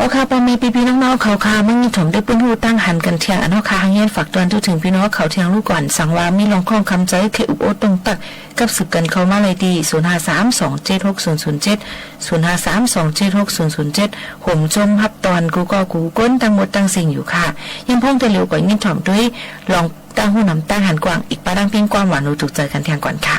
เอาค่ะพ่อแม่พี่น้องๆเขาค่ะมั่งถมได้ปื้นหูตั้งหันกันเทียงอันเฮาค่ะเฮียนฝากตอนทุกถึงพี่น้องเขาเทียงลูกก่อนสั่งว่ามีลองข้องคำใจเคอุบโอตรงตักกับสืบกันเข้ามาเลยดี0532760070 0532760070ห่มจมฮับตอนกูก็กูก้นตั้งหมดตั้งสิ่งอยู่ค่ะยังพ่องแต่เร็วกว่าเงินถ่อมด้วยลองตั้งหูน้ำตั้งหันกว้างอีกปาดังเพียงความหวานหนูถูกใจกันเทียงก่อนค่ะ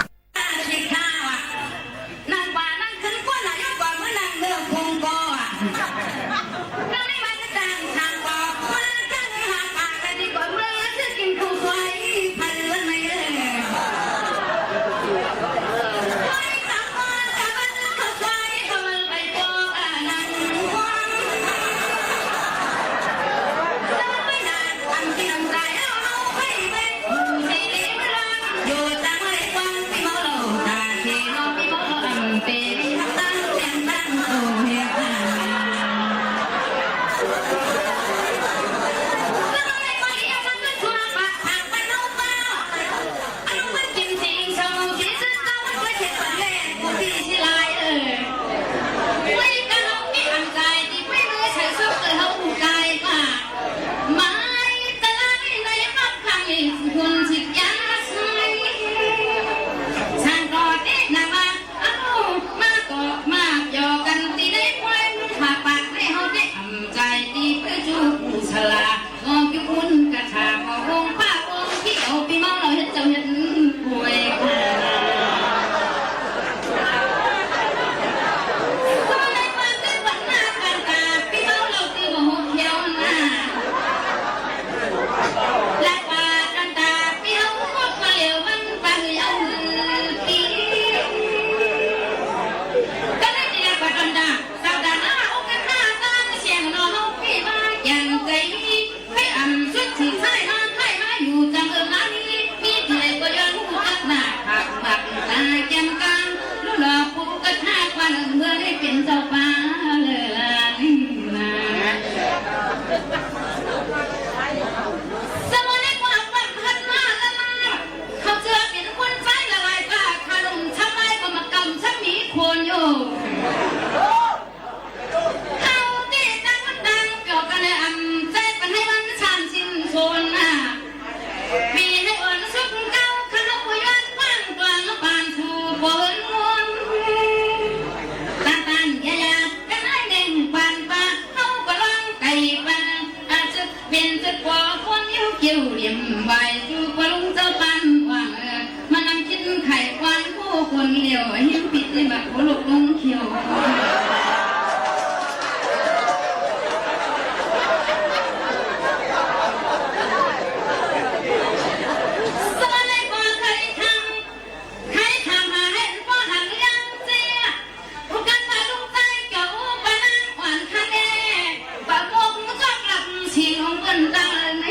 เ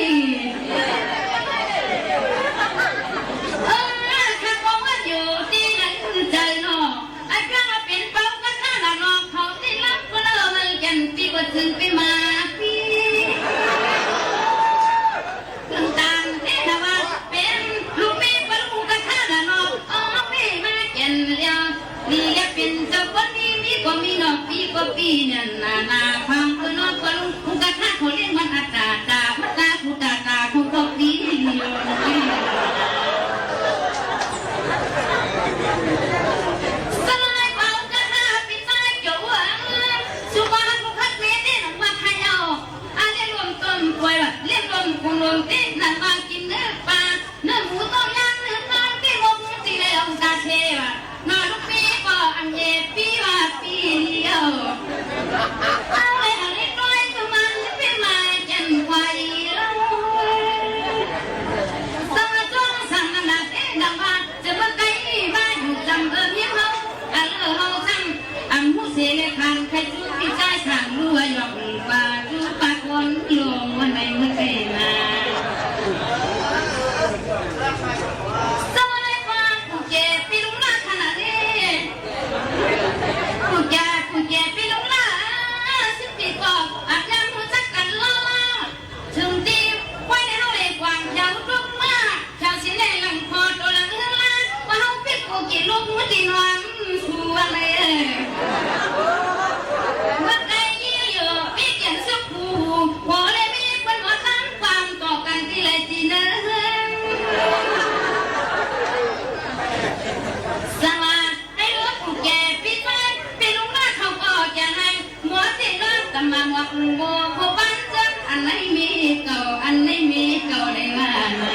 โบโคปันจังอันไหนมีเก่าอันไหนมีเก่าได้ว่ามา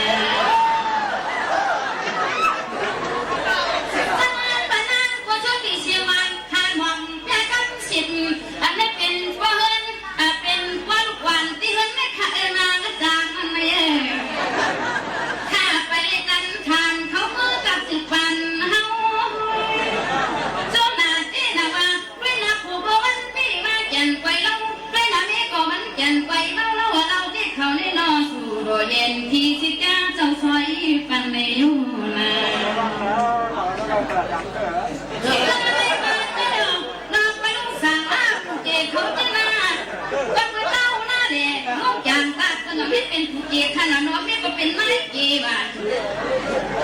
สมานปนังก็ชอบที่เชียงวันทานหวังแพ้คำสิทธิ์อันนี้เป็นว่าเฮินเป็นว่าลูกวันที่เฮินไม่ขาดนางก็จางมันไม่ข้าไปกันทานเขาเมื่อกับสิบปันเฮาโจนาเจนาว่าเวลาผู้บ่มันปีมาแก่นไกวเล่าเวลาเมฆก็มันแก่นไกวเล่าเล่าว่าเราที่เขาในนอสู่โดเย็นที่สิจ้าเจ้าซอยปันในอยู่นาเขาจะมาก็คือเล่าหน้าเด็กลูกจางตาก็ไม่เป็นผู้เกียร์ขนาดน้อยไม่ก็เป็นไม้เกียร์บ้าน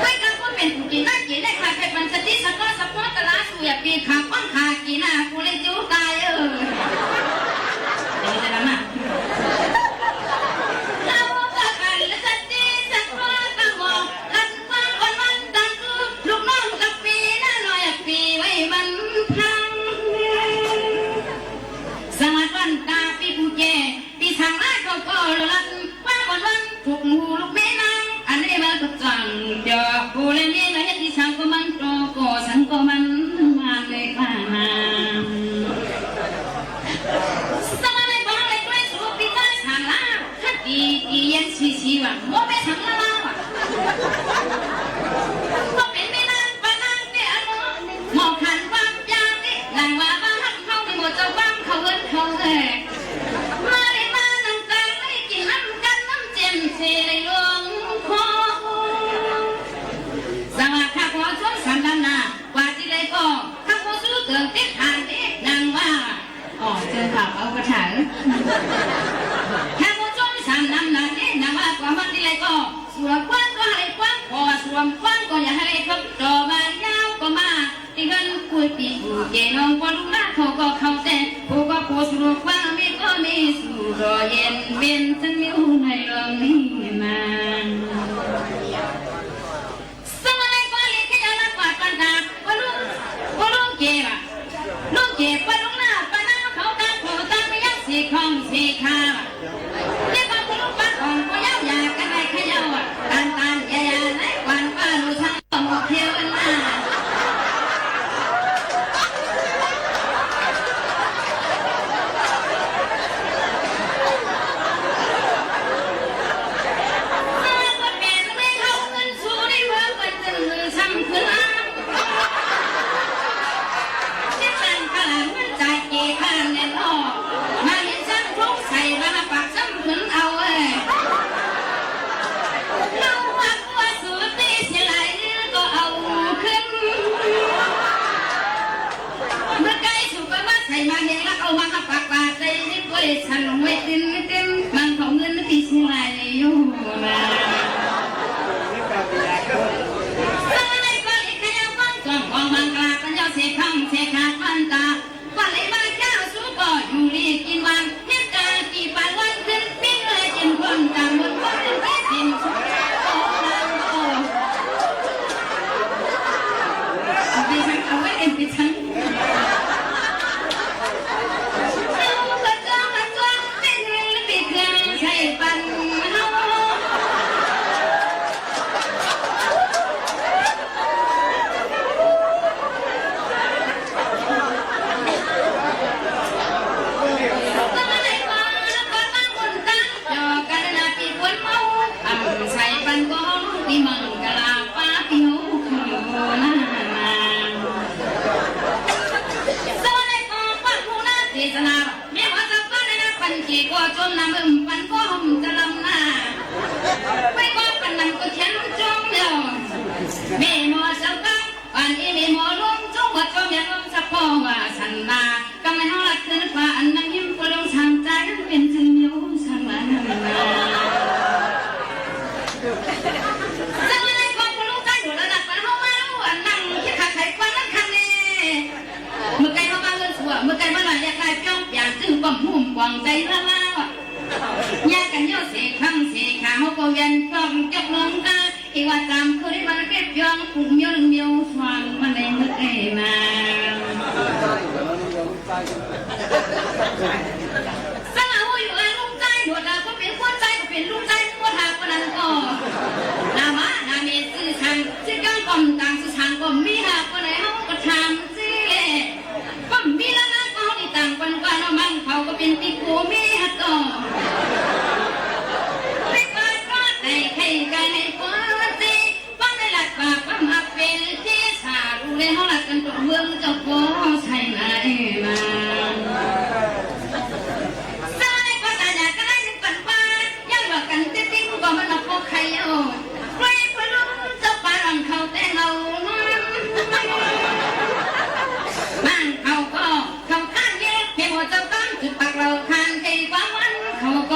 ไม่ก็เป็นผู้เกียร์ไม้เกียร์ได้ขาดไปปันสติสักก็สักพอตลาดสุยปีขาป้องขากีน่ากูเลยจิ้วตายนี่จะทำอ่ะเราก็กันและสติสักพอตั้งหม้อลันฟังวันวันตั้งคือลูกน้องกับปีน่าลอยปีไว้มันพังสวัสดีตาปีผู้เจปีทางลาดเขาก็ลันว่าวันถูกหูลูกแม่นางอันนี้มันก็จังเดี๋ยวกูเลยมีอะไรที่สังก็มันโตก็สังก็มันมาเลยกว่ามาสมัยบ้านเลยใกล้สุดปีบ้านทางลาดถ้าตียันชีว่ะโมไม่ทางลาว่ะก็เป็นแม่นางป้านางเตี้ยหมอกขันความยาวนี่นางว่าบ้านเขาไม่หมดเจ้าบ้านเขาเอิ้นเขาเลยมาเลยมาน้ำตาไม่กินน้ำกันน้ำเจมเสเลยลงคอสวัสดีค่ะขอชมสันดานนาว่าที่ไรก็ข้าพซื้อเกินติดทางนี้นางว่าอ๋อเจอข่าวเอากระถางข้าพชมสันดานนาเนี่ยนางว่ากว่าวันที่ไรก็สวมกว้างก็ให้กว้างพอสวมกว้างก็อย่าให้ครับต่อมายาวก็มาที่กันคุยปีกูเจน้องก็รู้ละเขาก็เข้าแต่กูก็โพสรูปว่ามีก็มีสู่รอเย็นเป็นฉันมีหูในเรื่องนี้มาสมัยก่อนเลยที่จะรักกว่ากันตาว่าลุงเจ็บลุงเจ็บว่าลุงหน้าปน้าเขาตาโผล่ตาไม่ยักสีของสีขาวเรียกว่าลุงปัดของก็ยาวอยากกันได้ขย่าวการตานยาไหนกวนป้าดูทางต้องเที่ยวกันมามาเห็นแล้วเอามาปากปากใจนี่ก็เลยฉันไม่เต็มมันของเงินไม่ตีสิ่งไรอยู่นะสมัยก่อนขยันฟังจอมกองบางกลาปัญญาเสกข้างเสกขาดมันตาวันไหนบ้านเจ้าสู้ก็อยู่ดีกินวันเฮ็ดกากี่ปันวันขึ้นปิ้งเลยกินคนต่างคนคนเป็นแค่กินชุดโอ้ดิฉันเอาไว้เอ็มดิฉันแม่หมอสังกัดอันนี้แม่หมอลุงจงวัดก็แม่ลุงสักพ่อว่าสันดากำลังหาลักคืนฟ้าอันนั้นยิ้มก็ลงทางใจเป็นถึงยิ้มสังละนาสังละนาคนลุงใจดูระดับมันเข้ามาแล้วอันนั่งคิดขาดไขควันนั่นคันนี้เมื่อไกลเข้ามาเงินสัวเมื่อไกลมาหน่อยอยากได้เพียงอย่างจึงความหุ่มกวางใจละลาวแยกกันโยเสกข้างเสกขาเขาก็ยันชอบจับลงตาที่ว่าตามคือได้มาเก็บยองกลุ่มยองเมียวสว่างมันในมือเอมาสาว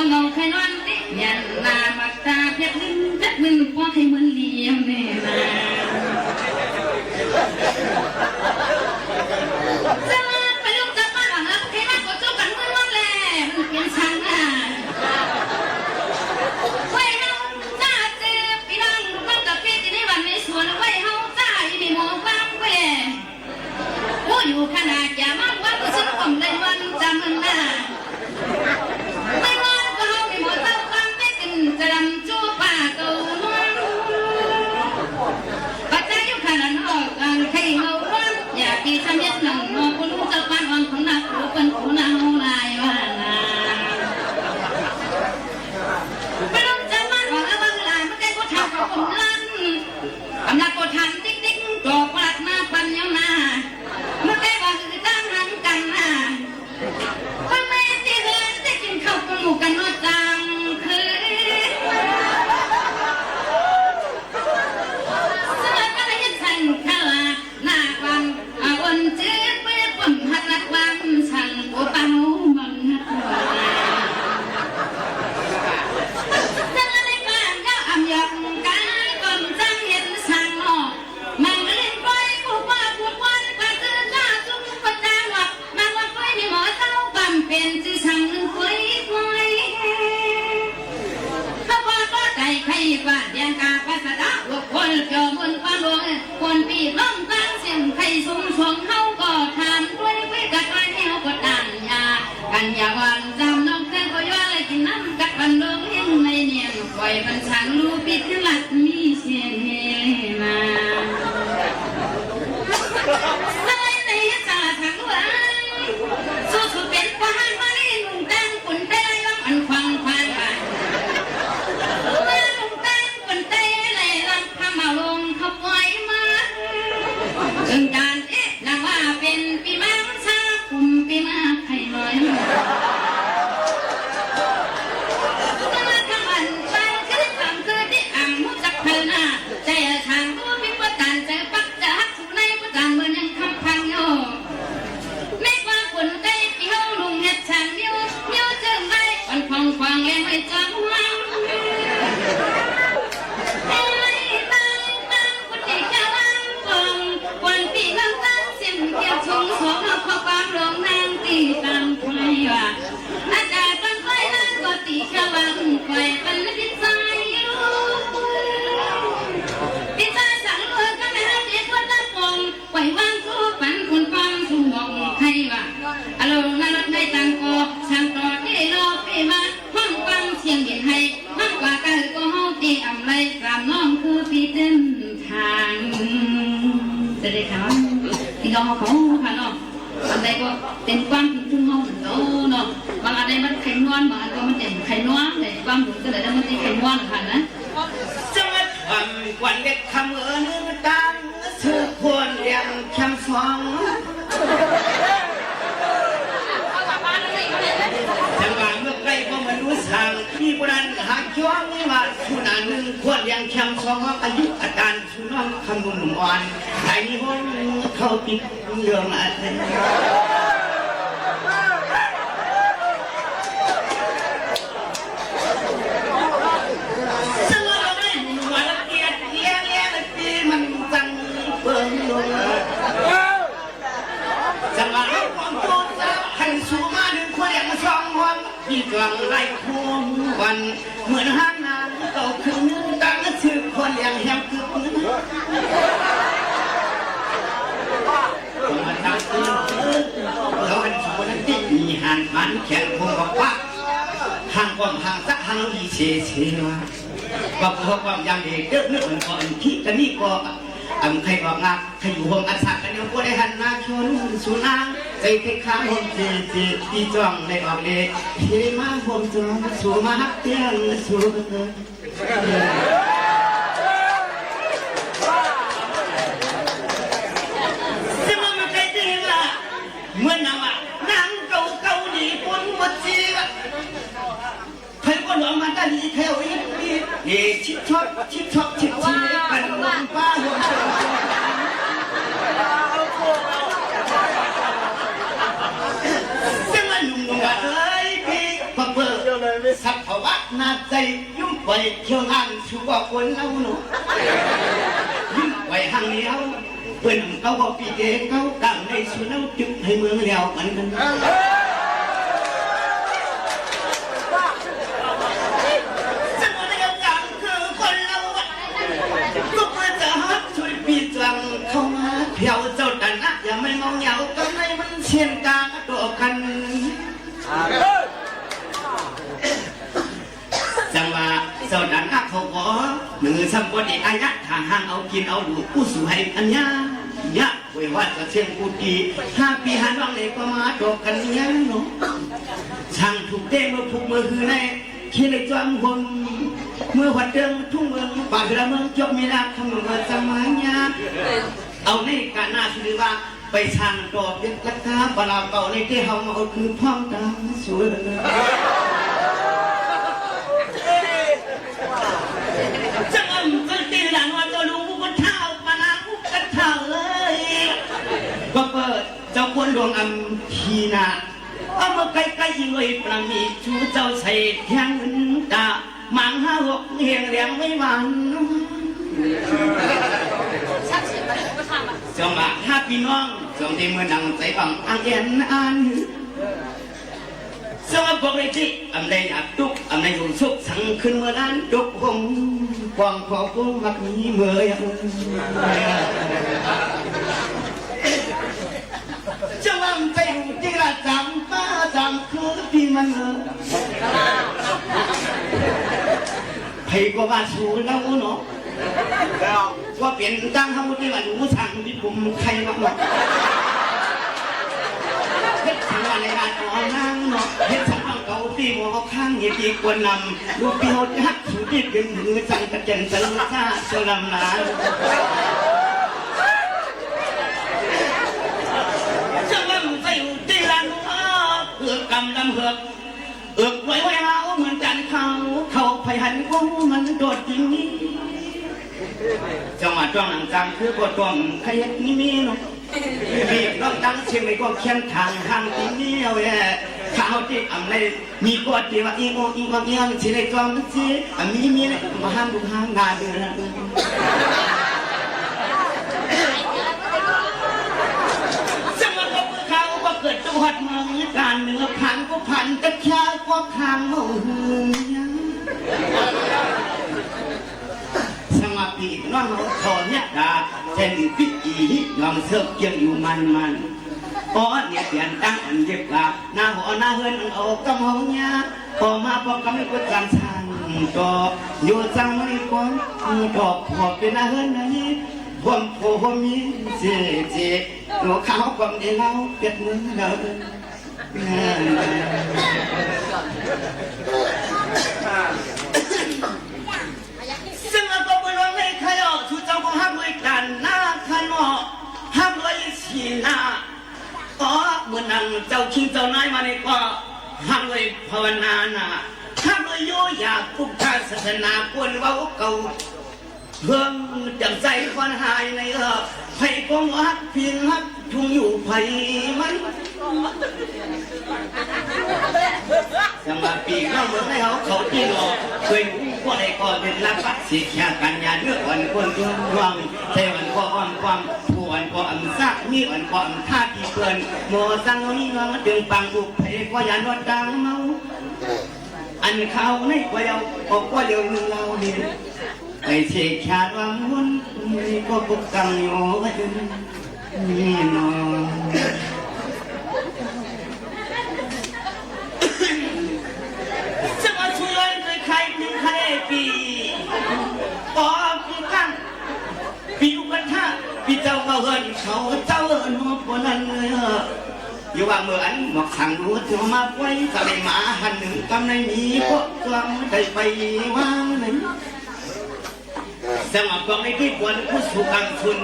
ก็เงาใครนอนติยันนาบักตาเพียบลิ้นจัดมึนพอให้มันเลี้ยงแน่นาจะมาไปลุกจับมาหลังแล้วใครมาก็จ้องกันมันวันแหละมันเปลี่ยนช่างอ่ะไว้เฮาจ้าเจ็บพี่น้องมันกับพี่ที่ในวันในสวนไว้เฮาจ้าอีนี่หมองฟังเว้ผู้อยู่ขนาดอย่ามาว่าผู้ซึ่งผมได้วันจำมันน่ะไม่ว่าก็เฮาไม่หมดเต้าฟังไม่กินจะดำจูป่าเก่าน้องปัจจัยอยู่ขนาดออกกันใครเฮาร้อนอยากที่ทำยัดหนังนอกคนรู้จะปั้นวันของนักรู้เป็นผู้นำนายว่านาไม่ต้องจะมันว่าบางลายมันแก่ก็ทำกับคนลั่นกำลังก็ทันติ๊กติ๊กกรอกปลัดมาปันยาวนาเมื่อแก่ว่าคือตั้งหันกันน่ะคนไม่ตีเดินได้กินข้าวกับหมูกันนอจังคือเสื้อก็เลยฉันข้าวหน้าความวันจืดเมื่อความหักหลักความฉันโอปาโนบังหักเสื้อในบ้านก็อ่ำหยอกกันก่อนจังเห็นสั่งออกมันก็เล่นไปกูว่ากูวันกว่าจะจ้าจุกกว่าจ้าหวักมันว่าไปมีหมอเต้าปั๊มเป็นจื้อสั่งนึงคุยคุยข้าวก็ใจใครบ้านเดียงกาภาษาดาวคนเกี่ยวบนความร้อนคนปีล้มตั้งเสียงใครสูงช่วงเขาก็ทำด้วยวิกัดไรแนวก็ต่างยากันยาวันจำน้องเต้นก็ย้อนเลยกินน้ำกัดบันดงเลี้ยงในเนียนปล่อยบันชังรู้ปิดหลักมีเสียงเฮมาสมัยในชาถังหลังสู้สุดเป็นทหารมาลีนุ่งแตงปุ่นเต้ยล้ำอันควางควางไปเมื่อนุ่งแตงปุ่นเต้ยเลยล้ำข้ามาลงเขาปล่อยมาจึงการนางว่าเป็นปีมาชาคุมปีมาไข่ลอยมาทำอันไปคือทำคือที่อ่ำมุจักเธอหน้าใจทางรู้พิมพ์การใจปักจะหักสุในประจานเมื่อยังคำพังโยไม่กว่าคนใจปีเฮาลุงเฮ็ดช่างนิ้วเจิมไว้วันควางควางแล้วไม่จำหวังวันปีน้ำตั้งเสียงเกี่ยวชงสองเอาข้อความร้องนางตีตามใครว่าอาจารย์ปันไฟนั้นก็ตีขวังไฟปันพิษใจพิษใจสั่งเลือกก็ไม่ให้เด็กวันละปงไหววางทุกปันคุณฟังทุกมองใครว่าอารมณ์นั้นได้ตังก็ช่างต่อที่รอปีมาห้องฟังเสียงเย็นให้ห้องกว่ากันก็ห้องตีอ่ำไรกรามน้องคือพี่เต้นทางจะได้ถามพี่น้องเขาค่ะเนาะอันใดก็เป็นความผิดทุกห้องเนาะบางอันใดมันไข่นวลบางอันก็มันเป็นไข่นวลแต่ความผิดก็เลยได้มันตีไข่นวลค่ะนะจังหวัดวันเด็กคำเอิญตั้งสืบควรเรียงคำสองจังหวะเมื่อใกล้ก็มารู้สั่งมีโบราณหาจ้วงว่าผู้นั้นหนึ่งควรยังแคมสองอายุอาการสุนัขคำบุญอ่อนไอ้นี่ห้องเขาติดเรื่องอะไรซึ่งเราไม่หัวละเกียดเลี้ยตีมันจังเปิงลงจังหวะความโกรธให้สูมาหนึ่งควรยังสองวันที่กลางไร่ควงวันเหมือนห้างน้ำเก่าคืนตั้งชื่อคนยังแหมคือมาตั้งตื่นเราเป็นคนที่มีหันมันแข็งคงบอกว่าห่างความห่างสักห่างดีเสียว่าพวกความยังเด็กเด็กนึกเหมือนก่อนที่กันนี่ก็ใครบอกงักใครอยู่ห้องอัศกันยังก็ได้หันหน้าชนสุนัขใจแค่ข้างห้องเจี๊ยที่จ้องในออกเด็กที่มาห้องจ้องสูมาฮักเตี้ยงสูซึ่งมันใครที่ว่าเมื่อนางว่านั่งเก่าดีปนหมดจีบใครก็หลงมันได้ดีแถวนี้ชิดชอบกันลงป้าลงซึ่งมันลุงว่าเอ้ยพี่พอเปิดสับ เขาวัดนาใจยุ่งไปเที่ยวงานชัวคนเล่าหนูยุ่งไปทางเดียวเปิ้นเขาบอกปีเก๋เขาตั้งในสุนัขจึงให้เมืองแล้วมันกันสมุทรจังคือคนเล่าก็เพื่อจะฮักช่วยปีจังเข้ามาเพียวเจ้าดันนะอย่าไม่มองเหงาก็ไม่มันเชียนกาตัวกันจังว่าเจ้าดันนักเขาขอมือสัมปติอาญะทางห้างเอากินเอาดูผู้สูให้อันยายะไว้ว่าจะเชียงกูดี5 ปีหันวังเลยก็มาดอกกันยังเนาะช่างถูกเด้งมาผูกมือคือในคิดเลยจอมคนเมื่อวัดเดิมทุ่งเมืองป่าเรือเมืองจบมีรักคำเงินสมัยยาเอาในการหน้าชื่อว่าไปช่างดอกเด็กราคาปลาเก่าในที่เขาเอาคือพ่อตาสวยจังอ่ำก็ตีหลังว่าตัวลุงกูก็เท่าปลากูก็เท่าเลยก็เปิดเจ้าควรดวงอ่ำทีน่ะเอามาใกล้ๆยิงเลยปลาหมีชูเจ้าใส่แทงตาหมัง5-6เฮียงเลี้ยงไม่หวานจังหวะ5 พี่น้องจงที่มือนั่งใจบังอ่างเย็นอันสวัสดิ์บอกเลยที่อำได้อยากตุกอำได้อยู่สุขสั่งขึ้นเมื่อนั้นตุกผมความขอกูมักมีเมื่อยังจะวางใจที่ละจำป้าจำคือที่มันให้ก็ว่าสู้แล้วเนาะว่าเปลี่ยนตั้งเขาที่ว่าหนูสั่งที่ผมใครมาบอกเฮ็ดทางวันในงานอ่อนนั่งเนาะเฮ็ดทางเก่าที่มอข้างเหยียดควรนำลูกพี่เขาจะหักสุดที่เป็นมือสั่งกระเจนสังฆาเจ้าลำนานจะว่ามึงไปอยู่ที่ร้านเอือกกำลำเหือกเอือกไว้ไว้เอาเหมือนจันเขาไผ่หันกูมันโดดจริงจังหวะจ้องหนังจังคือกดกลมขยันนี่มีเนาะมีน้องจังเชียงไม่ก็เขียนทางทางที่นี่เอาแย่ข้าวที่อำเลยมีกดที่ว่าอีโออีความยังสิได้กลมสิมีเลยมาห้ามดูห้างงานเดือนจังหวะก็เขาก็เกิดจังหวัดเมืองการเนื้อพันก็พันตะเคียนก็คางโอ้โหปีกน้องเขาทอเนี่ยดาเช่นปีกีลองเสิร์ฟเกี่ยวอยู่มันอ๋อเนี่ยเปลี่ยนตั้งอันเย็บกาหน้าหัวหน้าเฮือนเอากำหัวเนี่ยพอมาพอกำไม่กดการช่างก็อยู่จังไม่ก่อนก็พอเป็นหน้าเฮือนนี่ผมโผล่มีเจ๊หัวขาวความเดียวเปียกมือเราซึ่งเราก็ไม่รู้ไม่ใครออกชูเจ้าก็ห้ามด้วยกันหน้าขนอห้ามด้วยสีหน้าอ๋อเมื่อนั่งเจ้าคิงเจ้านายมาในก็ห้ามด้วยภาวนาหน้าห้ามด้วยโยอยากพุทธศาสนาควรว่าเก่าเพิ่มจำใจคนหายในไผ่กงฮักเพียงฮักทุ่งอยู่ไผ่มันจังหวะปีกน้องเมืองให้เขาที่หลอกเคยก็ได้ก่อเป็นรักปัดสิแค่กันยาเลือกอ่อนคนที่ร่วงใจอ่อนก็อ่อนความผู้อ่อนก็อ่ำซักมีอ่อนก็อ่ำท่าที่เกินโมสังนี้น้องดึงปังบุกไผ่ก็ยันรถดังเมาอันเขาในกว่าเดียวออกว่าเดียวนึงเราดีไอ้เชกขาดวังหุ่นก็ปุกกังโยนี่น้องจะมาช่วยโดยใครหนึ่งใครปีอ๋อปีกันปีอุบัติเหตุปีเจ้าเขาเหินเขาเจ้าเหินหัวปนนั้นเลยอยู่ว่าเมื่ออันหมอกขังรู้ที่มาไว้ก็ได้มาหันหนึ่งกำในมีพวกกลางได้ไปว่างเลยสมัครกองในที่ควรผู้สุกังทุน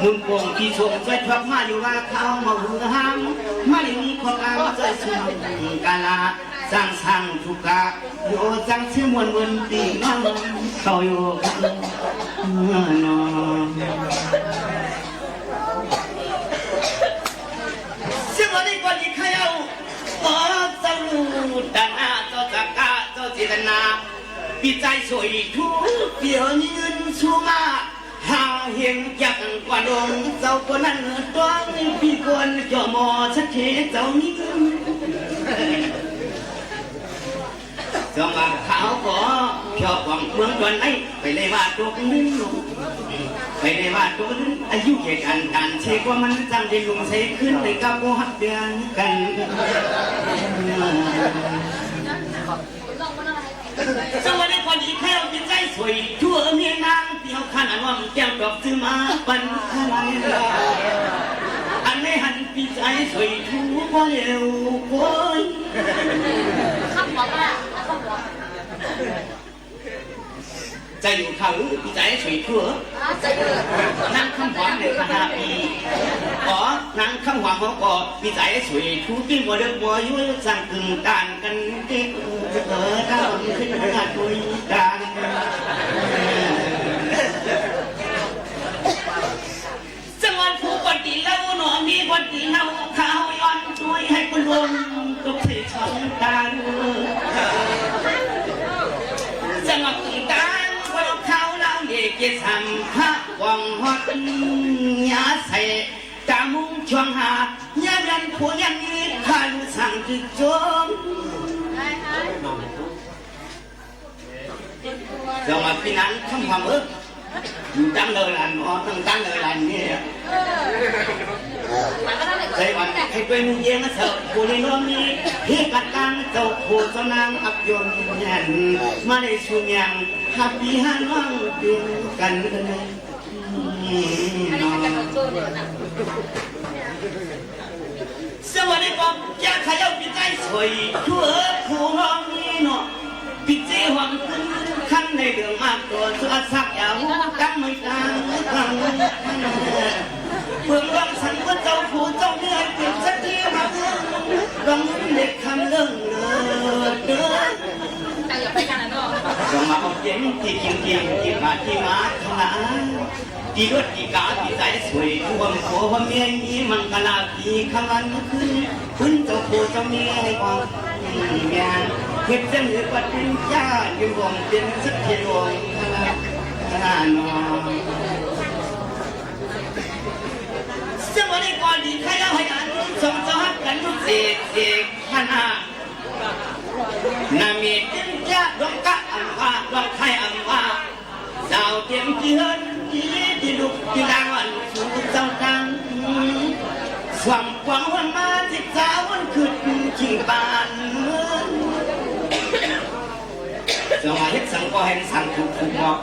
มุนโป่งที่ชมช่วยทับมาอยู่ว่าเขามาหือห้ามมาได้มีของอ้างช่วยช่วยกาลาสร้างสร้างทุกกะโยจังชื่อมวลวันปีน้องเขาอยู่น้องซึ่งวันนี้ก่อนที่เขาเอาเจ้าลูกตาหน้าเจ้าจักระเจ้าจิตนา นาปีใจสวยทุกเดียวยืนชูมาหาเห็นจักกว่าดงเจ้าคนนั้นต้องพี่คนจอมอชัดเจนเจ้านี้จอมาขาวก็เพียวกว่างเมืองตอนไหนไปเลยว่าตัวนึงไปเลยว่าตัวนึงอายุเกี่ยกันการเช็คว่ามันจำได้ลุงใช้ขึ้นในกับโมหัดเดือนกันสวัสดีคนดีแค่เราจิตใจสวยทั่วเมียนางเที่ยวขันอันว่าแก้มดอกซื้อมาปันอะไรอันไม่หันปีใจสวยทั่วพอเร็วโว้ยข้ามหัวมาข้ามหัวใจอยู่เขาปีใจสวยทั่วนั่งข้ามหัวในคณะปีอ๋อนั่งข้ามหัวเขาก็ปีใจสวยทั่วที่บ่เด็กบ่ยุ่ยสั่งกึ่งต่างกันเด็กก้าวขึ้นมาคุยกันจังหวัดผู้ปฏิเล่าหนอมีปฏิเล่าข้าวย้อนช่วยให้คุณลงตุกสิช่องตาจังหวัดอีกการว่าข้าวเล่าเด็กสัมภาวังฮอดยาใส่ตามุงช่วงหายาดันผู้ยันนี้ข้ารู้สั่งจุดจมจังหวัดพี่นั้นคำความอยู่ตั้งเลยล่ะอ๋อตั้งเลยล่ะนี่ใช่วันให้เป็นเยี่ยงเสาผู้ในน้องนี้พี่กัดกันเจ้าผู้สนางอับยนแห่นมาในช่วงยังฮับปีฮันว่างเดียวกันเลยสวัสดีครับอยากขยับปีใจสวยทั่วผู้น้องนี้เนาะปีใจหวังขั้นในเรื่องมากตัวสุดสักอย่างกันไม่ต่างกันเพื่อรังสรรค์ว่าเจ้าผู้เจ้าเนื้อเปลี่ยนสักทีมารังเด็กคำเรื่องเลิศเดินจงมาเอาเย็นที่กินเกียงที่มาที่มาขนาที่รถที่กาที่ใจสวยรวมโคว่าเมียนี้มันกะลาที่ขมันขึ้นคุณเจ้าผู้เจ้าเมียให้ความงานเก็บเส้นหรือปัดเป็นญาติยืมวงเป็นสักทีรวงขนาดนอนสวัสดีก่อนดีใครเล่าให้อันสมจอดกันเสกเสกขนาดนามีเป็นญาติดวงกะอันว่าดวงไทยอันว่าสาวเตรียมที่เฮินที่ลุกที่ดังวันสูงเจ้าตังสว่างกว้างวันมาจิตสาววันขึ้นขี่บานสมัยเฮ็ดสังก็ให้สังถูกบอก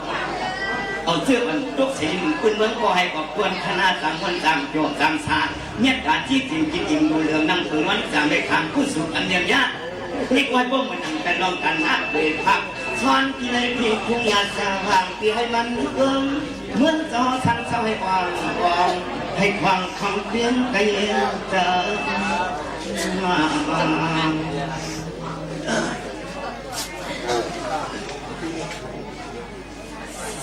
เอาเสื้อมันตุกสีคุณเมืองก็ให้กับควรคณะสังวันจำโจทย์จำศาสตร์เนี่ยการที่จริงจริงดูเรื่องนั่งถึงวันจำไม่ทางผู้สุดอันเดียวยะนี่ก็พวกมันแต่ลองกันนะเดือดพักช้อนที่ในพี่ทุ่งยาสว่างที่ให้มันเกินเมื่อจอทั้งเศร้าให้วางวางให้ควางคำเพียงไกลเจอจ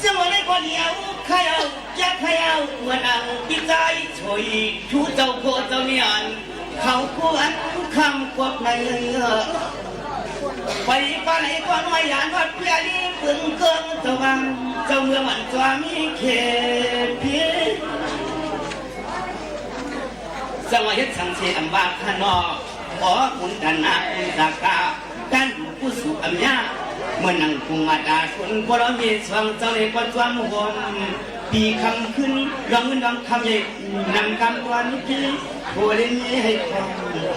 ังหวะในคนเดียวใครเอาจะใครเอาเมื่อนั่งพิจารช่วยชูเจ้าโคเจ้าเมียนเขาควรคำกวบในเงือไปปานไหนกว่าน้อยหยานวัดเพียรีปึงเกิงเจ้าวังเจ้าเมืองมันจะมีเขตพีจังหวะเฮ็ดสังเสอันบากขนอขอคุณดันนาคุณตากาการผู้สุอัญญาเมื่อนั่งคุงมาดาคุณพลมีสว่างเจ้าในกวนจวนหวนปีคำขึ้นร้องเงินร้องคำใหญ่นำคำวันที่ผู้เล่นให้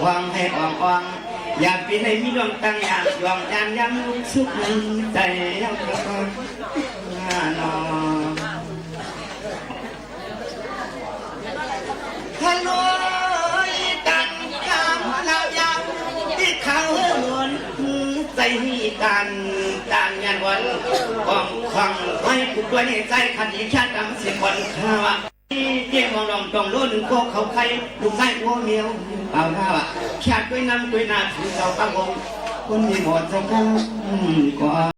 ความให้อ่องอยากเป็นให้มีดวงตั้งอยากดวงยามยามสุขใจยังกระพงนอนฮัลโหลตันคำลาวยาวที่เขาหวนใจกันยันวันกองควังให้ผู้ด้วยในใจขันอีชาติดำสิบวันข้าวเกี่ยงมองลองตรงโลนึงพวกเขาใครลูกไส้หัวเมียวเปล่าข้าวแค่ด้วยน้ำด้วยนาถือเจ้าตั้งวงคนมีหมดสองก็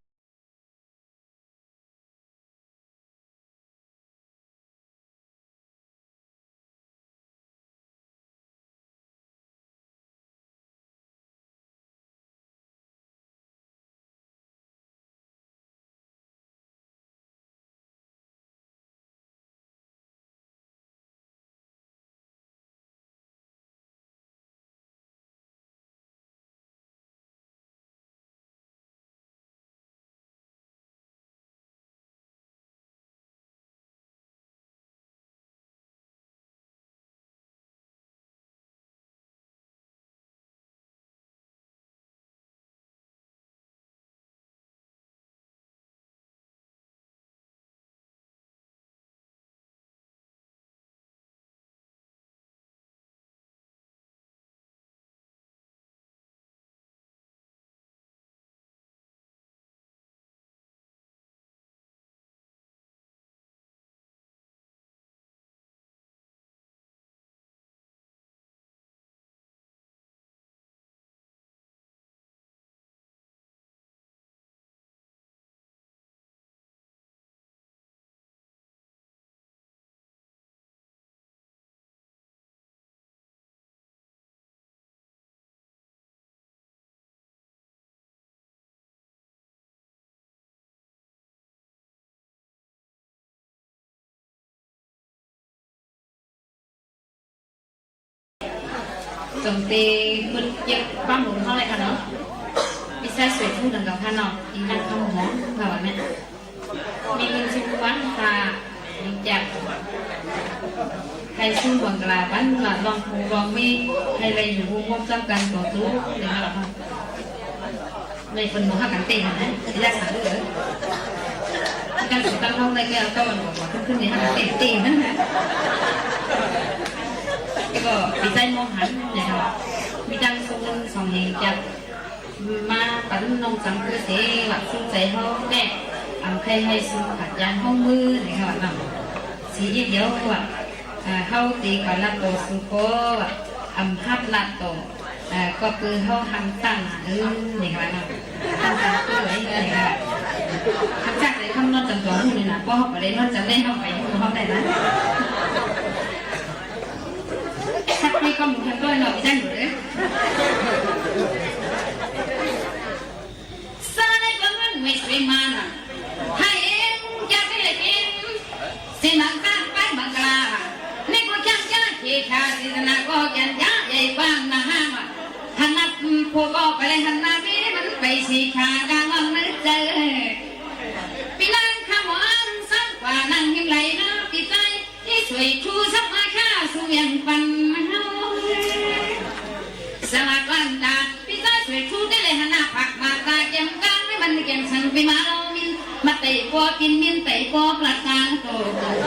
จงเตมันเย็บบ้านหลวงเท่าไรกันเนาะพิซซ่าสวยฟูดังกับข้าวเนาะอีนั่งข้าวหอมแบบนี้มีเงินชิมวันตาจากใครสู้บังกลาบ้านหลังลองผูลองมีใครอะไรอยู่วงวงจำกันต่อตู้เดี๋ยวเราในคนหมู่ห้ากันเต็มนะแรกหาด้วยเลยการสุดตั้งห้องในแก้วก็มันบอกว่าขึ้นในห้างเต็มนั่นแหละก็ปีใจมองหันเนี่ยครับมีดังทรงสองอย่างจากมาปั้นน้องจังคือเสียหลักซึ่งใจเขาแน่ใครให้ซื้อขัดยานห้องมือเนี่ยครับแบบสีเดียวว่าเขาตีก่อนละโตสุโขฮับละโตก็คือเขาทำตั้งอย่างไรนะทำตั้งคืออะไรอย่างไรทำจากไหนทำนอนจังตัวหุ่นเลยนะเพราะเขาไปนอนจังได้เขาไปอยู่เขาได้นะถ้าไม่ก็มึงทำด้วยเราไม่ได้หนูเลยสายก็มันไม่สวยมาน่ะให้เองจะไปกินเส้นหนังก้านไปบังกลานี่ก็ช่างจ้าเขียขาสิสนาก็แก่นยาใหญ่บ้างนะห้ามหันนับพวกก็ไปเลยหันหน้าพี่มันไปสีขาดังมันนึกใจพี่นั่งข้ามวันซ้ำกว่านั่งยิ้มไหลนะพี่ใจที่สวยชูสักมาข้าสู้ยังปันเฮาสลักลันดาพี่ใจสวยชูได้เลยหันหน้าผักมาตาเก็มกลางไม่มันเก็มสังไปมาเรามินมาเตะปอกินมินเตะปอปลาตางโต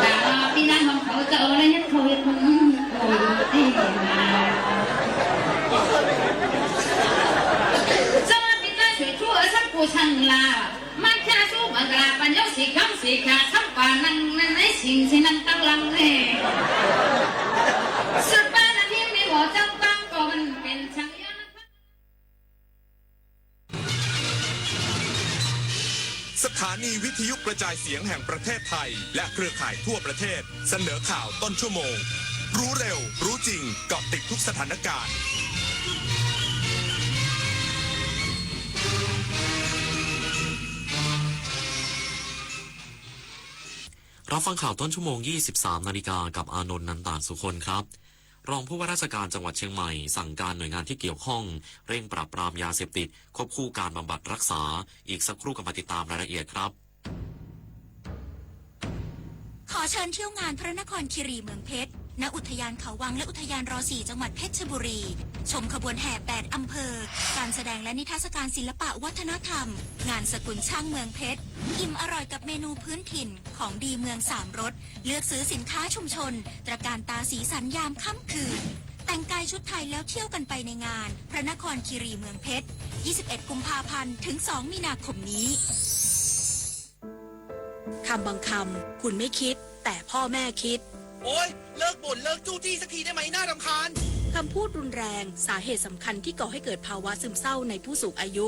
ตาพี่นั่งของเขาจะเอาอะไรให้เขาให้คนโอ้ยที่มาสวัสดีจ้าสวยชูสักกูช่างลามาแค่สู้บังกลาปัญญาสีคำสีขาสักป่านั่งในสิ่งที่นั่งตั้งหลังเลยสุดบ้านที่ไม่หมดจังตั้งก็มันเป็นช่างสถานีวิทยุกระจายเสียงแห่งประเทศไทยและเครือข่ายทั่วประเทศเสนอข่าวต้นชั่วโมงรู้เร็วรู้จริงเกาะติดทุกสถานการณ์รับฟังข่าวต้นชั่วโมง 23 นาฬิกากับอานนท์นันตาสุคนครับรองผู้ว่าราชการจังหวัดเชียงใหม่สั่งการหน่วยงานที่เกี่ยวข้องเร่งปราบปรามยาเสพติดควบคู่การบำบัดรักษาอีกสักครู่กับมาติดตามรายละเอียดครับ ขอเชิญเที่ยวงานพระนครคีรีเมืองเพชรณอุทยานเขาวังและอุทยานร.4 จังหวัดเพชรบุรีชมขบวนแห่8อำเภอการแสดงและนิทรรศการศิลปะวัฒนธรรมงานสกุลช่างเมืองเพชรอิ่มอร่อยกับเมนูพื้นถิ่นของดีเมือง3รสเลือกซื้อสินค้าชุมชนตระการตาสีสันยามค่ำคืนแต่งกายชุดไทยแล้วเที่ยวกันไปในงานพระนครคีรีเมืองเพชร21 กุมภาพันธ์ถึง 2 มีนาคมนี้คำบางคำคุณไม่คิดแต่พ่อแม่คิดโอ๊ยเลิกบ่นเลิกจู้จี้สักทีได้ไหมน่ารำคาญคำพูดรุนแรงสาเหตุสำคัญที่ก่อให้เกิดภาวะซึมเศร้าในผู้สูงอายุ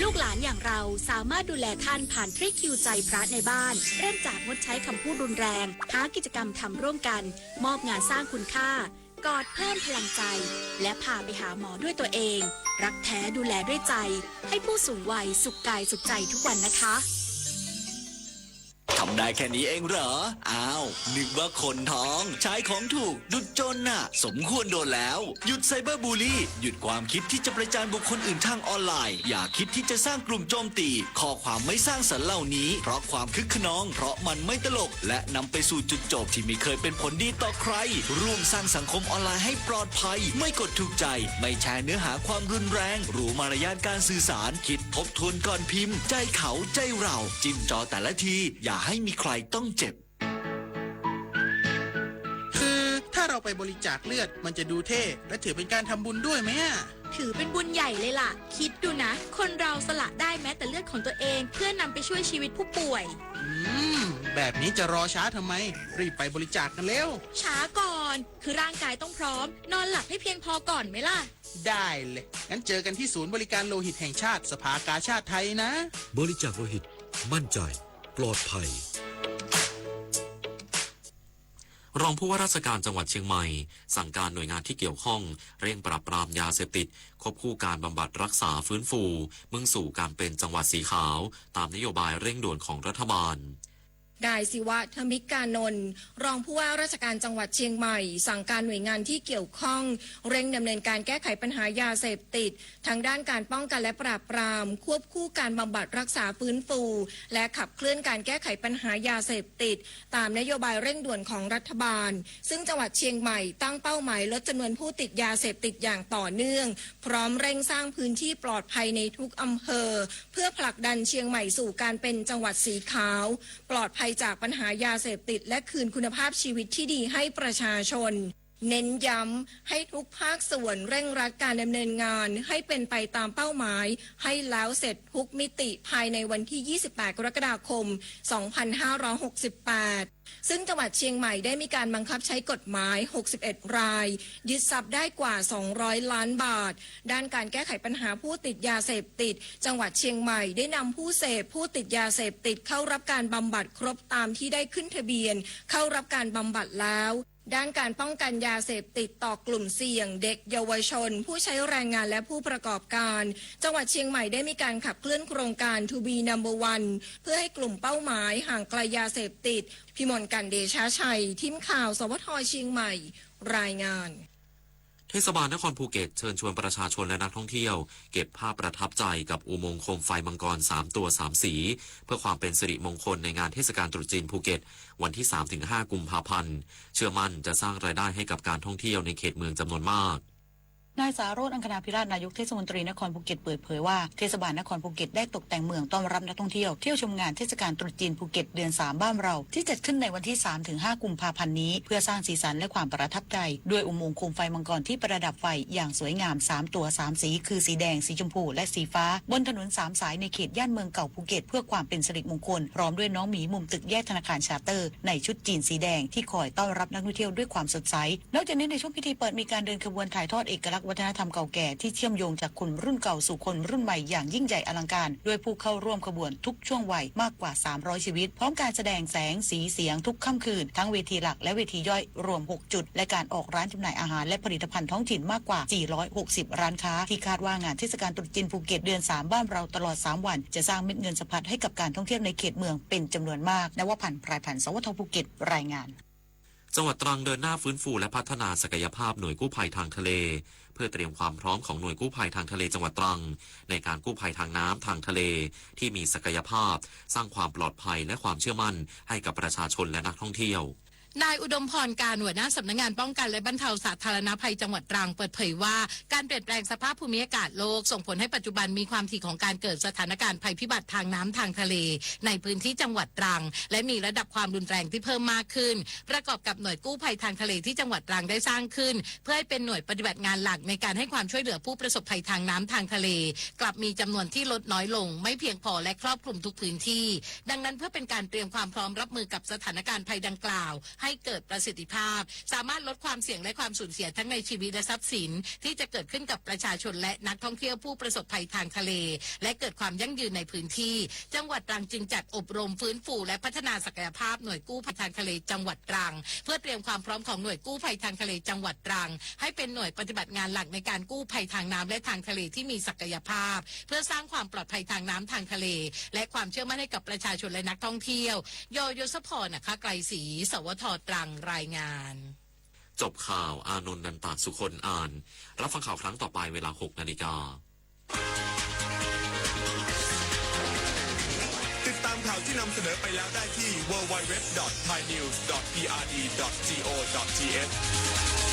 ลูกหลานอย่างเราสามารถดูแลท่านผ่านทริคคิวใจพระในบ้านเริ่มจากงดใช้คำพูดรุนแรงหากิจกรรมทำร่วมกันมอบงานสร้างคุณค่ากอดเพิ่มพลังใจและพาไปหาหมอด้วยตัวเองรักแท้ดูแลด้วยใจให้ผู้สูงวัยสุขกายสุขใจทุกวันนะคะทำได้แค่นี้เองเหรออ้าวนึกว่าคนท้องใช้ของถูกดุจจนน่ะสมควรโดนแล้วหยุดไซเบอร์บูลลี่หยุดความคิดที่จะประจานบุคคลอื่นทางออนไลน์อย่าคิดที่จะสร้างกลุ่มโจมตีข้อความไม่สร้างสรรค์เหล่านี้เพราะความคึกขนองเพราะมันไม่ตลกและนำไปสู่จุดจบที่ไม่เคยเป็นผลดีต่อใครร่วมสร้างสังคมออนไลน์ให้ปลอดภัยไม่กดถูกใจไม่แชร์เนื้อหาความรุนแรงรู้มารยาทการสื่อสารคิดทบทวนก่อนพิมพ์ใจเขาใจเราจิ้มจอแต่ละทีอย่าให้มีใครต้องเจ็บคือถ้าเราไปบริจาคเลือดมันจะดูเท่และถือเป็นการทำบุญด้วยไหมถือเป็นบุญใหญ่เลยล่ะคิดดูนะคนเราสละได้แม้แต่เลือดของตัวเองเพื่อนำไปช่วยชีวิตผู้ป่วยแบบนี้จะรอช้าทำไมรีบไปบริจาคกันเร็วช้าก่อนคือร่างกายต้องพร้อมนอนหลับให้เพียงพอก่อนไหมล่ะได้เลยงั้นเจอกันที่ศูนย์บริการโลหิตแห่งชาติสภากาชาติไทยนะบริจาคโลหิตมั่นใจปลอดภัยรองผู้ว่าราชการจังหวัดเชียงใหม่สั่งการหน่วยงานที่เกี่ยวข้องเร่งปราบปรามยาเสพติดควบคู่การบำบัดรักษาฟื้นฟูมุ่งสู่การเป็นจังหวัดสีขาวตามนโยบายเร่งด่วนของรัฐบาล นายศิวะธมิกานนท์รองผู้ว่าราชการจังหวัดเชียงใหม่สั่งการหน่วยงานที่เกี่ยวข้องเร่งดำเนินการแก้ไขปัญหายาเสพติดทั้งด้านการป้องกันและปราบปรามควบคู่การบำบัดรักษาฟื้นฟูและขับเคลื่อนการแก้ไขปัญหายาเสพติดตามนโยบายเร่งด่วนของรัฐบาลซึ่งจังหวัดเชียงใหม่ตั้งเป้าหมายลดจำนวนผู้ติดยาเสพติดอย่างต่อเนื่องพร้อมเร่งสร้างพื้นที่ปลอดภัยในทุกอำเภอเพื่อผลักดันเชียงใหม่สู่การเป็นจังหวัดสีขาวปลอดภัยจากปัญหายาเสพติดและคืนคุณภาพชีวิตที่ดีให้ประชาชนเน้นย้ำให้ทุกภาคส่วนเร่งรัดการดำเนินงานให้เป็นไปตามเป้าหมายให้แล้วเสร็จทุกมิติภายในวันที่ 28 กรกฎาคม 2568 ซึ่งจังหวัดเชียงใหม่ได้มีการบังคับใช้กฎหมาย 61 รายยึดทรัพย์ได้กว่า 200 ล้านบาทด้านการแก้ไขปัญหาผู้ติดยาเสพติดจังหวัดเชียงใหม่ได้นำผู้เสพผู้ติดยาเสพติดเข้ารับการบำบัดครบตามที่ได้ขึ้นทะเบียนเข้ารับการบำบัดแล้วด้านการป้องกันยาเสพติดต่อกลุ่มเสี่ยงเด็กเยาวชนผู้ใช้แรงงานและผู้ประกอบการจังหวัดเชียงใหม่ได้มีการขับเคลื่อนโครงการ To be number one เพื่อให้กลุ่มเป้าหมายห่างไกลยาเสพติดพิมลกันเดชาชัยทีมข่าวสวทเชียงใหม่รายงานเทศบาลนครภูเก็ตเชิญชวนประชาชนและนักท่องเที่ยวเก็บภาพประทับใจกับอุโมงค์โคมไฟมังกร3ตัว3สีเพื่อความเป็นสิริมงคลในงานเทศกาลตรุษจีนภูเก็ตวันที่ 3-5 กุมภาพันธ์เชื่อมั่นจะสร้างรายได้ให้กับการท่องเที่ยวในเขตเมืองจำนวนมากนายสาโรจน์ อังคณาภิราชนายกเทศมนตรีนครภูเก็ตเปิดเผยว่าเทศบาลนครภูเก็ตได้ตกแต่งเมืองต้อนรับนักท่องเที่ยวเที่ยวชมงานเทศกาลตรุษจีนภูเก็ตเดือน3บ้านเราที่จัดขึ้นในวันที่ 3-5 กุมภาพันธ์นี้เพื่อสร้างสีสันและความประทับใจด้วยอุโมงค์โคมไฟมังกรที่ประดับไฟอย่างสวยงาม3ตัว3สีคือสีแดงสีชมพูและสีฟ้าบนถนน3สายในเขตย่านเมืองเก่าภูเก็ตเพื่อความเป็นสิริมงคลพร้อมด้วยน้องหมีมุมตึกแยกธนาคารชาร์เตอร์ในชุดจีนสีแดงที่คอยต้อนรับนักท่องเที่ยวด้วยความสดใสนอกจากนี้ในช่วงพิธีเปิดมีการเดินขบวนถ่ายทอดเอกลักษณ์วัฒนธรรมเก่าแก่ที่เชื่อมโยงจากคนรุ่นเก่าสู่คนรุ่นใหม่อย่างยิ่งใหญ่อลังการด้วยผู้เข้าร่วมขบวนทุกช่วงวัยมากกว่า300ชีวิตพร้อมการแสดงแสงสีเสียงทุกค่ำคืนทั้งเวทีหลักและเวทีย่อยรวม6จุดและการออกร้านจำหน่ายอาหารและผลิตภัณฑ์ท้องถิ่นมากกว่า460ร้านค้าที่คาดว่างานเทศกาลตรุษจีนภูเก็ตเดือน3บ้านเราตลอด3วันจะสร้างเม็ดเงินสะพัดให้กับการท่องเที่ยวในเขตเมืองเป็นจำนวนมากนวพันธ์ พรายพันธ์ สวทภูเก็ตรายงานจังหวัดตรังเดินหน้าฟื้นฟูและพัฒนาศักยภาพหน่วยกู้ภัยทางทะเลเพื่อเตรียมความพร้อมของหน่วยกู้ภัยทางทะเลจังหวัดตรังในการกู้ภัยทางน้ำทางทะเลที่มีศักยภาพสร้างความปลอดภัยและความเชื่อมั่นให้กับประชาชนและนักท่องเที่ยวนายอุดมพรการหัวหน้าสำนักงานป้องกันและบรรเทาสาธารณภัยจังหวัดตรังเปิดเผยว่าการเปลี่ยนแปลงสภาพภูมิอากาศโลกส่งผลให้ปัจจุบันมีความถี่ของการเกิดสถานการณ์ภัยพิบัติทางน้ำทางทะเลในพื้นที่จังหวัดตรังและมีระดับความรุนแรงที่เพิ่มมากขึ้นประกอบกับหน่วยกู้ภัยทางทะเลที่จังหวัดตรังได้สร้างขึ้นเพื่อให้เป็นหน่วยปฏิบัติงานหลักในการให้ความช่วยเหลือผู้ประสบภัยทางน้ำทางทะเลกลับมีจำนวนที่ลดน้อยลงไม่เพียงพอและครอบคลุมทุกพื้นที่ดังนั้นเพื่อเป็นการเตรียมความพร้อมรับมือกับสถานการณ์ภัยดังกล่าวให้เกิดประสิทธิภาพสามารถลดความเสี่ยงและความสูญเสียทั้งในชีวิตและทรัพย์สินที่จะเกิดขึ้นกับประชาชนและนักท่องเที่ยวผู้ประสบภัยทางทะเลและเกิดความยั่งยืนในพื้นที่จังหวัดตรังจึงจัดอบรมฟื้นฟูและพัฒนาศักยภาพหน่วยกู้ภัยทางทะเลจังหวัดตรังเพื่อเตรียมความพร้อมของหน่วยกู้ภัยทางทะเลจังหวัดตรังให้เป็นหน่วยปฏิบัติงานหลักในการกู้ภัยทางน้ำและทางทะเลที่มีศักยภาพเพื่อสร้างความปลอดภัยทางน้ำทางทะเลและความเชื่อมั่นให้กับประชาชนและนักท่องเที่ยวยศพรนะคะไกรศรีสวทตรังรายงานจบข่าวอานนท์ นันตสุคนอ่านรับฟังข่าวครั้งต่อไปเวลา 6 นาฬิกาติดตามข่าวที่นำเสนอไปแล้วได้ที่ www.thainews.prd.go.th